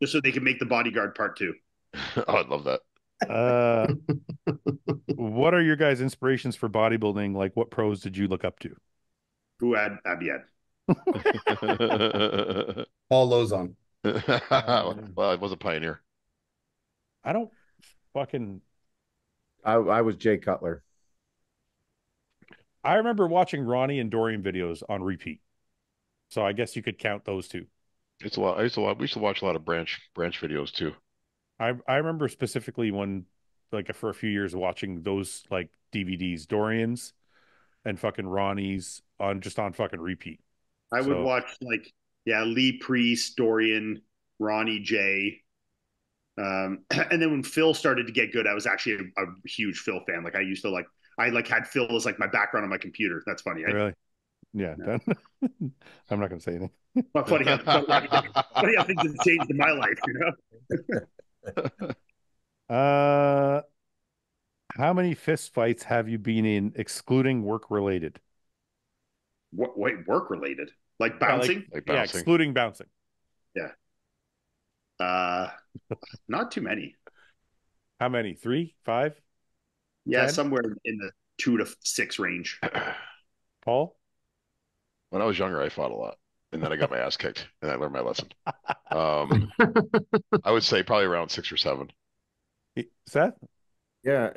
Just so they can make The Bodyguard Part 2.
Oh, I'd love that.
What are your guys' inspirations for bodybuilding? Like, what pros did you look up to?
Fouad Abiad.
Paul Lauzon.
Well, I was a pioneer.
I don't fucking.
I was Jay Cutler.
I remember watching Ronnie and Dorian videos on repeat, so I guess you could count those two.
It's a lot. We used to watch a lot of branch videos too.
I remember specifically when, like, for a few years watching those like DVDs, Dorian's and fucking Ronnie's on fucking repeat.
I would watch Lee Priest, Dorian, Ronnie J. And then when Phil started to get good, I was actually a huge Phil fan. Like I used to I had Phil as like my background on my computer. That's funny.
Really? Yeah. No. I'm not going to say anything.
But funny how things have changed in my life, you
know? How many fist fights have you been in, excluding work related?
Wait, work related? Like bouncing?
Like bouncing.
Yeah, excluding bouncing.
Yeah. Not too many.
How many? 3, 5?
Yeah,
10?
somewhere in the 2 to 6 range.
Paul?
When I was younger, I fought a lot, and then I got my ass kicked, and I learned my lesson. I would say probably around 6 or 7.
Seth?
Yeah,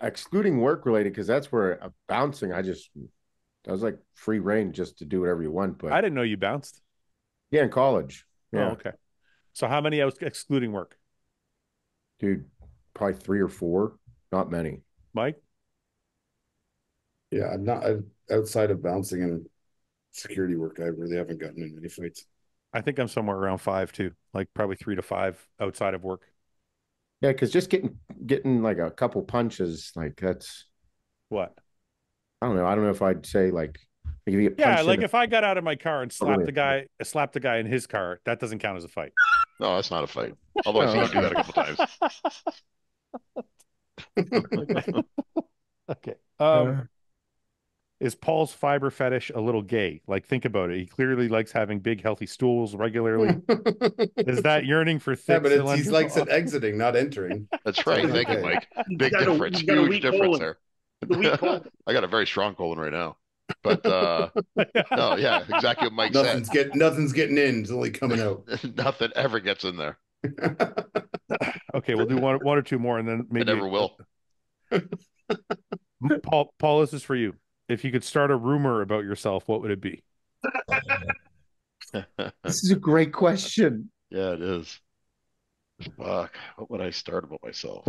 excluding work related, because that's where bouncing. I was like free reign just to do whatever you want. But
I didn't know you bounced.
Yeah, in college. Yeah.
Oh, okay. So how many excluding work?
Dude, probably 3 or 4. Not many.
Mike?
Yeah, I'm not outside of bouncing and security work. I really haven't gotten in any fights.
I think I'm somewhere around 5 too, like probably 3 to 5 outside of work.
Yeah, because just getting like a couple punches, like that's
what?
I don't know. I don't know if I'd say like if you get
yeah, like if I got out of my car and slapped the guy in his car, that doesn't count as a fight.
No, that's not a fight. Although I've seen you do that a couple times.
Okay. Is Paul's fiber fetish a little gay? Like, think about it. He clearly likes having big, healthy stools regularly. Is that yearning for thick?
Yeah, but he likes it exiting, not entering.
That's right. Thank you, Mike. Big difference. Huge difference there. I got a very strong colon right now. But no, yeah, exactly what Mike said.
Nothing's getting in. It's only coming out.
Nothing ever gets in there.
Okay, we'll do one or two more, and then maybe
I never will.
Paul, this is for you. If you could start a rumor about yourself, what would it be?
This is a great question.
Yeah, it is. Fuck. What would I start about myself?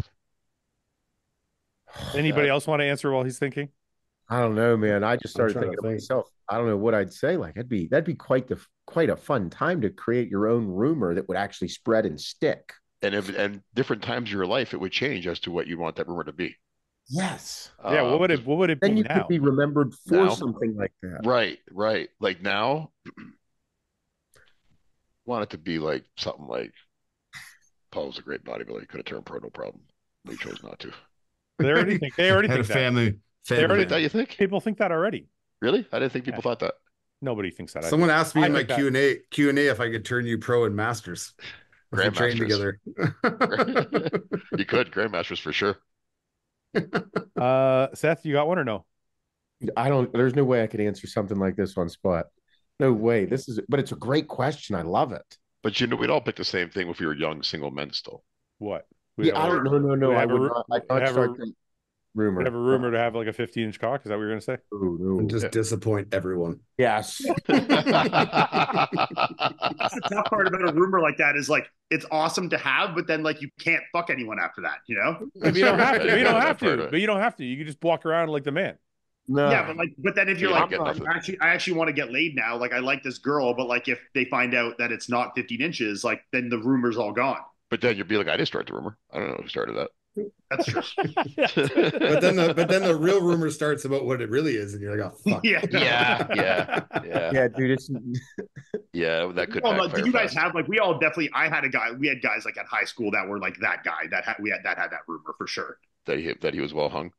Anybody else want to answer while he's thinking?
I don't know, man. I just started
trying
thinking
to
of
think.
myself. I don't know what I'd say. Like, that'd be quite a fun time to create your own rumor that would actually spread and stick.
And different times of your life, it would change as to what you want that rumor to be.
Yes.
Yeah, what would it be
Then you
now?
could be remembered for
Now?
something like that.
Right. Like now, want it to be like something like Paul was a great bodybuilder. He could have turned pro, no problem. But he chose not to.
They already think
Had a
that.
family.
They already
That you think?
People think that already.
Really? I didn't think people thought that.
Nobody thinks that.
Someone asked me in my
think that.
Q&A if I could turn you pro and masters. If we train together.
You could. Grandmasters for sure.
Seth, you got one or no?
There's no way I could answer something like this on spot. No way. But it's a great question. I love it.
But we'd all pick the same thing if we were young single men still.
What?
Yeah, I don't know. No. I would not. I'd not start that rumor.
We have a rumor to have like a 15-inch cock. Is that what you're going to say?
Oh, no.
And just disappoint everyone.
Yes.
That's the tough part about a rumor like that is like it's awesome to have, but then like you can't fuck anyone after that, you know?
You don't have to. You don't have to. But you don't have to. You can just walk around like the man.
No.
Yeah, but then if you're
Yeah,
like, I actually want to get laid now. Like I like this girl, but like if they find out that it's not 15 inches, like then the rumor's all gone.
But then you'd be like, I didn't start the rumor. I don't know who started that.
That's true.
But then the real rumor starts about what it really is, and you're like, oh fuck.
Yeah,
dude. It's
yeah. That could.
Did you guys have like we had guys like at high school that were like that guy that had that rumor for sure.
That he was well hung.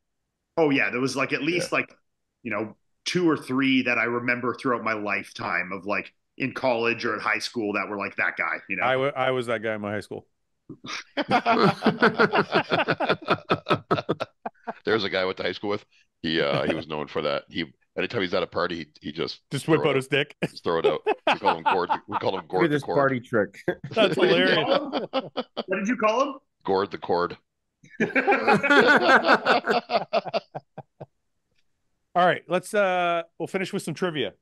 Oh yeah, there was like at least like, you know, 2 or 3 that I remember throughout my lifetime of like in college or at high school that were like that guy, you know.
I was that guy in my high school.
There's a guy I went to high school with. He was known for that. Anytime he's at a party, he just
whip out his dick.
Just throw it out. We call him Gord. We call him Gord the Cord.
Party trick.
That's hilarious.
What did you call him?
Gord the Cord.
All right, we'll finish with some trivia.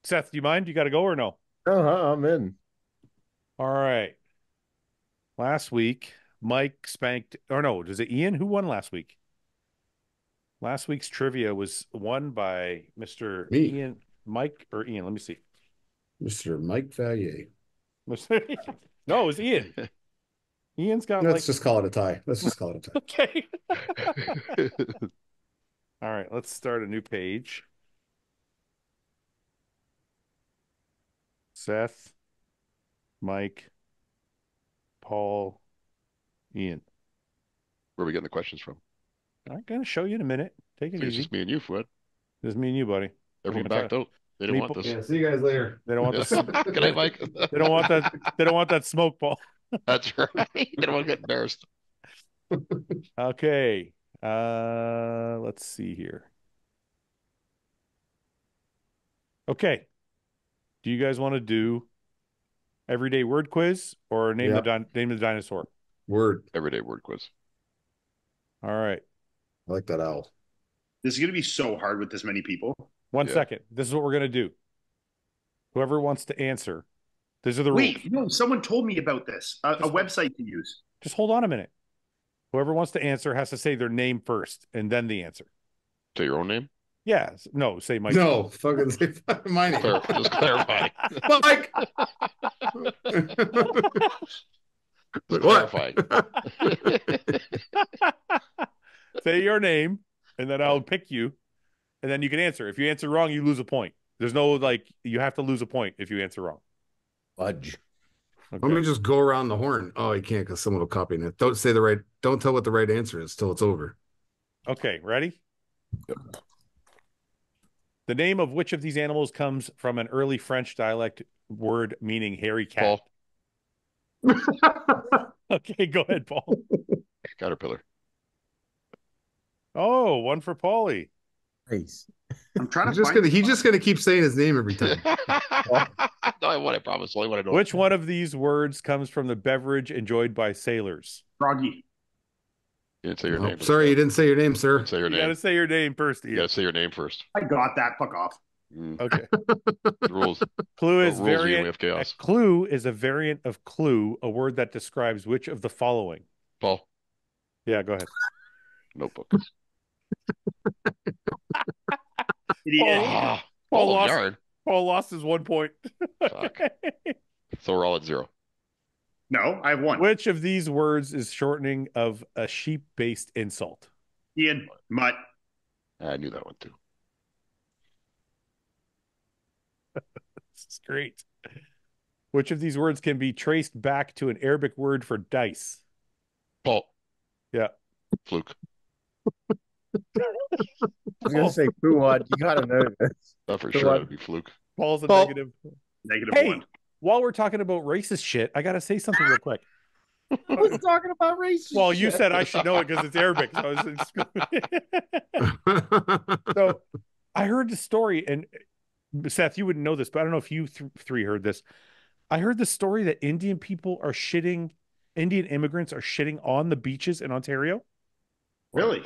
Seth, do you mind? You got to go or no?
I'm in.
All right. Last week, Mike spanked, or no, is it Ian? Who won last week? Last week's trivia was won by Mr.
Me.
Ian, Mike or Ian. Let me see.
Mr. Mike Valliere.
No, it was Ian. Ian's got
Let's just call it a tie.
Okay. All right, let's start a new page. Seth, Mike, Paul, Ian.
Where are we getting the questions from?
I'm going to show you in a minute. Take it
It's
easy.
just me and you, Fouad.
It's me and you, buddy.
Everyone backed out. They didn't want this.
Yeah, see you guys later.
They don't want this.
Good night, Mike.
They don't want that. They don't want that smoke, Paul.
That's right. They don't want to get embarrassed.
Okay. Let's see here. Okay. Do you guys want to do everyday word quiz or name the dinosaur?
Word.
Everyday word quiz.
All right.
I like that owl.
This is going to be so hard with this many people.
One second. This is what we're going to do. Whoever wants to answer, these are the rules.
Wait, no, someone told me about this. A website to use.
Just hold on a minute. Whoever wants to answer has to say their name first and then the answer.
Say your own name?
Yeah. No, say Mike.
No, fucking say my name.
Just clarify.
Mike.
Clarifying.
Say your name, and then I'll pick you, and then you can answer. If you answer wrong, you lose a point. There's no you have to lose a point if you answer wrong.
Fudge.
Okay. I'm gonna just go around the horn. Oh, you can't because someone will copy it. Don't tell what the right answer is till it's over.
Okay, ready? Yep. The name of which of these animals comes from an early French dialect word meaning hairy cat?
Paul.
Okay, go ahead, Paul.
Caterpillar.
Oh, one for Paulie.
Nice.
I'm trying
He's just gonna keep saying his name every time.
I won. I promise. Only what I know.
Which one of these words comes from the beverage enjoyed by sailors?
Froggy.
You didn't say your name.
Sorry, you didn't say your name, sir.
Say your
You
name.
got to say your name first.
You got to say your name first.
I got that. Fuck off.
Okay.
Rules.
Clue is
rules
variant.
We have chaos.
A clue is a variant of clue, a word that describes which of the following.
Paul.
Yeah, go ahead.
Notebook.
Paul lost his 1 point.
Fuck. So we're all at 0.
No, I have 1.
Which of these words is shortening of a sheep-based insult?
Ian, mutt.
I knew that one too.
This is great. Which of these words can be traced back to an Arabic word for dice?
Paul.
Yeah.
Fluke.
I was going to say, Fouad, you got to know this.
Not for sure. It'd be Fluke.
Paul's a negative.
Hey,
1. While we're talking about racist shit, I got to say something real quick.
I was talking about racist
Well, you
shit.
said I should know it because it's Arabic. So I heard the story, and Seth, you wouldn't know this, but I don't know if you three heard this. I heard the story that Indian immigrants are shitting on the beaches in Ontario.
Really?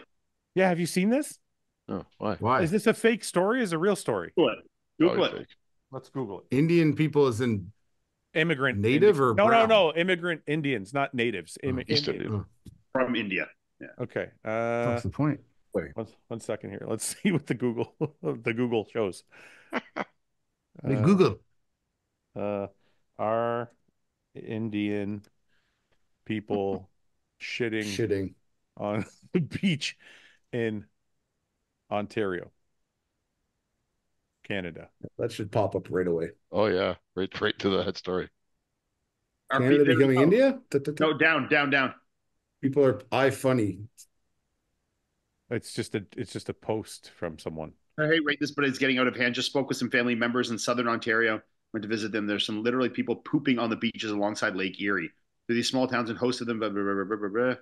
Yeah, have you seen this?
Oh, why?
Why?
Is this a fake story? Or is it a real story?
Google it.
Fake.
Let's Google it.
Indian people is in
immigrant
native or brown?
no immigrant Indians, not natives.
From India. Yeah.
Okay.
What's the point?
Wait.
One second here. Let's see what the Google shows.
Google.
Are Indian people shitting on the beach in Ontario, Canada?
That should pop up right away.
Oh yeah, right to the head story.
Canada becoming India?
No, down.
People are funny.
It's just a post from someone.
I hate rate this, but it's getting out of hand. Just spoke with some family members in Southern Ontario. Went to visit them. There's some literally people pooping on the beaches alongside Lake Erie. To these small towns and hosted them. Blah, blah, blah, blah, blah.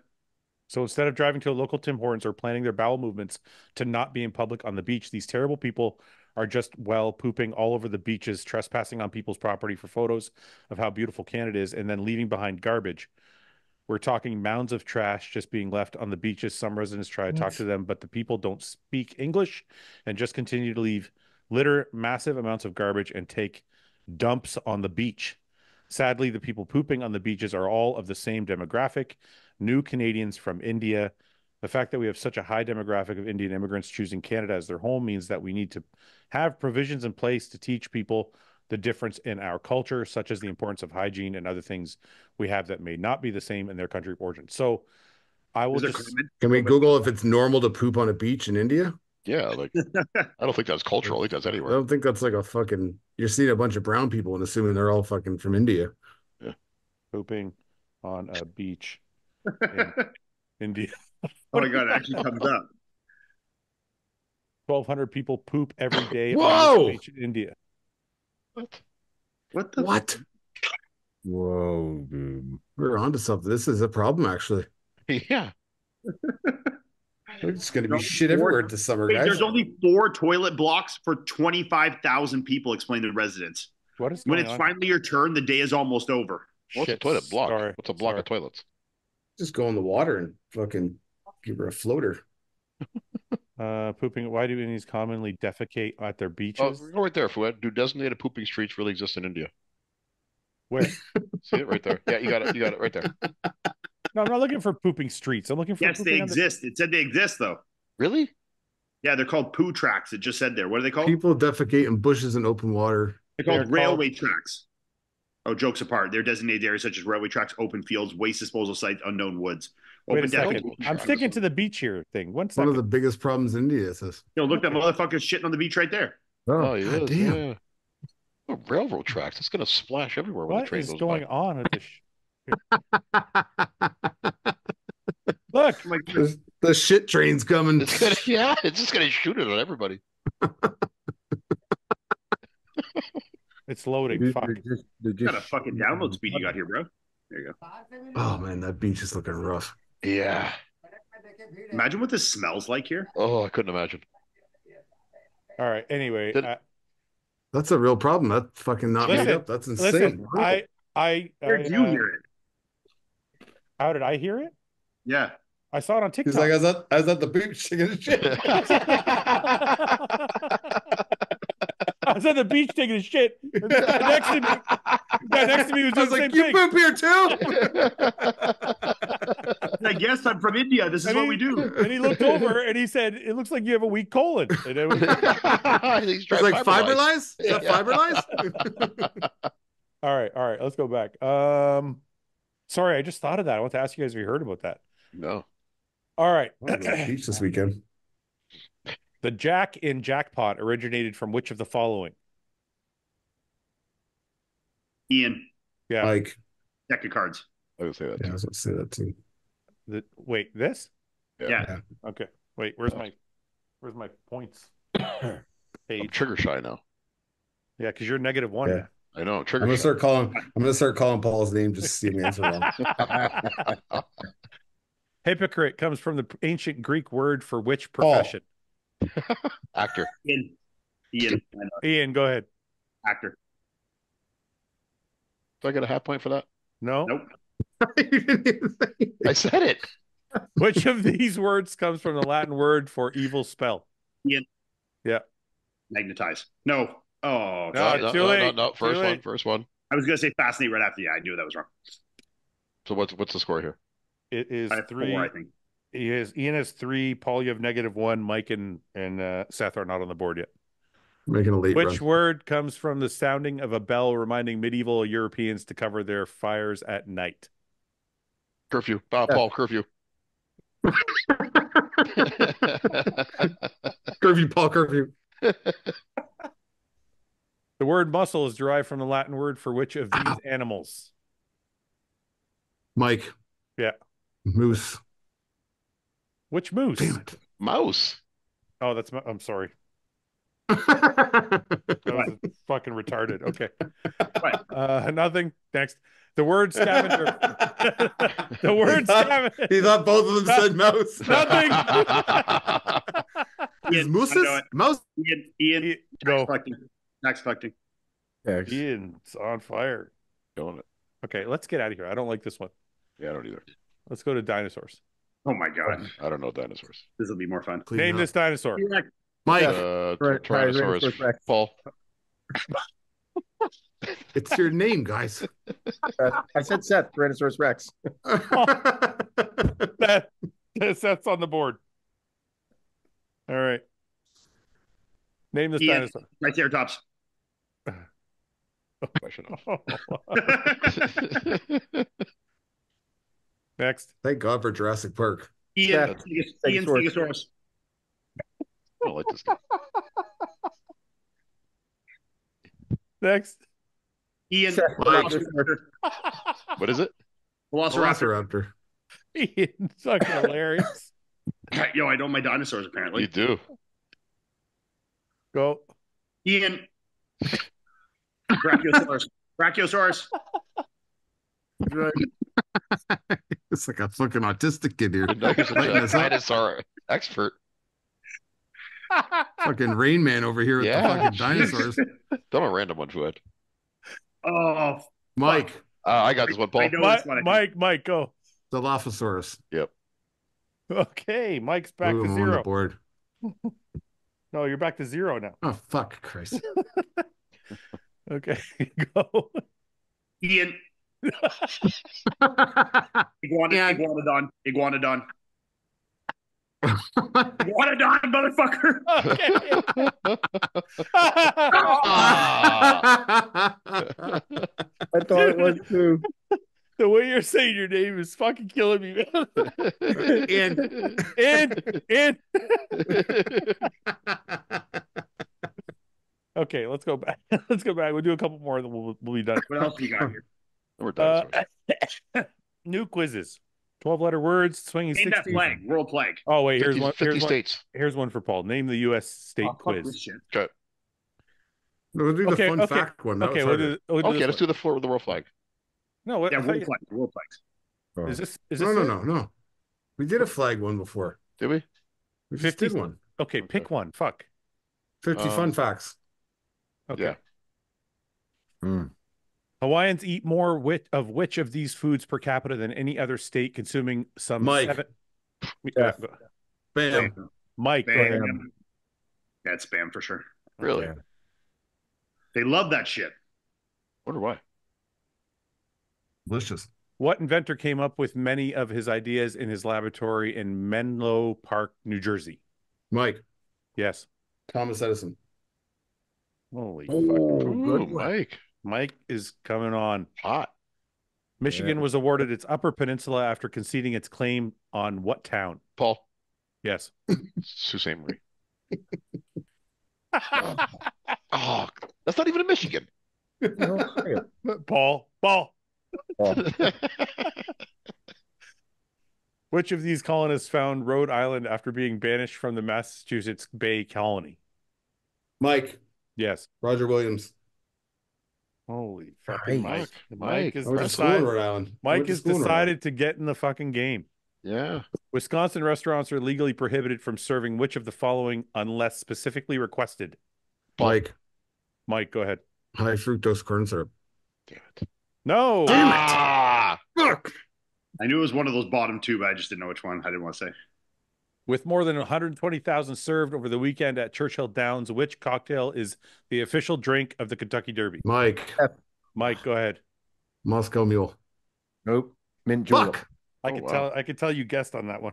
So instead of driving to a local Tim Hortons or planning their bowel movements to not be in public on the beach, these terrible people are just, pooping all over the beaches, trespassing on people's property for photos of how beautiful Canada is, and then leaving behind garbage. We're talking mounds of trash just being left on the beaches. Some residents try to talk to them, but the people don't speak English and just continue to leave litter, massive amounts of garbage, and take dumps on the beach. Sadly, the people pooping on the beaches are all of the same demographic, new Canadians from India. The fact that we have such a high demographic of Indian immigrants choosing Canada as their home means that we need to have provisions in place to teach people the difference in our culture, such as the importance of hygiene and other things we have that may not be the same in their country of origin. So I will
Can we Google if it's normal to poop on a beach in India?
Yeah, like I don't think that's cultural. I think that's anywhere.
I don't think that's like a fucking. You're seeing a bunch of brown people and assuming they're all fucking from India.
Yeah,
pooping on a beach in India.
Oh my god, it actually comes up.
1,200 people poop every day
Whoa!
on this beach in India.
What the?
What? Whoa, dude. We're onto something. This is a problem, actually.
Yeah.
It's going to be shit everywhere this summer, guys.
There's only 4 toilet blocks for 25,000 people, explained to residents.
What is
when
going
it's
on?
Finally your turn, the day is almost over.
What's a toilet block? What's a block of toilets?
Just go in the water and fucking give her a floater.
Pooping. Why do Indians commonly defecate at their beaches?
Oh, go right there, Fouad. Do designated pooping streets really exist in India?
Where?
See it right there. Yeah, you got it. You got it right there.
No, I'm not looking for pooping streets. I'm looking for.
Yes, they exist. It said they exist, though.
Really?
Yeah, they're called poo tracks. It just said there. What are they called?
People defecate in bushes and open water.
They're called railway tracks. Oh, jokes apart. They're designated areas such as railway tracks, open fields, waste disposal sites, unknown woods.
Wait a second. I'm sticking to the beach here thing. One second.
One of the biggest problems in India is this.
Look, that motherfucker's shitting on the beach right there.
Oh, yeah.
Damn.
Yeah. Oh, railroad tracks. It's going to splash everywhere when the train
goes
goes
going
by.
on at this? Look,
the shit train's coming.
It's just going to shoot it on everybody.
It's loading. Fuck.
What kind of fucking download speed you got here, bro? There you go.
Oh man, that beach is looking rough.
Yeah.
Imagine what this smells like here.
Oh, I couldn't imagine.
All right. Anyway,
That's a real problem. That fucking not made up. That's insane.
Listen,
Where did you hear it?
How did I hear it?
Yeah.
I saw it on TikTok.
He's like, I was at the beach taking a shit.
I was at the beach taking a shit. Next to me, next to me was doing the same
you
thing.
poop here too?
I guess I'm from India. This is what we do.
And he looked over and he said, "It looks like you have a weak colon." And it was
He's like, fiber lice? Is that fiber lice?
All right. Let's go back. Sorry, I just thought of that. I want to ask you guys if you heard about that.
No.
All right.
Beach this weekend.
The Jack in Jackpot originated from which of the following?
Ian.
Yeah.
Mike.
Deck of cards.
I would say that.
Yeah, I was going to say that too.
Wait, this?
Yeah.
Okay. Wait, where's my points page?
I'm trigger shy now.
Yeah, because you're -1.
Yeah.
I know.
I'm gonna start calling Paul's name just to see him answer wrong.
Hypocrite comes from the ancient Greek word for which profession?
Actor.
Ian, go ahead.
Actor.
Do I get a half point for that?
No.
Nope.
I said it.
Which of these words comes from the Latin word for evil spell?
Ian.
Yeah.
Magnetize. No. Oh,
no, too late.
No. First one.
I was going to say fascinate right after. Yeah, I knew that was wrong.
So what's the score here?
It is 3.
4, I think.
Ian has 3. Paul, you have -1. Mike and Seth are not on the board yet.
Making a late
Which
run.
word comes from the sounding of a bell reminding medieval Europeans to cover their fires at night?
Curfew. Paul, curfew.
Curfew, Paul, curfew.
The word muscle is derived from the Latin word for which of these animals?
Mike.
Yeah.
Moose.
Which moose?
Damn it.
Mouse.
Oh, I'm sorry. That was fucking retarded. Okay. Nothing. Next. The word scavenger. The word scavenger.
He thought both of them said mouse.
Nothing.
Is mooses? Mouse.
Ian.
Go.
Tax collecting.
Ian's on fire.
Doing it.
Okay, let's get out of here. I don't like this one.
Yeah, I don't either.
Let's go to dinosaurs.
Oh my god.
I don't know dinosaurs.
This will be more fun.
Name this dinosaur.
Mike.
Tyrannosaurus. Paul.
It's your name, guys.
I said Seth, Tyrannosaurus Rex.
Seth's on the board. All right. Name this dinosaur.
Triceratops.
Next.
Thank God for Jurassic Park.
Ian Stegosaurus.
I don't like this guy.
Next.
Ian.
What is it?
Velociraptor.
Ian's fucking hilarious.
Yo, I know my dinosaurs apparently.
You do.
Go.
Ian. Brachiosaurus.
Right. It's like a fucking autistic kid here.
Dinosaur expert.
Fucking Rain Man over here with the fucking dinosaurs.
Don't a random one, Fouad.
Oh,
Mike.
I got this one, Paul.
Mike, go.
Dilophosaurus.
Yep.
Okay, Mike's back to 0.
On the board.
No, you're back to 0 now.
Oh, fuck, Christ.
Okay, go.
Ian. Iguanodon. Iguanodon, motherfucker.
Okay.
I thought it was too.
The way you're saying your name is fucking killing me, man. In. Okay, let's go back. We'll do a couple more, then we'll be done.
What else you got here?
We're done.
New quizzes. 12-letter words, swinging
Name
60s.
that flag. World flag.
Oh, wait, here's
50 states.
Here's one for Paul. Name the U.S. state quiz.
Okay.
We'll do the fun fact one.
Okay,
Let's do the floor with the world flag.
No, what?
Yeah, world flags.
Oh.
Is this
No. We did a flag one before.
Did we?
We just did one.
Okay, pick one. Fuck.
50 fun facts.
Okay.
Yeah.
Hawaiians eat more of which of these foods per capita than any other state, consuming some
Mike.
7.
Bam.
Mike, go ahead.
Yeah, it's spam for sure.
Really?
Yeah.
They love that shit.
Wonder why.
Delicious.
What inventor came up with many of his ideas in his laboratory in Menlo Park, New Jersey?
Mike.
Yes.
Thomas Edison.
Holy
Oh,
fuck.
Ooh,
good one.
Mike.
Mike is coming on.
Hot.
Michigan was awarded its Upper Peninsula after conceding its claim on what town?
Paul.
Yes.
Sault Ste. Marie. Oh, that's not even in Michigan.
Paul.
Oh.
Which of these colonists found Rhode Island after being banished from the Massachusetts Bay Colony?
Mike.
Yes.
Roger Williams.
Holy fucking
Nice.
Mike.
Mike.
Is
I went to school in Rhode Island.
Mike has decided to get in the fucking game.
Yeah.
Wisconsin restaurants are legally prohibited from serving which of the following unless specifically requested?
Mike.
Mike, go ahead.
High fructose corn syrup.
Damn it.
No.
Damn it.
Ah!
Fuck.
I knew it was one of those bottom two, but I just didn't know which one. I didn't want to say.
With more than 120,000 served over the weekend at Churchill Downs, which cocktail is the official drink of the Kentucky Derby?
Mike.
Mike, go ahead.
Moscow Mule.
Nope. Mint julep.
Fuck.
I could tell you guessed on that one.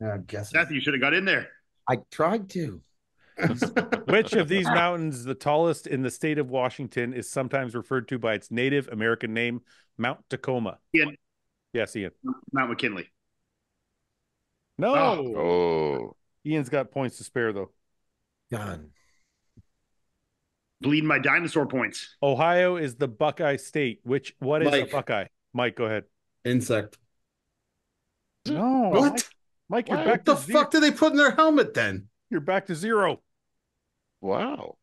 Yeah, I guess.
Seth, you should have got in there.
I tried to.
Which of these mountains, the tallest in the state of Washington, is sometimes referred to by its Native American name, Mount Tacoma?
Ian.
Yes, Ian.
Mount McKinley.
No.
Oh.
Ian's got points to spare, though.
Done.
Bleeding my dinosaur points.
Ohio is the Buckeye state. What is a
Mike.
Buckeye? Mike, go ahead.
Insect.
No.
What?
Mike, you're
What?
back
What the
to zero.
fuck did they put in their helmet then?
You're back to 0.
Wow.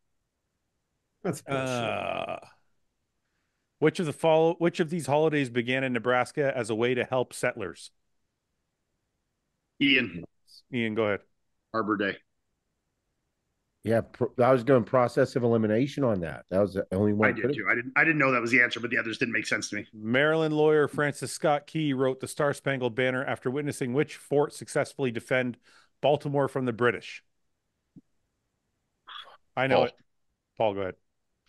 That's bullshit.
Which of these holidays began in Nebraska as a way to help settlers?
Ian.
Ian, go ahead.
Arbor Day.
Yeah, I was going process of elimination on that. That was the only one.
I did too. I didn't know that was the answer, but the others didn't make sense to me.
Maryland lawyer Francis Scott Key wrote the Star Spangled Banner after witnessing which fort successfully defend Baltimore from the British? I know
Paul.
it. Paul, go ahead.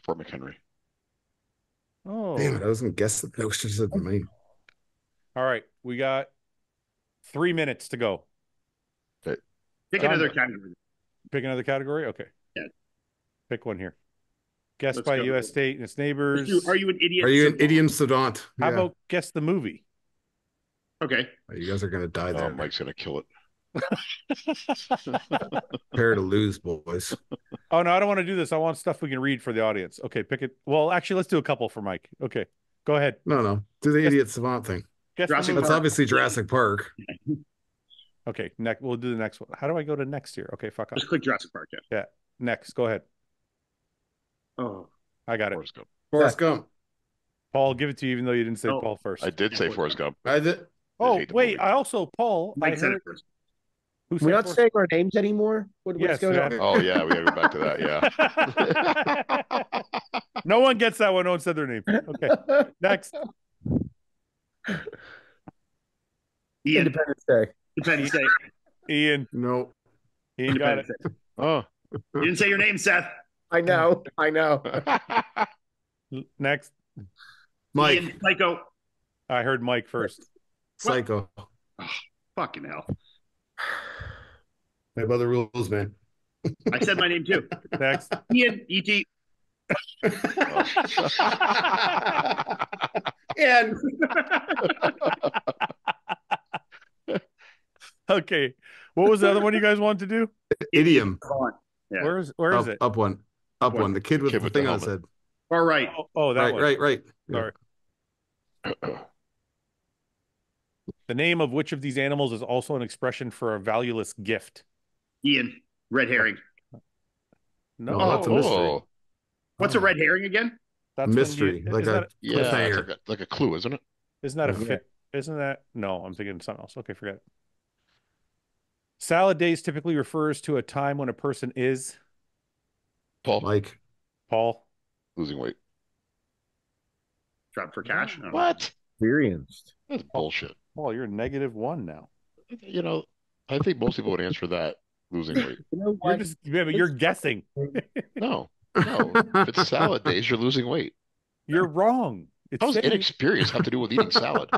Fort McHenry.
Oh,
Damn it. I was going to guess that. That was just at me.
all right. We got 3 minutes to go.
Pick
John,
another category.
Pick another category? Okay.
Yeah.
Pick one here. Guess
Let's
by
go.
U.S. state and its neighbors.
Are you an idiot?
Are you an idiom savant?
How
Yeah.
about guess the movie?
Okay.
You guys are going to die there.
Oh, Mike's going to kill it.
Prepare to lose, boys.
Oh, no, I don't want to do this. I want stuff we can read for the audience. Okay, pick it. Well, actually, let's do a couple for Mike. Okay, go ahead.
No. Do the
Guess-
idiot savant thing.
Guess the
Jurassic
movie.
That's obviously Jurassic Park.
Okay, next. We'll do the next one. How do I go to next here? Okay, fuck off.
Just click Jurassic Park. Yeah.
Next, go ahead.
Oh.
I got it.
Forrest Gump.
Forrest Gump.
Paul, I'll give it to you, even though you didn't say
Oh,
Paul first.
I did say Forrest Gump.
I did.
Oh,
hate the
wait.
movie.
I also, Paul, I
Mike said
heard.
it first.
Who
We're
said
not
Forrest?
saying our names anymore. What's
Yes,
going on?
yeah.
Oh, yeah. We got to go back to that. Yeah.
No one gets that one. No one said their name. Okay, next.
Ian.
Independence Day.
Independence Day.
Ian.
No.
Ian got it.
Independence Day.
Oh.
You didn't say your name, Seth.
I know.
Next.
Mike.
Ian, Psycho.
I heard Mike first.
Psycho.
Fucking hell.
My brother rules, man.
I said my name too.
Next.
Ian, E.T.
And
Okay. What was the other one you guys wanted to do?
idiom.
Yeah.
Where is
Up,
it?
up one. Up one. The kid with
Kid
the
with
thing
the
on his head.
helmet.
All right.
Oh, that one.
Right.
Sorry. The name of which of these animals is also an expression for a valueless gift?
Ian, red herring.
No,
Oh, that's a mystery.
Oh.
What's a red herring again?
that's when
Mystery. Like
isn't
a
that,
Yeah. It's
cliffhanger.
like a clue, isn't it?
isn't that a
Yeah.
fit? Isn't that? No, I'm thinking something else. Okay, forget it. Salad days typically refers to a time when a person is
Paul.
Mike.
Paul.
Losing weight.
Trap for cash.
What?
Experienced.
That's bullshit.
Paul, you're -1 now.
You know, I think most people would answer that losing weight.
You know
You're
what?
just you're guessing.
No. If it's salad days, you're losing weight.
You're wrong.
How does inexperience have to do with eating salad?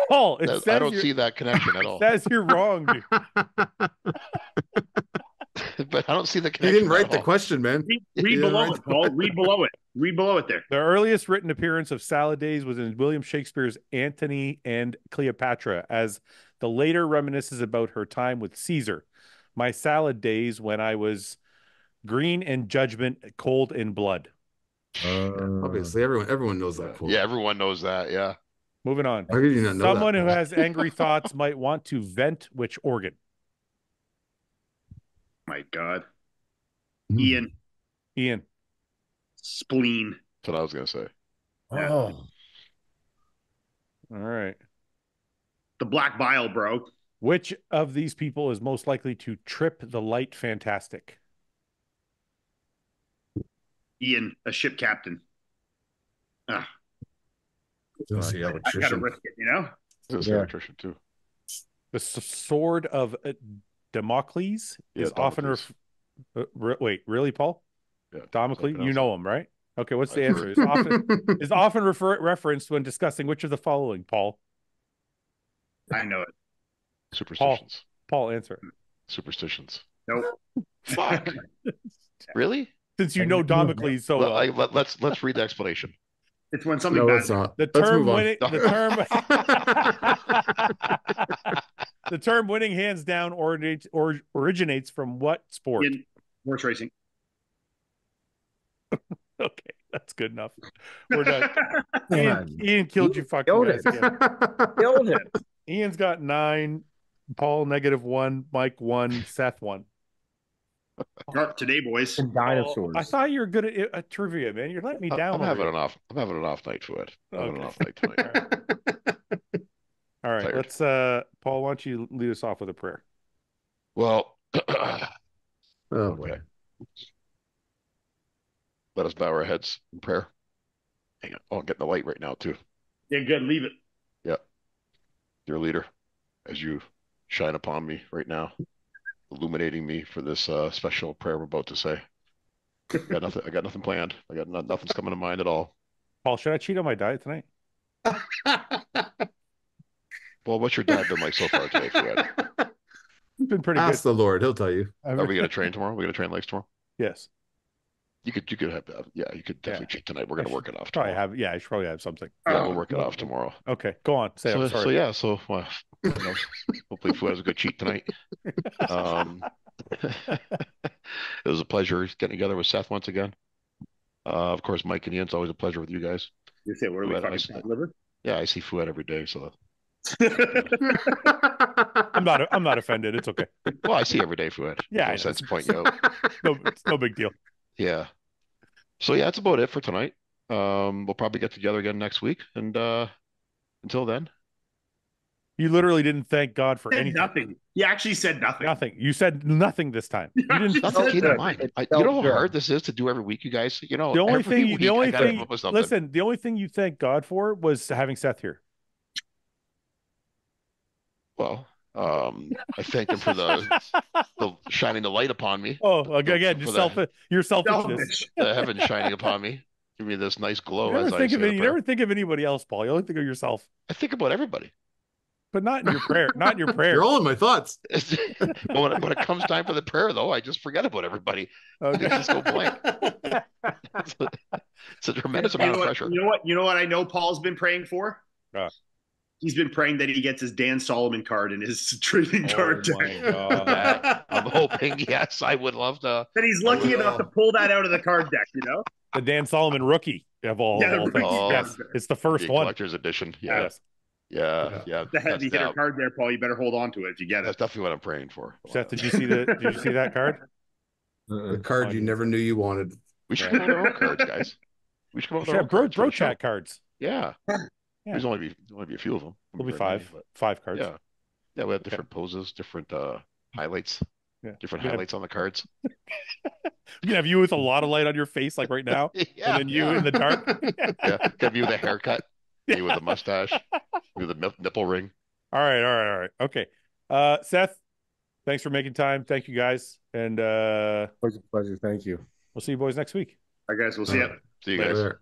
Paul,
I don't see that connection at all.
Says you're wrong, dude.
But I don't see the
He
connection.
didn't write the question, man.
Read below it, Paul. Read below it. Read below it there.
The earliest written appearance of salad days was in William Shakespeare's Antony and Cleopatra, as the later reminisces about her time with Caesar. My salad days when I was green in judgment, cold in blood.
Obviously, everyone knows that quote.
Yeah, everyone knows that. Yeah.
Moving on.
How did you not know
Someone
that?
who has angry thoughts might want to vent which organ?
My God.
Hmm.
Ian.
Spleen.
That's what I was going to say.
Yeah.
Oh,
All right.
The black bile, bro.
Which of these people is most likely to trip the light fantastic?
Ian, a ship captain. Ah,
Let's see,
I gotta
electrician.
risk it, you know?
This is
Yeah.
electrician too.
The sword of Damocles
Yeah,
is often
Damocles.
wait, really, Paul?
Yeah.
Damocles, you know him, right? Okay, what's the
I
answer? Is often referenced when discussing which of the following, Paul?
I know it.
Superstitions.
Paul, answer.
Superstitions.
Nope.
Fuck. Really?
Since you know Damocles so well.
Let's read the explanation.
It's when something
No,
bad.
it's not.
The
Let's
term
move on.
winning the term winning hands down originates from what sport?
Ian, horse racing.
Okay, that's good enough. We're done.
man.
Ian killed you fucking
Killed
guys
it.
again.
Killed it.
Ian's got 9, Paul -1, Mike 1, Seth 1.
Up today, boys.
And dinosaurs.
I thought you were good at trivia, man. You're letting me down.
I'm having an off night, Fouad. I'm having an off night tonight.
All right,
Tired.
let's Paul, why don't you lead us off with a prayer?
Well,
Oh boy.
okay. Let us bow our heads in prayer. Hang on. Oh, I'm getting the light right now too.
Yeah, good. Leave it.
Yeah. Dear leader, as you shine upon me right now, illuminating me for this special prayer I'm about to say. I got nothing planned. Nothing's coming to mind at all.
Paul, should I cheat on my diet tonight?
Well, what's your diet been like so far today, Fouad?
It's been pretty
Ask
good.
the Lord; He'll tell you.
Are we going to train tomorrow? Are we going to train legs tomorrow?
Yes.
You could have you could definitely cheat tonight. We're going to work it off
Probably
tomorrow.
I should probably have something.
Yeah, we'll work it off tomorrow.
Okay, go on. Say I'm sorry.
Well, hopefully Fouad has a good cheat tonight. It was a pleasure getting together with Seth once again. Of course, Mike and Ian, it's always a pleasure with you guys.
You say, what are we fucking liver?
Yeah, I see Fouad every day, so
I'm not offended. It's okay.
well, I see every day, Fouad.
Yeah,
No
I
sense
know.
pointing you out.
No, it's no big deal.
Yeah. So yeah, that's about it for tonight. We'll probably get together again next week, and until then,
You literally didn't thank God for
Said
anything.
nothing. You actually said nothing.
Nothing. You said nothing this time. You didn't.
that's okay. Never mind.
It
You know how
felt
hard
good.
this is to do every week, you guys. You know,
The only
every
thing.
week
The only
I gotta
thing.
come up with something.
Listen. The only thing you thank God for was having Seth here.
Well, I thank him for the shining the light upon me.
Oh, again,
For
your selfishness.
Selfish.
the heaven shining upon me. Give me this nice glow
You never
as I
think
say
of
the
it. You
prayer.
never think of anybody else, Paul. You only think of yourself,
I think about everybody.
but not in your prayer. Not in your prayer.
You're all in my thoughts.
But when it comes time for the prayer, though, I just forget about everybody. I
Okay.
just go blank. It's a tremendous amount of pressure.
You know what I know Paul's been praying for? He's been praying that he gets his Dan Solomon card in his trading card
Oh my
deck.
God.
I'm hoping, yes, I would love to.
That he's lucky enough to pull that out of the card deck, you know?
The Dan Solomon rookie of all
Yeah,
things.
Oh,
Yes, it's the first
Be a
one.
collector's edition. Yeah,
Yes.
yeah.
The heavy
That's,
hitter card there, Paul. You better hold on to it if you get
that's
it.
definitely what I'm praying for.
Seth, did you see that card?
The card you never knew you wanted.
We should come up with our own cards, guys. We should come up with our
Yeah,
own cards for
bro
the show.
chat cards.
Yeah.
Yeah.
There's only be a few of them.
There'll be
Very many,
five.
but
5 cards.
yeah. We have different poses, different highlights,
Yeah.
different
Yeah.
highlights on the cards.
You can have you with a lot of light on your face, like right now, and then you in the dark.
Yeah, have you with a haircut, me with a mustache, me with a nipple ring.
All right. Okay. Seth, thanks for making time. Thank you guys. And
It was a pleasure. Thank you.
we'll see you boys next week.
All right, guys, we'll see you.
See you guys.